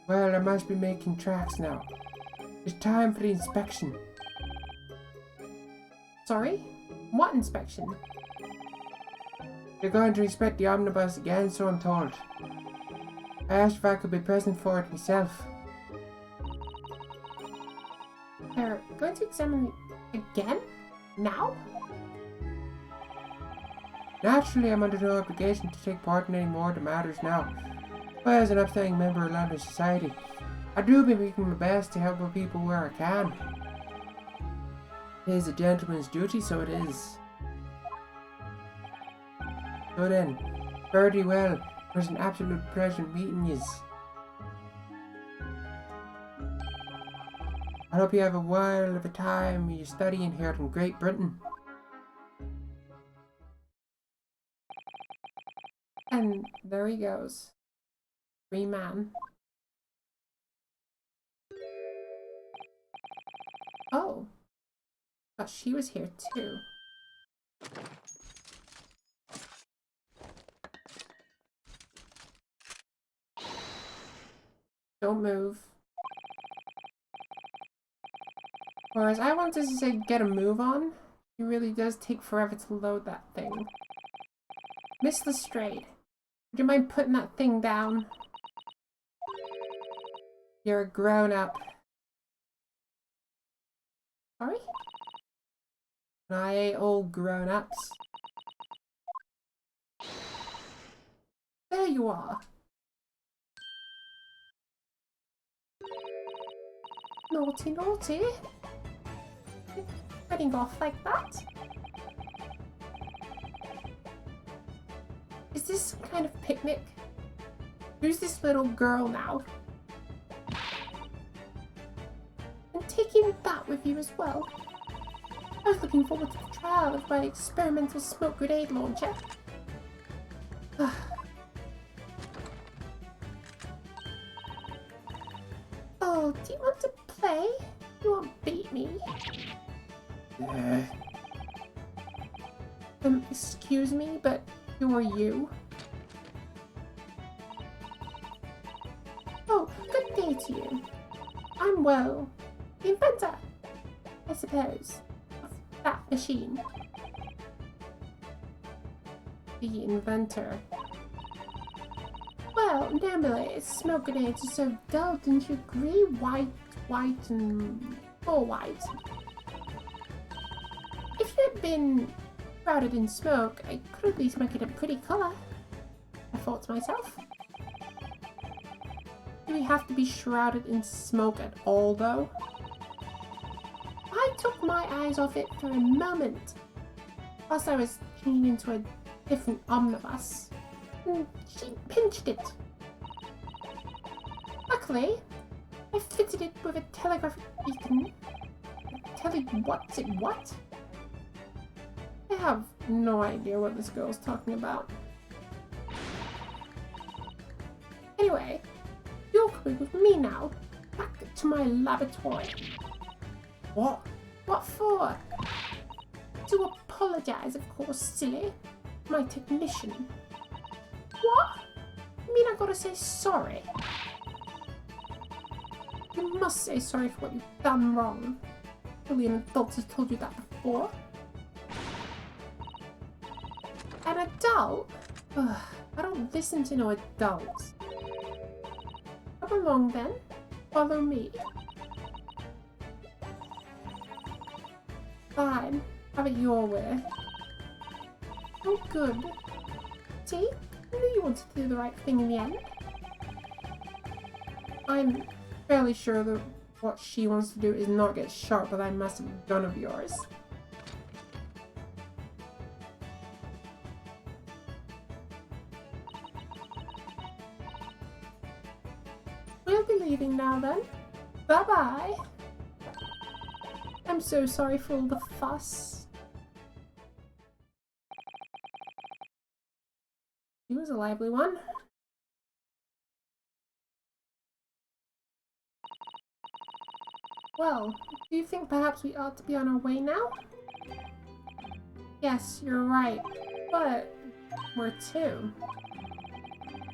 Well, I must be making tracks now. It's time for the inspection. Sorry? What inspection? They're going to inspect the omnibus again, so I'm told. I asked if I could be present for it myself. They're going to examine it again? Now? Naturally, I'm under no obligation to take part in any more of the matters now. But as an upstanding member of London society, I do be making my best to help the people where I can. It is a gentleman's duty, so it is. So then, fare thee well. It was an absolute pleasure meeting yous. I hope you have a while of a time when you're studying here in Great Britain. And there he goes. Free man. Oh. Thought she was here too. Don't move. Whereas I wanted to say get a move on, it really does take forever to load that thing. Miss Lestrade, would you mind putting that thing down? You're a grown-up. Sorry? I ain't all grown-ups. There you are. Naughty, naughty. Heading off like that? Is this some kind of picnic? Who's this little girl now? And taking that with you as well? I was looking forward to the trial of my experimental smoke grenade launcher. Oh, do you want to play? You won't beat me. Excuse me, but who are you? Oh, good day to you. I'm, well, the inventor, I suppose, of that machine. The inventor. Well, normally smoke grenades are so dull, don't you agree? White, and more white. If you had been shrouded in smoke, I could at least make it a pretty colour, I thought to myself. Do we have to be shrouded in smoke at all, though? I took my eyes off it for a moment, whilst I was changing into a different omnibus. She pinched it. Luckily, I fitted it with a telegraphic beacon. What? I have no idea what this girl's talking about. Anyway, you're coming with me now, back to my laboratory. What? What for? To apologize, of course, silly. My technician. What? You mean I gotta say sorry? You must say sorry for what you've done wrong. Surely an adult has told you that before. An adult? Ugh, I don't listen to no adults. Come along then. Follow me. Fine. Have it your way. Oh, good. See? I knew you wanted to do the right thing in the end. I'm fairly sure that what she wants to do is not get shot by that massive gun of yours. We'll be leaving now then. Bye-bye. I'm so sorry for all the fuss. He was a lively one. Well, do you think perhaps we ought to be on our way now? Yes, you're right. But where to?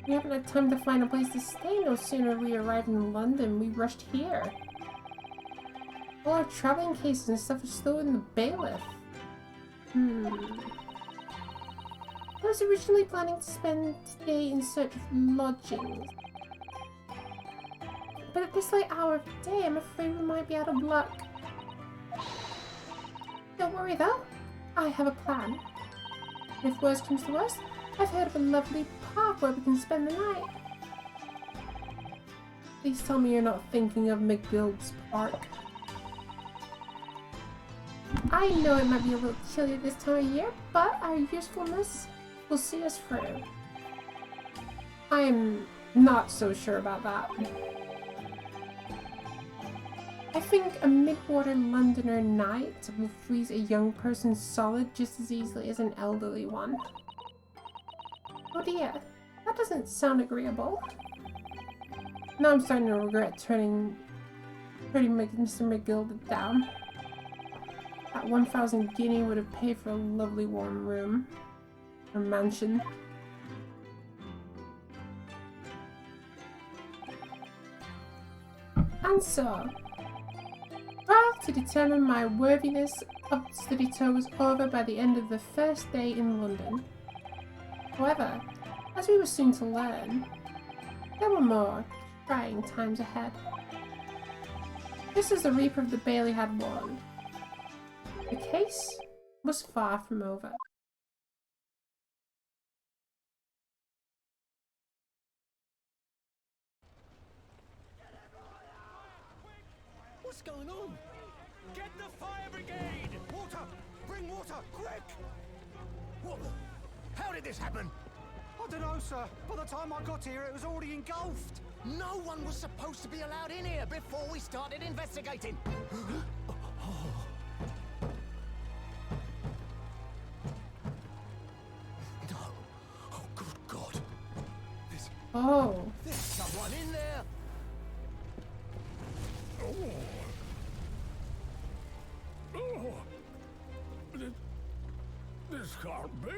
We haven't had time to find a place to stay. No sooner we arrived in London, we rushed here. All our traveling cases and stuff are still in the bailiff. I was originally planning to spend today in search of lodgings. But at this late hour of the day, I'm afraid we might be out of luck. Don't worry though, I have a plan. And if worst comes to worst, I've heard of a lovely park where we can spend the night. Please tell me you're not thinking of McGill's Park. I know it might be a little chilly this time of year, but our usefulness will see us through. I am not so sure about that. I think a mid-water Londoner night will freeze a young person solid just as easily as an elderly one. Oh dear, that doesn't sound agreeable. Now I'm starting to regret turning Mr. McGill down. That 1,000 guinea would have paid for a lovely warm room. Or mansion. And so, trial to determine my worthiness of study tour was over by the end of the first day in London. However, as we were soon to learn, there were more trying times ahead. Just as the Reaper of the Bailey had warned, the case was far from over. What's going on? Get the fire brigade! Water! Bring water, quick! What the? How did this happen? I don't know, sir. By the time I got here, it was already engulfed. No one was supposed to be allowed in here before we started investigating. No. Oh, good God. Oh. There's someone in there. This can't be.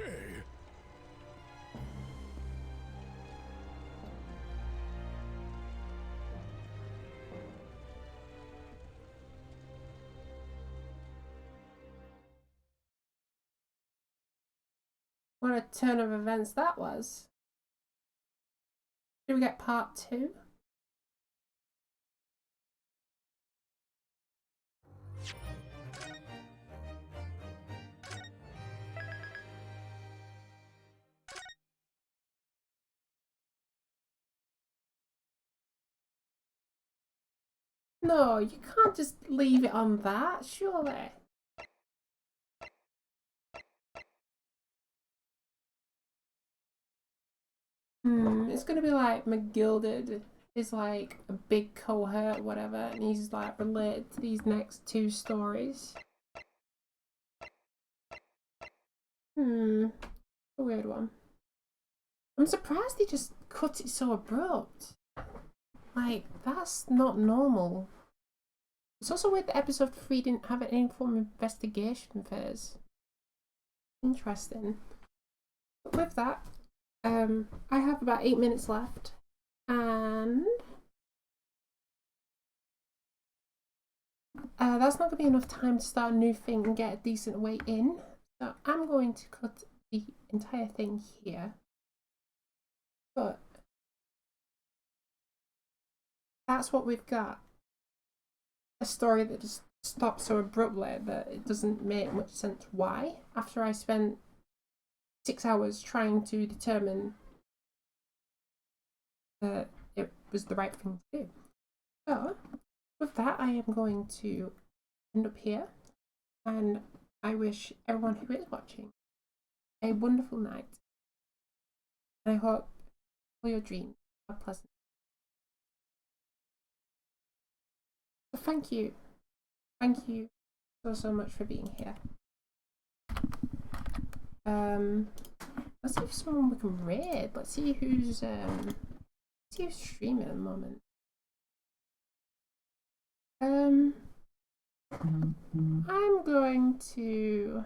What a turn of events that was. Did we get part 2? No, you can't just leave it on that, surely. It's gonna be like McGilded is like a big cohort, whatever, and he's like related to these next 2 stories. A weird one. I'm surprised they just cut it so abrupt. Like, that's not normal. It's also weird that episode 3 didn't have any form of investigation phase. Interesting. But with that, I have about 8 minutes left, and that's not going to be enough time to start a new thing and get a decent way in. So I'm going to cut the entire thing here. But that's what we've got. A story that just stops so abruptly that it doesn't make much sense why. After I spent 6 hours trying to determine that it was the right thing to do. So, with that, I am going to end up here, and I wish everyone who is watching a wonderful night. And I hope all your dreams are pleasant. So thank you. Thank you so much for being here. Let's see if someone we can raid. Let's see who's streaming at the moment. I'm going to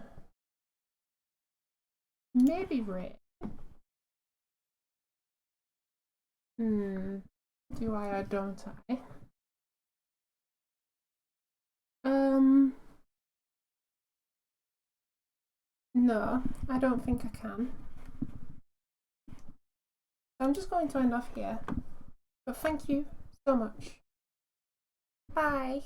maybe raid. Do I or don't I? No, I don't think I can. I'm just going to end off here. But thank you so much. Bye.